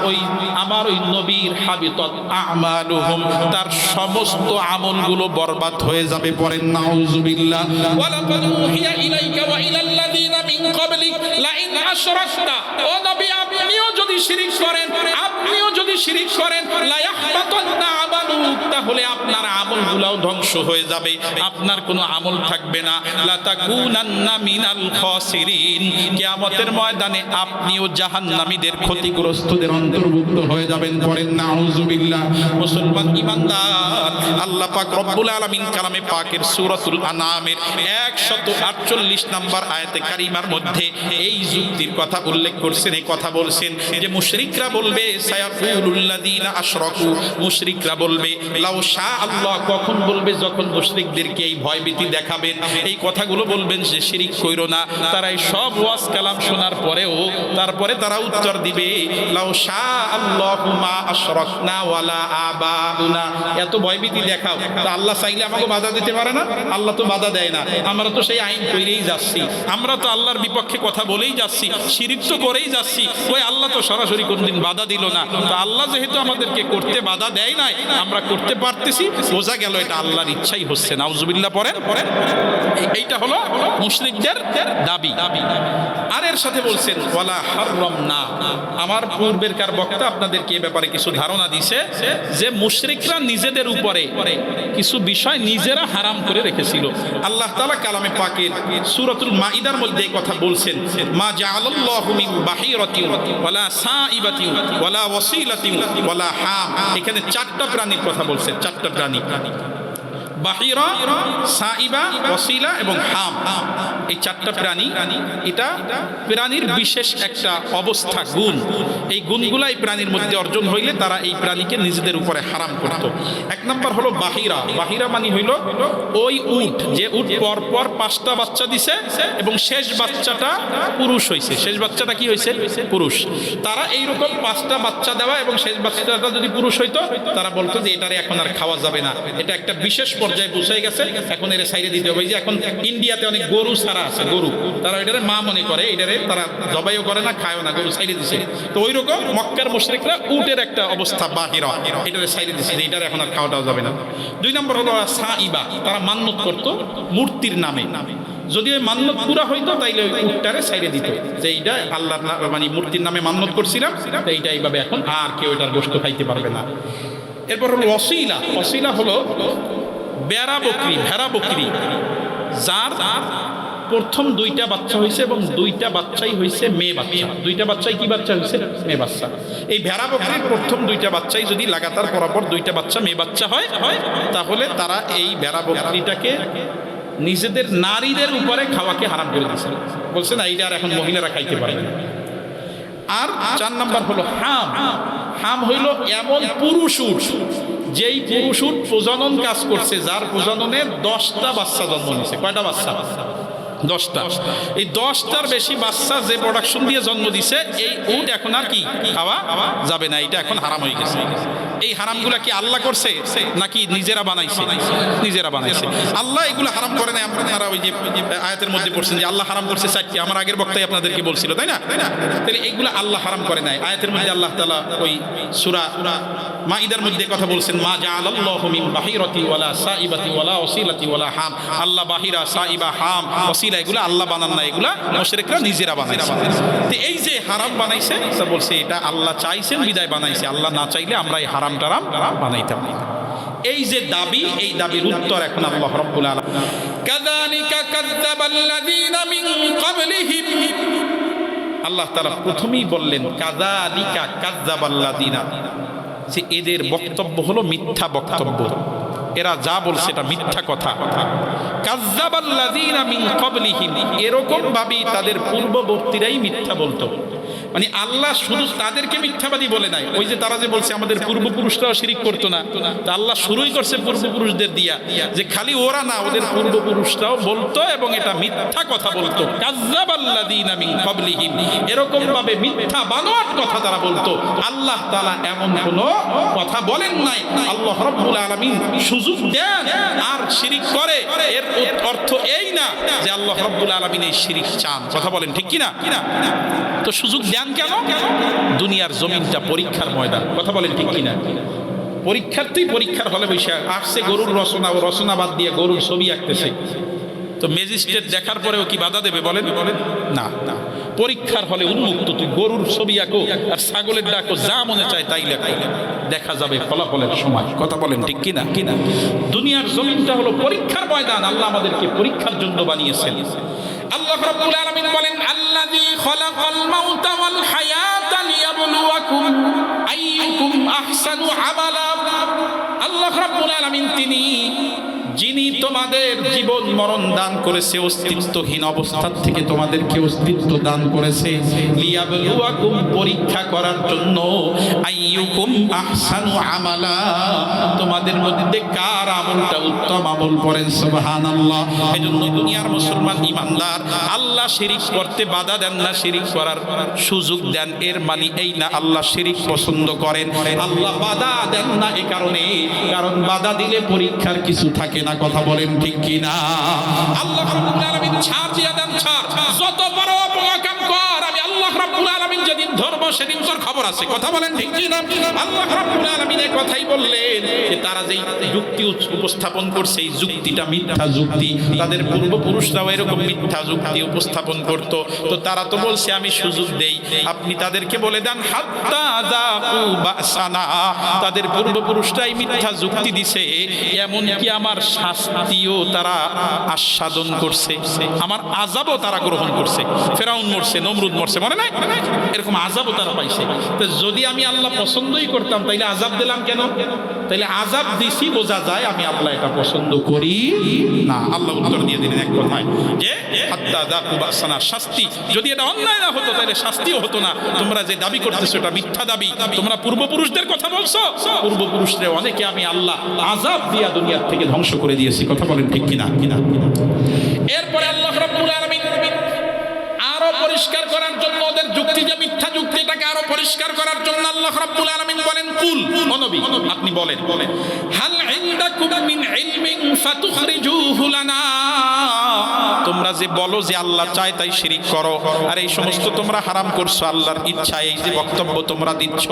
ওই আমার ওই নবীর হাবিতাত আমালুহুম, তার সমস্ত আমলগুলো বরবাদ হয়ে যাবে। পড়েন নাউজুবিল্লাহ। ওয়ালাকাদ উহিয়া ইলাইকা ওয়া ইলাল্লাযিনা মিন ক্বাবলিক লা ইন আশরাকতা, ও নবী আপনিও যদি শিরিক করেন, আপনিও যদি শিরিক করেন, লা ইয়াহবাতান্না আমালু, তাহলে আপনার আমলগুলোও ধ্বংস হয়ে যাবে, আপনার কোনো আমল থাকবে না। লা তাকুনান্না মিনাল খাসিরিন, কিয়ামতের ময়দানে আপনিও জাহান্নামীদের ক্ষতিগ্রস্তদের অন্তর্ভুক্ত হয়ে যাবেন। পড়েন নাউজুবিল্লাহ। মুসলমান ইমানদার, আল্লাহ পাক রব্বুল আলামিন কালামে পাকের সূরাতুল আনামের 148 নম্বর আয়াতে কারিমার মধ্যে এই যুক্তির কথা উল্লেখ করছেন। এই কথা বলছেন যে মুশরিকরা বলবে, সায়াকুলুল্লাযিনা আশরাকু, মুশরিকরা বলবে, লাউ শা আল্লাহ, কখন বলবে? যখন মুশরিকদেরকে এই ভয়ভীতি দেখাবেন, এই কথাগুলো বলবেন যে শিরিক কইরো না, তারা এই সব ওয়াজ কালাম শোনার পরেও তারপরে তারা উত্তর দিবে, লাউ শা আল্লাহু মা আশরাকনা ওয়ালা আবাউনা। এত ভয়ভীতি দেখাও, তা আল্লাহ চাইলে আমাকে বাধা দিতে পারে না? আল্লাহ তো বাধা দেয় না, আমরা তো সেই আইন কইরেই যাচ্ছি, আমরা তো আল্লাহর বিপক্ষে কথা বলেই যাচ্ছি, শিরিক তো করেই যাচ্ছি, ওই আল্লাহ তো সরাসরি কোনদিন বাধা দিল না, তো আল্লাহ যেহেতু আমাদেরকে করতে বাধা দেয় নাই, আমরা করতে পারতেছি, বোঝা গেল এটা আল্লাহর ইচ্ছাই হচ্ছে। নাউজুবিল্লাহ পড়েন। এইটা হলো মুশরিকদের দাবি। আর এর সাথে বলছেন ওয়ালা হাররামনা, আমার পূর্বেরকার বক্তা আপনাদেরকে এ ব্যাপারে কিছু ধারণা দিছে যে মুশরিকরা নিজেদের উপরে কিছু বিষয় নিজেরা হারাম করে রেখেছিল। আল্লাহ তাআলা কালামে পাকের সূরাতুল মাইদার মধ্যে এই কথা বলছেন, মা জাআলাল্লাহু মিন বাহিরাতিন ওয়ালা সাইবাতিন ওয়ালা ওয়াসিলাতিন ওয়ালা হাম। এখানে চারটা প্রাণীর কথা বলছেন, চারটা প্রাণী, বাহিরা, সাইবা, ওয়াসিলা এবং হাম। এই চারটা প্রাণী, এটা প্রাণীর বিশেষ একটা অবস্থা, গুণ। এই গুণগুলা এই প্রাণীর মধ্যে অর্জন হইলে তারা এই প্রাণীকে নিজেদের উপরে হারাম করত। এক নম্বর হলো বাহিরা। বাহিরা মানে হইল ওই উট, যে উট পর পর 5টা বাচ্চা দিছে এবং শেষ বাচ্চাটা পুরুষ হয়েছে। শেষ বাচ্চাটা কি হয়েছে? পুরুষ। তারা এইরকম 5টা বাচ্চা দেওয়া এবং শেষ বাচ্চাটা যদি পুরুষ হইতো, তারা বলতো যে এটারে এখন আর খাওয়া যাবে না, এটা একটা বিশেষ পর্যায়ে পৌঁছে গেছে, এখন এর সাইডে দিতে হবে। যে এখন ইন্ডিয়াতে অনেক গরু ছাড়া আছে, গরু তারা এটারে মা মনে করে, এটারে তারা জবাইও করে না, খায়ও না, গরু সাইডে দিছে। তো ওই রকম মক্কার মুশরিকরা উটের একটা অবস্থা বাহিরা, এটারে সাইডে দিছে, এটারে এখন আর খাওয়াটাও যাবে না। 2 নম্বর হলো সাইবা, তারা মান্যত করতো মূর্তির নামে। যদি ওই মান্যত পুরা হইতো তাইলে ওই উটটারে সাইডে দিত, যে এইটা আল্লাহর মানে মূর্তির নামে মান্যত করছিলাম, তো এইটা এইভাবে এখন আর কেউ এটার গোশত খাইতে পারবে না। এরপর হলো ওয়াসিলা। ওয়াসিলা হলো বেড়া বকরি, ভেড়া বকরি, যার প্রথম 2টা বাচ্চা হয়েছে এবং 2টা বাচ্চাই হয়েছে মেয়ে বাচ্চা। 2টা বাচ্চাই কি বাচ্চা হয়েছে? মেয়ে বাচ্চা। এই ভেড়া বকরির প্রথম 2টা বাচ্চাই যদি লাগাতার পরপর 2টা বাচ্চা মেয়ে বাচ্চা হয়, তাহলে তারা এই ভেড়া বকরিটাকে নিজেদের নারীদের উপরে খাওয়াকে হারাম করে দিয়েছে, বলছে না এইটা আর এখন মহিলারা খাইতে পারবে না। আর 4 নম্বর হলো হাম। হাম হইল এমন পুরুষ উট, যেই পুরুষ উট প্রজনন কাজ করছে, যার প্রজননে 10টা বাচ্চা জন্ম নিয়েছে। কয়টা বাচ্চা? 10টা। এই 10টার বেশি বাচ্চা যে প্রোডাকশন দিয়ে জন্ম দিছে, এই উট এখন আর কি খাওয়া যাবে না, এটা এখন হারাম হয়ে গেছে। এই হারামগুলা কি আল্লাহ করছে নাকি নিজেরা বানাইছে? নিজেরা বানাইছে। আল্লাহ এগুলো হারাম করে না। আপনারা ওই যে আয়াতের মধ্যে পড়ছেন যে আল্লাহ হারাম করছে 4টি, আমার আগের বক্তাই আপনাদেরকে বলছিল, তাই না? তাহলে এইগুলো আল্লাহ হারাম করে নাই। আয়াতের মধ্যে আল্লাহ তাআলা ওই সূরা মাইদার মধ্যে কথা বলছেন, মা জাআলাল্লাহু মিন বাহিরাতি ওয়ালা সাইবাতি ওয়ালা ওয়াসিলাতি ওয়ালা হাম। আল্লাহ বাহিরা, সাইবা, হাম, ওয়াসিলা এগুলো আল্লাহ বানান না, এগুলা মুশরিকরা নিজেরা বানাইছে। তো এই যে হারাম বানাইছে, তা বলছে এটা আল্লাহ চাইছেন বিদায় বানাইছে, আল্লাহ না চাইলে আমরা এই হারাম টারাম বানাইতাম না। এই যে দাবি, এই দাবির উত্তর এখন আল্লাহ রাব্বুল আলামিন, কাযালিকা কাযযাবাল্লাযীনা মিন ক্বাবলিহিম। আল্লাহ তাআলা প্রথমেই বললেন কাযালিকা কাযযাবাল্লাযীনা, যে এদের বক্তব্য হলো মিথ্যা বক্তব্য, এরা যা বলছে এটা মিথ্যা কথা। কাযযাবাল্লাযীনা মিন ক্বাবলিহিম, এরকম ভাবেই তাদের পূর্ববর্তীরাই মিথ্যা বলতো। মানে আল্লাহ শুধু তাদেরকে মিথ্যাবাদী বলে নাই, ওই যে তারা যে বলছে আমাদের পূর্বপুরুষরাও শিরিক করতো না, তা আল্লাহ শুরুই করছে পূর্বপুরুষদের দিয়া, যে খালি ওরা না, ওদের পূর্বপুরুষরাও বলতো এবং এটা মিথ্যা কথা বলতো। কাযযাবাল্লাযীনা মিন ক্বাবলিহিম, এরকম ভাবে মিথ্যা বানোয়াট কথা তারা বলতো। আল্লাহ তাআলা এমন কোনো কথা বলেন নাই। আল্লাহ রাব্বুল আলামিন সুযোগ দেন আর শিরিক করে, এর অর্থ এই না যে আল্লাহ রাব্বুল আলামিন এই শিরিক চান। কথা বলেন ঠিক কিনা? তো সুযোগ দেন কেন? দুনিয়ার জমিনটা পরীক্ষার ময়দান। কথা বলেন ঠিক কিনা? পরীক্ষার্থী পরীক্ষার হলে বসে আসছে, গরুর রচনা ও রচনা বাদ দিয়ে গরুর ছবি আঁকতেছে, তো ম্যাজিস্ট্রেট দেখার পরেও কি বাধা দেবে? বলেন না। পরীক্ষার হলে উন্মুক্ত, তুই গরুর ছবি আঁকো আর ছাগলের ডাকো, যা মনে চায় তাই লেখো, দেখা যাবে ফলাফলের সময়। কথা বলেন ঠিক কিনা? দুনিয়ার জমিনটা হলো পরীক্ষার ময়দান। আল্লাহ আমাদেরকে পরীক্ষার জন্য বানিয়েছেন। আল্লাহ রাব্বুল আলামিন বলেন, আল্লাযী খালাকাল মাউতা ওয়াল হায়াতা লিয়াবলুয়াকুম আইয়ুকুম আহসানু আমালা। আল্লাহ রাব্বুল আলামিন তিনি যিনি তোমাদের জীবন মরণ দান করেছে, অস্তিত্বহীন অবস্থা থেকে তোমাদেরকে অস্তিত্ব দান করেছে, লিয়াবলুয়াকুম পরীক্ষা করার জন্য, আইয়ুকুম আহসানু আমালা তোমাদের মধ্যে কার আমলটা উত্তম আমল, পড়েন সুবহানাল্লাহ। এজন্য দুনিয়ার মুসলমান ইমানদার আল্লাহ শিরিক করতে বাধা দেন না, শিরিক করার সুযোগ দেন। এর মানে এই না আল্লাহ শিরিক পছন্দ করেন, আল্লাহ বাধা দেন না। এ কারণে, কারণ বাধা দিলে পরীক্ষার কিছু থাকে না, কথা বলেন ঠিক কিনা? আল্লাহ রাব্বুল আলামিন ছাড় দিয়া দেন, ছাড়, যত বড় অপকাম কর, আমি আল্লাহ রাব্বুল আলামিন যেদিন ধরব সেদিন তোর খবর আছে, কথা বলেন ঠিক কিনা? আল্লাহ রাব্বুল আলামিন এই কথাই বললেন যে তারা যেই যুক্তি উপস্থাপন করছে এই যুক্তিটা মিথ্যা যুক্তি, তাদের পূর্বপুরুষরাও এরকম মিথ্যা যুক্তি উপস্থাপন করত। তো তারা তো বলছে আমি সুযোগ দেই, আপনি তাদেরকে বলে দেন হাত্তা যাকু বাসানা, তাদের পূর্বপুরুষরাই মিথ্যা যুক্তি দিছে, এমন কি আমার শাস্তিও তারা আস্বাদন করছে, আমার আযাবও তারা গ্রহণ করছে। ফেরাউন মরছে, নমরুদ মরছে, মনে নাই? এরকম আযাবও তারা পাইছে। তো যদি আমি আল্লাহ পছন্দই করতাম তাইলে আযাব দিলাম কেন? তাইলে আযাব দিছি বোঝা যায় আমি আল্লাহ এটা পছন্দ করি না। আল্লাহ উত্তর দিয়ে দিলেন এক কথায় যে হাত্তা যাকু বাসানা, শাস্তি যদি এটা অন্যায় না হতো তাহলে শাস্তিও হতো না। তোমরা যে দাবি করতেছো এটা মিথ্যা দাবি, তোমরা পূর্বপুরুষদের কথা বলছো, পূর্বপুরুষদের অনেকে আমি আল্লাহ আযাব দিয়া দুনিয়ার থেকে ধ্বংস করে দিয়েছি, কথা বলেন ঠিক কিনা? এরপরে আল্লাহ রাব্বুল আলামিন আরো পরিষ্কার করার জন্য ওদের যুক্তি যে মিথ্যা যুক্তি, এটাকে আরো পরিষ্কার করার জন্য আল্লাহ রাব্বুল আলামিন বলেন কুল, ও নবী আপনি বলেন হাল ইনদাকুম মিন ইলমিন ফাতুখরিজুহু লানা, তোমরা যে বলো যে আল্লাহ চায় তাই শিরিক করো, আর এই সমস্ত তোমরা হারাম করছো আল্লাহর ইচ্ছা, এই যে বক্তব্য তোমরা দিচ্ছ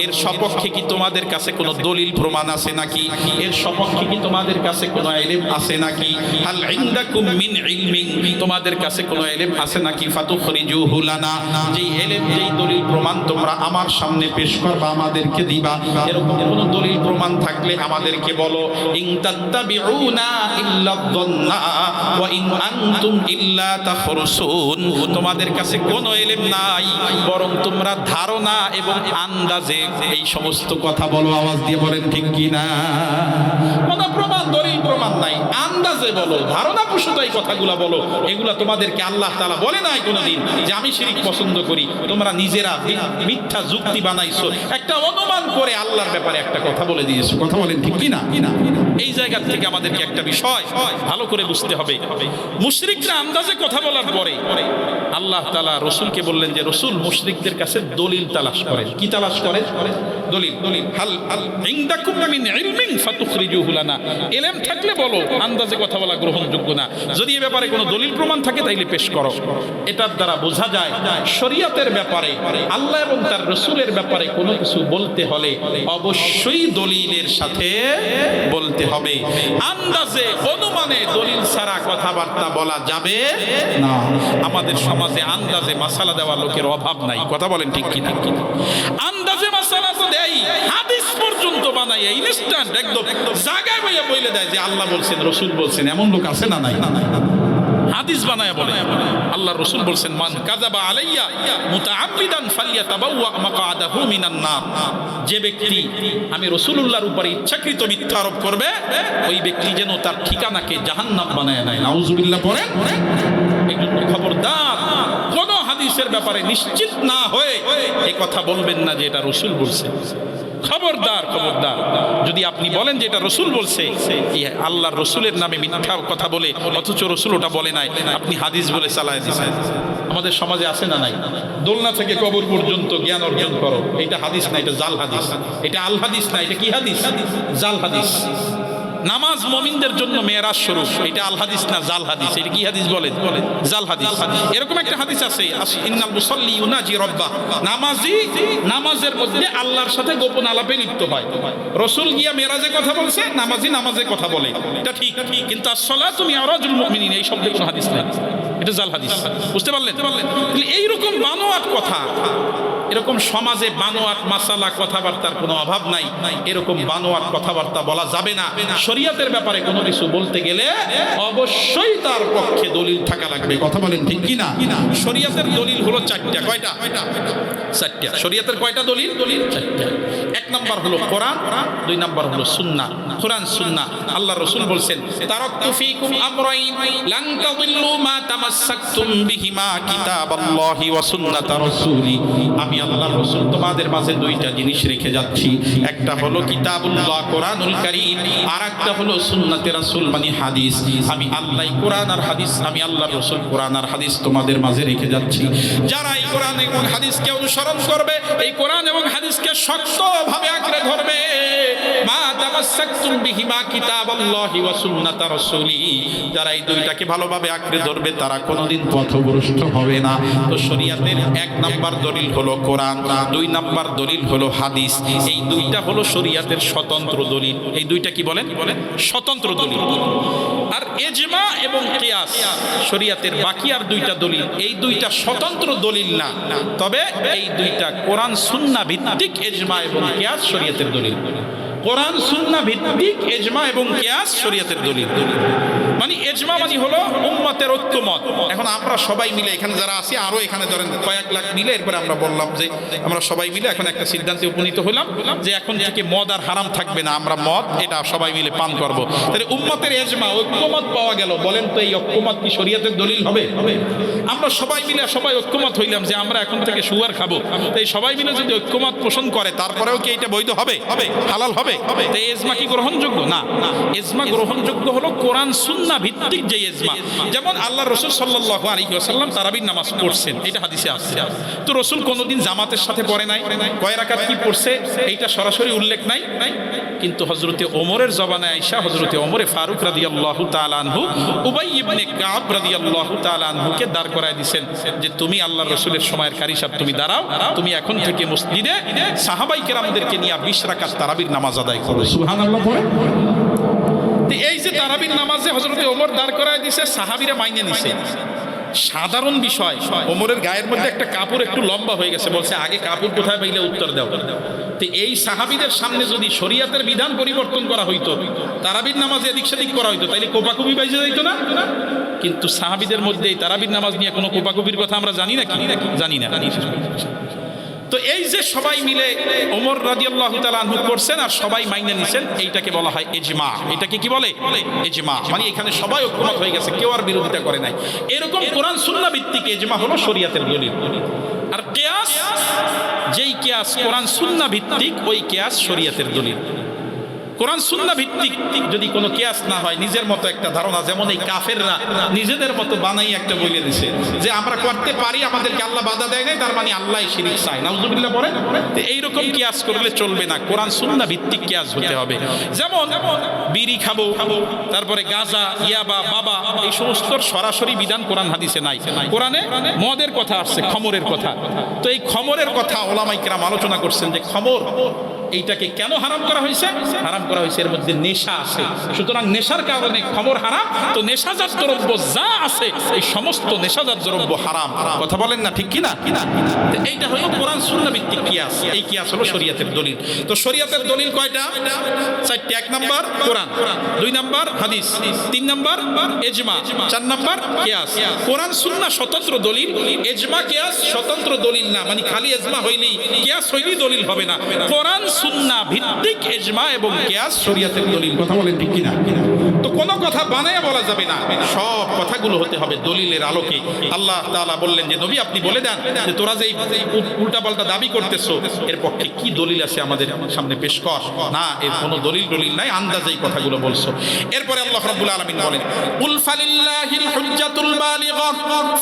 এর সপক্ষে কি তোমাদের কাছে কোনো দলিল প্রমাণ আছে নাকি? এর সপক্ষে কি তোমাদের কাছে কোনো ইলম আছে নাকি? হাল ইনদাকুম মিন ইলমিন, তোমাদের কাছে কোনো ইলম আছে নাকি? ফাতুখরিজুহু লানা, যেই ইলম যেই দলিল প্রমাণ তোমরা আমার সামনে পেশ করবা, আমাদেরকে দিবা, এরকম কোনো দলিল প্রমাণ থাকলে আমাদেরকে বলো। ইন তাত্তাবিউনা ইল্লা যন্না ওয়া ইন আনতুম ইল্লা তাখরুসুন, তোমাদের কাছে কোনো ইলম নাই বরং তোমরা ধারণা এবং আন্দাজে এই সমস্ত কথা বলো। আওয়াজ দিয়ে বলেন ঠিক কি না? কোনো প্রমাণ দলিল প্রমাণ নাই, আন্দাজে বলো, ধারণা পুষত এই কথাগুলো বলো। এগুলা তোমাদেরকে আল্লাহ তাআলা বলে নাই কোনোদিন যে আমি শিরিক পছন্দ করি, তোমরা নিজেরা মিথ্যা যুক্তি বানাইছো, একটা অনুমান করে আল্লাহর ব্যাপারে একটা কথা বলে দিয়েছো, কথা বলেন ঠিক কি না? এই জায়গা থেকে আমাদেরকে একটা বিষয় ভালো করে বুঝতে হবে। মুশরিকরা আন্দাজে কথা বলার পরে আল্লাহ তাআলা রাসূলকে বললেন যে রাসূল মুশরিকদের কাছে দলিল তালাশ করেন। কি তালাশ করেন? দলিল। হাল ইনদাকুম মিন ইলমিন ফাতুখরিজুহু লানা, ইলম থাকলে বলো, আন্দাজে কথা বলা গ্রহণযোগ্য না। যদি এ ব্যাপারে কোনো দলিল প্রমাণ থাকে তাইলে পেশ করো। এটার দ্বারা বোঝা যায় শরীয়তের ব্যাপারে আল্লাহ এবং তার রাসূলের ব্যাপারে কোনো কিছু বলতে হলে অবশ্যই দলিলের সাথে বলতে হবে। আন্দাজে অনুমানে দলিল ছাড়া কথাবার্তা বলা যাবে না। আমাদের সমাজে আন্দাজে মাসালা দেওয়া লোকের অভাব নাই, কথা বলেন ঠিক কিনা? আন্দাজে মাসালা তো দেয়, হাদিস পর্যন্ত বানায় ইনস্ট্যান্ট একদম জায়গায় বইয়া বলে দেয় যে আল্লাহ বলছেন রাসূল বলছেন। এমন লোক আছে না? নাই। হাদিস বানায় বলে আল্লাহর রাসূল বলছেন মান কাযাবা আলাইয়া মুতাআম্মিদান ফালইয়াতাবাওয়া মাকআদাহু মিনান নার, যে ব্যক্তি আমি রাসূলুল্লাহর উপরে ইচ্ছাকৃত মিথ্যা আরোপ করবে ওই ব্যক্তি যেন তার ঠিকানাকে জাহান্নাম বানায় নেয়। নাউজুবিল্লাহ পড়েন। একটু খবরদার, কোন হাদিসের ব্যাপারে নিশ্চিত না হয়ে এই কথা বলবেন না যে এটা রাসূল বলছে। খবরদার, খবরদার। যদি আপনি বলেন যে এটা রাসূল বলছে, আল্লাহর রাসূলের নামে মিথ্যা কথা বলে অথচ রাসূল ওটা বলে নাই, আপনি হাদিস বলে চালায় দিয়েছেন। আমাদের সমাজে আছে না? নাই। দোলনা থেকে কবর পর্যন্ত জ্ঞান অর্জন করো, এটা হাদিস না, এটা জাল হাদিস। এটা আল হাদিস না, এটা কি হাদিস? জাল হাদিস। নামাজ মুমিনদের জন্য মেরাজ স্বরূপ, এটা আল হাদিস না, জাল হাদিস। এটা কি হাদিস বলে? জাল হাদিস। এরকম একটা হাদিস আছে, ইন্নাল মুসাল্লি ইউনাজি রাব্বাহ, নামাজি নামাজের মধ্যে আল্লাহর সাথে গোপন আলাপে লিপ্ত হয়। রাসূল গিয়া মেরাজে কথা বলছে, নামাজি নামাজে কথা বলে, এটা ঠিক। কিন্তু আসসালাতু মিরাজুল মুমিনিন এই শব্দে কোনো হাদিস নেই, এটা জাল হাদিস। বুঝতে পারলেন? এইরকম বানোয়াট কথা, এরকম সমাজে বানোয়াট মাসালা কথাবার্তার কোনো অভাব নাই। এরকম বানোয়াট কথাবার্তা বলা যাবে না। শরীয়তের ব্যাপারে কোনো কিছু বলতে গেলে অবশ্যই তার পক্ষে দলিল থাকা লাগবে, কথা বলেন ঠিক কি না? শরীয়তের দলিল হলো চারটা। কয়টা? চারটা। শরীয়তের কয়টা দলিল? চারটা। এক নাম্বার হলো কোরআন, দুই নাম্বার হলো সুন্নাহ। কোরআন সুন্নাহ, আল্লাহ রাসূল বলছেন তারাকতু ফীকুম আমরাইন লান তাদিল্লু মা তামাসসাকতুম বিহিমা কিতাবাল্লাহি ওয়া সুন্নাতা রাসূলি, আমি আল্লাহর রাসূল তোমাদের মাঝে দুইটা জিনিস রেখে যাচ্ছি। একটা হলো কিতাবুল্লাহ কোরআনুল কারীম, আর একটা হলো সুন্নাতে রাসূল মানে হাদিস। আমি আল্লাহ কোরআন আর হাদিস, আমি আল্লাহর রাসূল কোরআন আর হাদিস তোমাদের মাঝে রেখে যাচ্ছি। যারা এই কোরআন এবং হাদিসকে অনুসরণ করবে, এই কোরআন এবং হাদিসকে শক্ত ভালোভাবে আঁকড়ে ধরবে, মা তামাসসাকতুম বিহিমা কিতাবাল্লাহি ওয়া সুন্নাতা রাসূলি, যারা এই দুইটাকে ভালোভাবে আঁকড়ে ধরবে তারা কোনোদিন পথভ্রষ্ট হবে না। তো শরীয়তের 1 নাম্বার দলিল হলো কোরআন, 2 নাম্বার দলিল হলো হাদিস। এই দুইটা হলো শরীয়তের স্বতন্ত্র দলিল। এই দুইটা কি বলেন? স্বতন্ত্র দলিল। আর ইজমা এবং কিয়াস শরীয়তের বাকি আর দুইটা দলিল, এই দুইটা স্বতন্ত্র দলিল না, তবে এই দুইটা কোরআন সুন্নাহ ভিত্তিক ইজমা এবং কিয়াস শরীয়তের দলিল। কোরআন সুন্নাহ ভিত্তিক ইজমা এবং কিয়াস শরীয়তের দলিল। মানে ইজমা মানে হলো উম্মতের ঐক্যমত। এখন আমরা সবাই মিলে এখানে যারা আছি, আরো এখানে ধরেন কয়েক লাখ মিলে, এরপরে আমরা বললাম যে আমরা সবাই মিলে এখন একটা সিদ্ধান্তে উপনীত হলাম যে এখন থেকে মদ আর হারাম থাকবে না, আমরা মদ এটা সবাই মিলে পান করব। তাহলে উম্মতের ইজমা ঐক্যমত পাওয়া গেল। বলেন তো এই ঐক্যমত কি শরীয়তের দলিল হবে? আমরা সবাই মিলে সবাই ঐক্যমত হইলাম যে আমরা এখন থেকে সুগার খাবো। এই সবাই মিলে যদি ঐক্যমত পোষণ করে তারপরেও কি এটা বৈধ হবে? হালাল হবে? তো ইজমা কি গ্রহণযোগ্য? না। ইজমা গ্রহণযোগ্য হলো কোরআন সুন্নাহ ভিত্তিক যে ইজমা। যেমন আল্লাহ রাসূল সাল্লাল্লাহু আলাইহি ওয়াসাল্লাম তারাবির নামাজ পড়ছেন, এটা হাদিসে আসছে। তো রাসূল কোনোদিন জামাতের সাথে পড়ে নাই, কয় রাকাত কি পড়ছে এইটা সরাসরি উল্লেখ নাই। কিন্তু হযরতে ওমরের জবানে আয়েশা, হযরতে ওমরে ফারুক রাদিয়াল্লাহু তাআলা আনহু উবাই ইবনে কাব রাদিয়াল্লাহু তাআলা আনহুকে দাঁড় করায় দিয়েছেন যে তুমি আল্লাহর রাসূলের সময়ের কারি সাহেব, তুমি দাঁড়াও, তুমি এখন থেকে মসজিদে সাহাবায়ে কেরামদেরকে নিয়ে 20 রাকাত তারাবির নামাজ আদায় করো। সুবহানাল্লাহ পড়ে। এই যে তারাবির নামাজে হযরতে ওমর দাঁড় করায় দিয়েছে, সাহাবীরা মাইনে নিছে। সাধারণ বিষয়, ওমরের গায়ের মধ্যে একটা কাপড় একটু লম্বা হয়ে গেছে, বলছে আগে কাপড় কোথায় পাইলে উত্তর দাও। তো এই সাহাবীদের সামনে যদি শরীয়তের বিধান পরিবর্তন করা হইতো, তারাবির নামাজে এদিক সেদিক করা হইতো, তাইলে কোপাকুপি বাইজে যাইতো না? কিন্তু সাহাবীদের মধ্যে এই তারাবির নামাজ নিয়ে কোনো কোপাকুপির কথা আমরা জানি না। জানি না। তো এই যে সবাই মিলে ওমর রাদিয়াল্লাহু তাআলা আনহু করছেন আর সবাই মাইনে নিছেন, এইটাকে বলা হয় ইজমা। এটাকে কি বলে? ইজমা। মানে এখানে সবাই ঐক্যমত হয়ে গেছে, কেউ আর বিরোধিতা করে নাই। এরকম কোরআন সুন্নাহ ভিত্তিক ইজমা হলো শরীয়তের দলিল। আর কিয়াস, যেই কিয়াস কোরআন সুন্নাহ ভিত্তিক, ওই কিয়াস শরীয়তের দলিল। কোরআন সুন্নাহ ভিত্তিক যদি কোনো কিয়াস না হয়, নিজের মতো একটা ধারণা, যেমন এই কাফেররা নিজেদের মতো বানাই একটা বলে দিছে যে আমরা করতে পারি, আমাদেরকে আল্লাহ বাধা দেয় নাই, তার মানে আল্লাহ শিরিক চায়, নাউজুবিল্লাহ পড়ে। এইরকম কিয়াস করলে চলবে না, কোরআন সুন্নাহ ভিত্তিক কিয়াস হতে হবে। যেমন বিড়ি খাবো, তারপরে গাঁজা, ইয়াবা, বাবা, এই সমস্ত সরাসরি বিধান কোরআন হাদিসে নাই। কোরআনে মদের কথা আসছে, খমরের কথা। তো এই খমরের কথা ওলামায়ে কেরাম আলোচনা করছেন যে খমর এইটাকে কেন হারাম করা হয়েছে? হারাম করা হয়েছে এর মধ্যে নেশা আছে, সুতরাং নেশার কারণে খমর হারাম। তো নেশাজাত দ্রব্য যা আছে এই সমস্ত নেশাজাত দ্রব্য হারাম। কথা বলেন না, ঠিক কিনা? এইটা হলো কোরআন সুন্নাহ ভিত্তিক কিয়াস। এই কিয়াস হলো শরীয়তের দলিল। তো শরীয়তের দলিল কয়টা? 4টি। 1 নাম্বার কোরআন, 2 নাম্বার হাদিস, 3 নাম্বার ইজমা, 4 নাম্বার কিয়াস। কোরআন সুন্নাহ স্বতন্ত্র দলিল, ইজমা কিয়াস স্বতন্ত্র দলিল না। মানে খালি ইজমা হইলেই, কিয়াস হইলেই দলিল হবে না। কোরআন সুন্নাহ ভিত্তিক ইজমা এবং কিয়াস শরীয়তের দলিল। কথা বলেন ঠিক কিনা? তো কোনো কথা বানায়া বলা যাবে না, সব কথাগুলো হতে হবে দলিলের আলোকে। আল্লাহ তাআলা বললেন যে নবী আপনি বলে দেন যে তোরা যে উল্টাপাল্টা দাবি করতেছো এর পক্ষে কি দলিল আছে আমাদের সামনে পেশ কর। না, এর কোনো দলিল নাই, আন্দাজেই কথাগুলো বলছো। এরপরে আল্লাহ রাব্বুল আলামিন বলেন কুল ফালিল্লাহিল হুজ্জাতুল বালিগা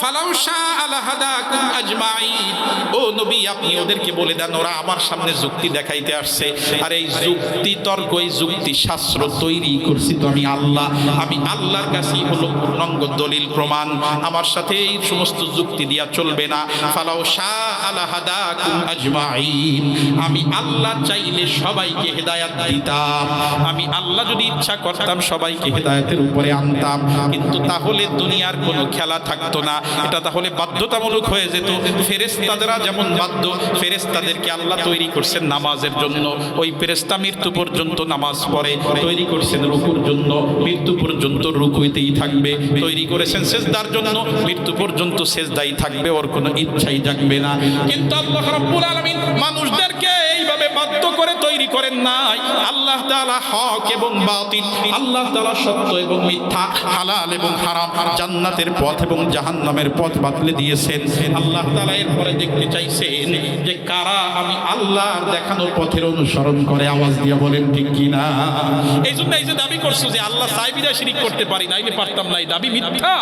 ফালাউ শাআ লাহাদাকুম আজমাইন। ও নবী আপনি ওদেরকে বলে দেন ওরা আমার সামনে যুক্তি দেখাইতে আসছে, আর এই যুক্তি তর্ক, এই যুক্তি শাস্ত্র তৈরি করছি তো আমি আল্লাহ। আমি আল্লাহর কাছেই হলো পূর্ণাঙ্গ দলিল প্রমাণ। আমার সাথে এই সমস্ত যুক্তি দিয়া চলবে না। ফালাউ শাআ লাহাদাকুম আজমাইন। আমি আল্লাহ চাইলে সবাইকে হেদায়েত দিতাম। আমি আল্লাহ যদি ইচ্ছা করতাম সবাইকে হেদায়েতের উপরে আনতাম, কিন্তু তাহলে দুনিয়ার কোনো খেলা থাকতো না। এটা তাহলে বাধ্যতামূলক হয়ে যেত। ফেরেশতারা যেমন বাধ্য, ফেরেশতাদেরকে আল্লাহ তৈরি করছেন নামাজের জন্য, ওই ফেরেশতা মৃত্যু পর্যন্ত নামাজ পড়ে। তৈরি করেছেন রুকুর জন্য, মৃত্যু পর্যন্ত রুকুতেই থাকবে। তৈরি করেছেন সেজদার জন্য, মৃত্যু পর্যন্ত সেজদাই থাকবে, ওর কোনো ইচ্ছাই জাগবে না। কিন্তু আল্লাহ রাব্বুল আলামিন মানুষদেরকে এইভাবে বাধ্য করে তৈরি করেন নাই। আল্লাহ তাআলা হক এবং বাতিল, আল্লাহ তাআলা সত্য এবং মিথ্যা, হালাল এবং হারাম, জান্নাতের পথ এবং জাহান্নামের পথ বাতলে দিয়েছেন। আল্লাহ তাআলা এরপরে দেখতে চাইছেন যে কারা আমি আল্লাহর দেখানো পথের অনুসরণ করে। আওয়াজ দিয়ে বলেন ঠিক কিনা? এই জন্য এই যে দাবি করছো যে আল্লাহ চাইবিরা শিরিক করতে পারি না, এই পারতাম না, এই দাবি মিথ্যা।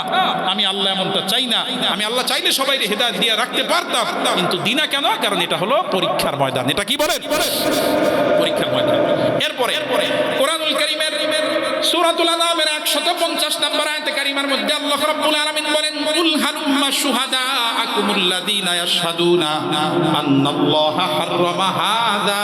আমি আল্লাহ এমনটা চাই না। আমি আল্লাহ চাইলে সবাই হেদায়েত দিয়ে রাখতে পারতাম, কিন্তু দিনা কেন? কারণ এটা হলো পরীক্ষার ময়দান। এটা কি বলেন? পরীক্ষার ময়দান। এরপরে কোরআনুল কারীমের সূরাতুল আনআমের 150 নম্বর আয়াতে কারিমার মধ্যে আল্লাহ রাব্বুল আলামিন বলেন, কুল হালুম্মা শুহাদাআকুমুল্লাযীনা ইয়াশহাদুনা আন্নাল্লাহা হাররামা হাযা।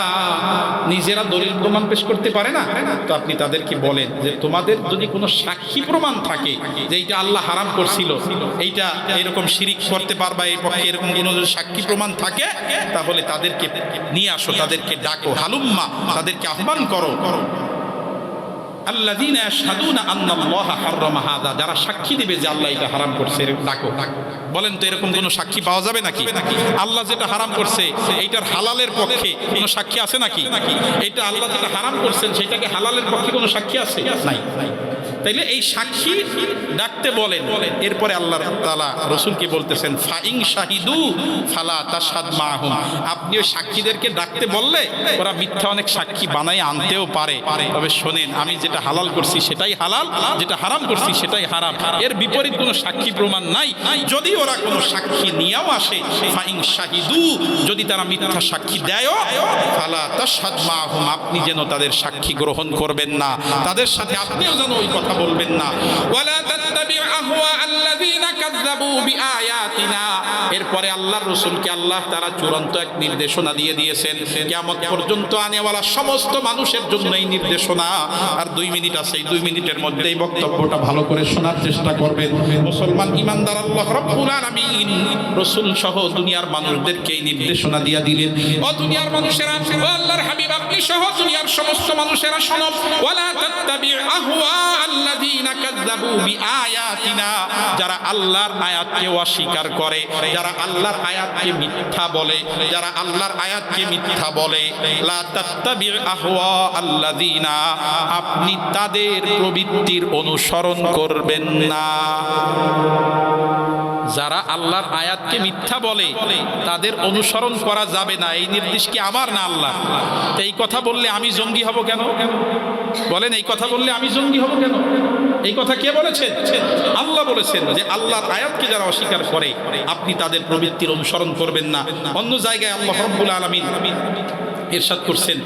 নিজেরা দলিল প্রমাণ পেশ করতে পারে না, তো আপনি তাদেরকে বলেন যে তোমাদের যদি কোনো সাক্ষী প্রমাণ থাকে যে এইটা আল্লাহ হারাম করছিল, এইটা এরকম শিরিক করতে পারবা, এই পক্ষে এরকম কোনো যদি সাক্ষী প্রমাণ থাকে, তাহলে তাদেরকে নিয়ে আসো, তাদেরকে ডাকো। হালুম্মা, তাদেরকে আহ্বান করো। আল্লাযীনা ইয়াশহাদুনা আন্নাল্লাহা হাররামা হাযা, যারা সাক্ষী দিবে যে আল্লাহ এটা হারাম করছে, ডাকো। বলেন তো এরকম কোনো সাক্ষী পাওয়া যাবে নাকি? আল্লাহ যেটা হারাম করছে এইটার হালালের পক্ষে কোনো সাক্ষী আছে নাকি? এটা আল্লাহ যেটা হারাম করছেন সেটাকে হালালের পক্ষে কোনো সাক্ষী আছে? নাই। তাইলে এই সাক্ষী ডাকতে বলেন। এরপরে আল্লাহ তাআলা রাসূলকে বলতেছেন, ফাইন শাহিদু ফালা তাশহাদ মাহুম। আপনি ওই সাক্ষীদেরকে ডাকতে বললে ওরা মিথ্যা অনেক সাক্ষী বানায় আনতেও পারে, তবে শোনেন আমি যেটা হালাল করছি সেটাই হালাল, যেটা হারাম করছি সেটাই হারাম, এর বিপরীত কোনো সাক্ষী প্রমাণ নাই। যদি ওরা কোনো সাক্ষী নিয়েও আসে, ফাইন শাহিদু, যদি তারা মিথ্যা সাক্ষী দেয়, ফালা তাশহাদ মাহুম, আপনি যেন তাদের সাক্ষী গ্রহণ করবেন না, তাদের সাথে আপনিও যেন ওই কথা বলবেন না। ওয়ালা তাত্তাবি আহওয়া আল্লাযীনা কাযযাবু বিআয়াতিনা। এরপরে আল্লাহর রাসূলকে আল্লাহ তাআলা চূড়ান্ত এক নির্দেশনা দিয়ে দিয়েছেন, কিয়ামত পর্যন্ত আনেওয়ালা সমস্ত মানুষের জন্য এই নির্দেশনা। আর 2 মিনিট আছে, এই 2 মিনিটের মধ্যেই বক্তব্যটা ভালো করে শোনার চেষ্টা করবেন। মুসলমান ঈমানদার আল্লাহ রাব্বুল আলামিন রাসূল সহ দুনিয়ার মানুষদেরকে এই নির্দেশনা দিয়ে দিলেন, ও দুনিয়ার মানুষেরা, ও আল্লাহর হাবিব আপনি সহ দুনিয়ার সমস্ত মানুষেরা শোনো। ওয়ালা তাত্তাবি আহওয়া আল্লাযীনা কাযযাবু বিআয়াতিনা, যারা আল্লাহর আয়াতকে অস্বীকার করে, যারা আল্লাহর আয়াতকে মিথ্যা বলে, যারা আল্লাহর আয়াতকে মিথ্যা বলে, লা তাত্তাবি আহওয়া আল্লাযীনা, আপনি তাদের প্রবৃত্তির অনুসরণ করবেন না। যারা আল্লাহর আয়াতকে মিথ্যা বলে তাদের অনুসরণ করা যাবে না, এই নির্দেশ কি আমার না আল্লাহ? তো এই কথা বললে আমি জঙ্গি হব কেন? বলেন, এই কথা বললে আমি জঙ্গি হব কেন? এই কথা কে বলেছেন? আল্লাহ বলেছেন যে আল্লাহর আয়াতকে যারা অস্বীকার করে আপনি তাদের প্রবৃত্তির অনুসরণ করবেন না। অন্য জায়গায় আল্লাহ রাব্বুল আলামিন ইরশাদ করছেন,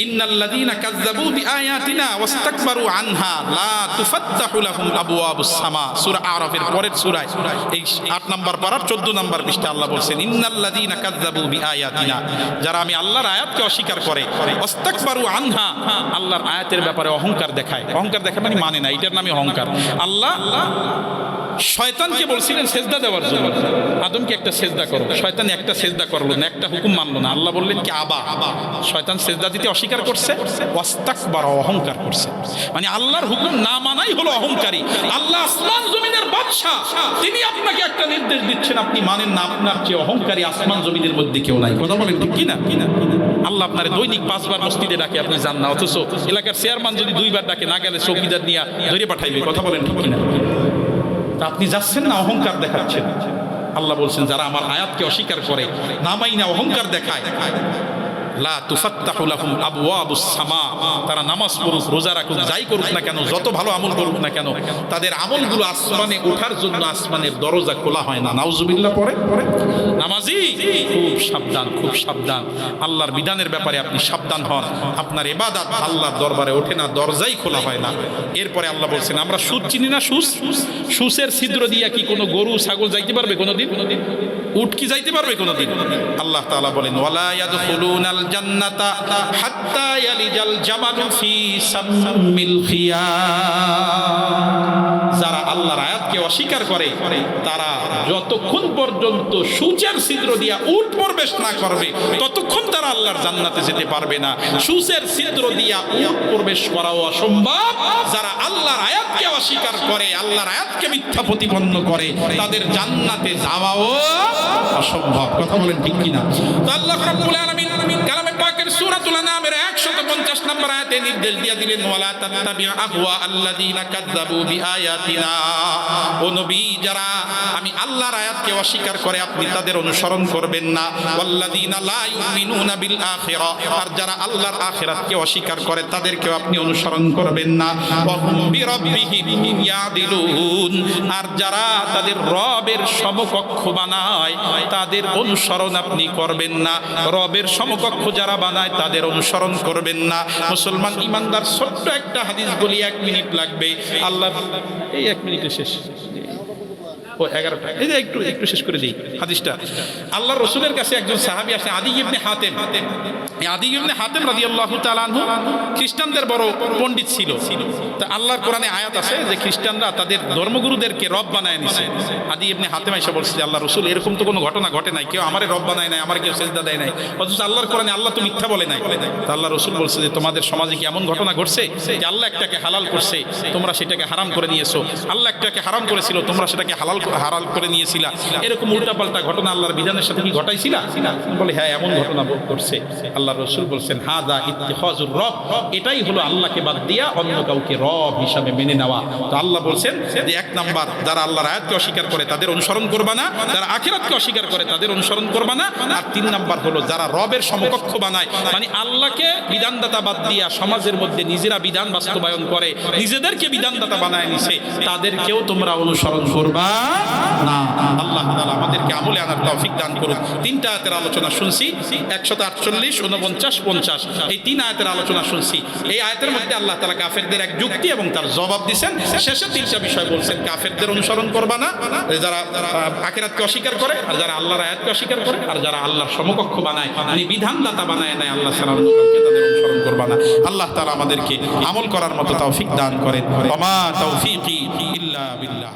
ইন্নাল্লাযীনা কাযযাবু বিআয়াতিনা ওয়াস্তাকবারু আনহা লা তুফাত্তাহু লাহুম আবওয়াবুস সামা। সূরা আরাফের পরের সূরায় এই 8 নম্বর পারার 14 নম্বর পৃষ্ঠা আল্লাহ বলেন, ইন্নাল্লাযীনা কাযযাবু বিআয়াতিনা, যারা আমি আল্লাহর আয়াতকে অস্বীকার করে, ওয়াস্তাকবারু আনহা, আল্লাহর আয়াতের ব্যাপারে অহংকার দেখায়। অহংকার দেখায় মানে না, এটার নামই অহংকার। আল্লাহ শয়তানকে বলছিলেন সেজদা দেওয়ার জন্য, আদমকে একটা সেজদা করো, শয়তান একটা সেজদা করলো না, একটা হুকুম মানলো না। আল্লাহ বললেন কি আবা, শয়তান সেজদা দিতে অস্বীকার করছে, ওয়াস্তাকবার, অহংকার করছে। মানে আল্লাহর হুকুম না মানাই হলো অহংকারী। আল্লাহ আসমান জমিনের বাদশা, তিনি আপনাকে একটা নির্দেশ দিচ্ছেন, আপনি মানেন না, আপনার চেয়ে অহংকারী আসমান জমিনের মধ্যে কেউ নাই। কথা বলেন ঠিক কিনা? আল্লাহ আপনার দৈনিক 5 বার মসজিদে ডাকে, আপনি যান না, অথচ এলাকার চেয়ারম্যান যদি 2 বার ডাকে, না গেলে চৌকিদার নিয়ে ধরে পাঠাইবে। কথা বলেন ঠিক কিনা? আপনি যাচ্ছেন না, অহংকার দেখাচ্ছেন। আল্লাহ বলছেন যারা আমার আয়াতকে অস্বীকার করে, না মাইনা অহংকার দেখায়, লা তুফাত্তাহু লাহুম আবওয়াবুস সামা, তারা নামাজ পড়ুক, রোজা রাখুক, যাই করুক না কেন, যত ভালো আমল করুক না কেন, তাদের আমলগুলো আসমানে ওঠার জন্য আসমানের দরজা খোলা হয় না। নাউজুবিল্লাহ। পরে নামাজি খুব সাবধান, খুব সাবধান। আল্লাহর বিধানের ব্যাপারে আপনি সাবধান হন। আপনার ইবাদত আল্লাহর দরবারে ওঠে না, দরজাই খোলা হয় না। এরপরে আল্লাহ বলছেন, আমরা সুদ চিনি না? সুসের ছিদ্র দিয়া কি কোনো গরু ছাগল যাইতে পারবে কোনোদিন? উট কি যাইতে পারবে কোনোদিন? আল্লাহ তাআলা বলেন, ওয়ালা ইয়াদখুলুনাল জান্নাতা হাত্তা ইয়ালিজাল জামালু ফি সাম্মিল খিয়াম। যারা আল্লাহর আয়াতকে অস্বীকার করে তারা যতক্ষণ পর্যন্ত সূচের ছিদ্র দিয়া উট প্রবেশ না করবে ততক্ষণ তারা আল্লাহর জান্নাতে যেতে পারবে না। সূচের ছিদ্র দিয়া উট প্রবেশ করাও অসম্ভব। যারা আল্লাহর আয়াতকে অস্বীকার করে, আল্লাহর আয়াতকে মিথ্যা প্রতিপন্ন করে, তাদের জান্নাতে যাওয়াও অসম্ভব। কথা বলেন ঠিক কিনা? তো আল্লাহ রাব্বুল আলামিন কালামে পাকের সূরাতুল আনআমের কোরআনের 150 নম্বর আয়াতে নির্দেশ দিয়ে দিলেন ওয়ালা তাত্তাবি আহওয়া আল্লাযীনা কাযযাবু বিআয়াতিনা। ও নবী, যারা আমি আল্লাহর আয়াতকে অস্বীকার করে আপনি তাদের অনুসরণ করবেন না। ওয়াল্লাযীনা লা ইউমিনুনা বিল আখিরা, আর যারা আল্লাহর আখিরাতকে অস্বীকার করে তাদেরকেও আপনি অনুসরণ করবেন না। ওয়া হুম বিরাব্বিহিম ইয়াদিলুন, আর যারা তাদের রবের সমকক্ষ বানায় তাদের অনুসরণ আপনি করবেন না। রবের সমকক্ষ যারা বানায় তাদের অনুসরণ করবেন না। মুসলমান ইমানদার, ছোট্ট একটা হাদিস বলি, 1 মিনিট লাগবে। আল্লাহ এই 1 মিনিটে শেষ, ও 11টা, এই যে একটু শেষ করে দিই হাদিসটা। আল্লাহ রসুলের কাছে একজন সাহাবী আসে, আদি ইবনে হাতেম। আদি ইবনে হাতেম রাদিয়াল্লাহু তাআলা আনহু খ্রিস্টানদের বড় পণ্ডিত ছিল। তা আল্লাহর কোরআনে আয়াত আছে যে খ্রিস্টানরা তাদের ধর্মগুরুদেরকে রব বানায় নিছে। আদি ইবনে হাতেম এসে বলছে যে আল্লাহ রসুল, এরকম তো কোনো ঘটনা ঘটে নাই, কেউ আমারে রব বানায় নাই, আমার কেউ সেজদা দেয় নাই, অথচ আল্লাহর কোরআনে আল্লাহ তো মিথ্যা বলে নাই। তা আল্লাহ রসুল বলছে যে তোমাদের সমাজে কি এমন ঘটনা ঘটছে যে আল্লাহ একটাকে হালাল করছে, তোমরা সেটাকে হারাম করে নিয়েছো, আল্লাহ একটাকে হারাম করেছিল, তোমরা সেটাকে হালাল করে নিয়েছিলা, এরকম উল্টাপাল্টা ঘটনা আল্লাহর বিধানের সাথে কি ঘটাইছিলা? বলে হ্যাঁ, এমন ঘটনা ঘটছে। আল্লাহ রসুল বলছেন হাযা ইত্তিখাযুর রব, এটাই হলো আল্লাহকে বাদ দিয়া অন্য কাউকে রব হিসাবে মেনে নেওয়া। তো আল্লাহ বলছেন যে 1 নাম্বার, যারা আল্লাহর আয়াতকে অস্বীকার করে তাদের অনুসরণ করবা না, যারা আখিরাতকে অস্বীকার করে তাদের অনুসরণ করবা না। আর 3 নাম্বার হলো যারা রবের সমকক্ষ বানায়, মানে আল্লাহকে বিধানদাতা বাদ দিয়া সমাজের মধ্যে নিজেরা বিধান বাস্তবায়ন করে নিজেদেরকে বিধানদাতা বানায় নিছে, তাদেরকেও তোমরা অনুসরণ করবা না। আল্লাহ তাআলা আমাদেরকে আমলে আনার তৌফিক দান করুন। 3টা আয়াতের আলোচনা শুনছি, 148, 49, 50, এই 3 আয়াতের আলোচনা শুনছি। এই আয়াতের মধ্যে আল্লাহ তাআলা কাফেরদের এক যুক্তি এবং তার জবাব দিয়েছেন। শেষে 3টা বিষয় বলছেন, কাফেরদের অনুসরণ করবা না, যারা আখিরাতকে অস্বীকার করে, আর যারা আল্লাহর আয়াতকে অস্বীকার করে, আর যারা আল্লাহর সমকক্ষ বানায়, মানে বিধানদাতা বানায় নেয় আল্লাহ ছাড়া তাদের অনুসরণ করবা না। আল্লাহ তাআলা আমাদেরকে আমল করার মতো তৌফিক দান করেন। ওয়া মা তাওফীকি ইল্লা বিল্লাহ।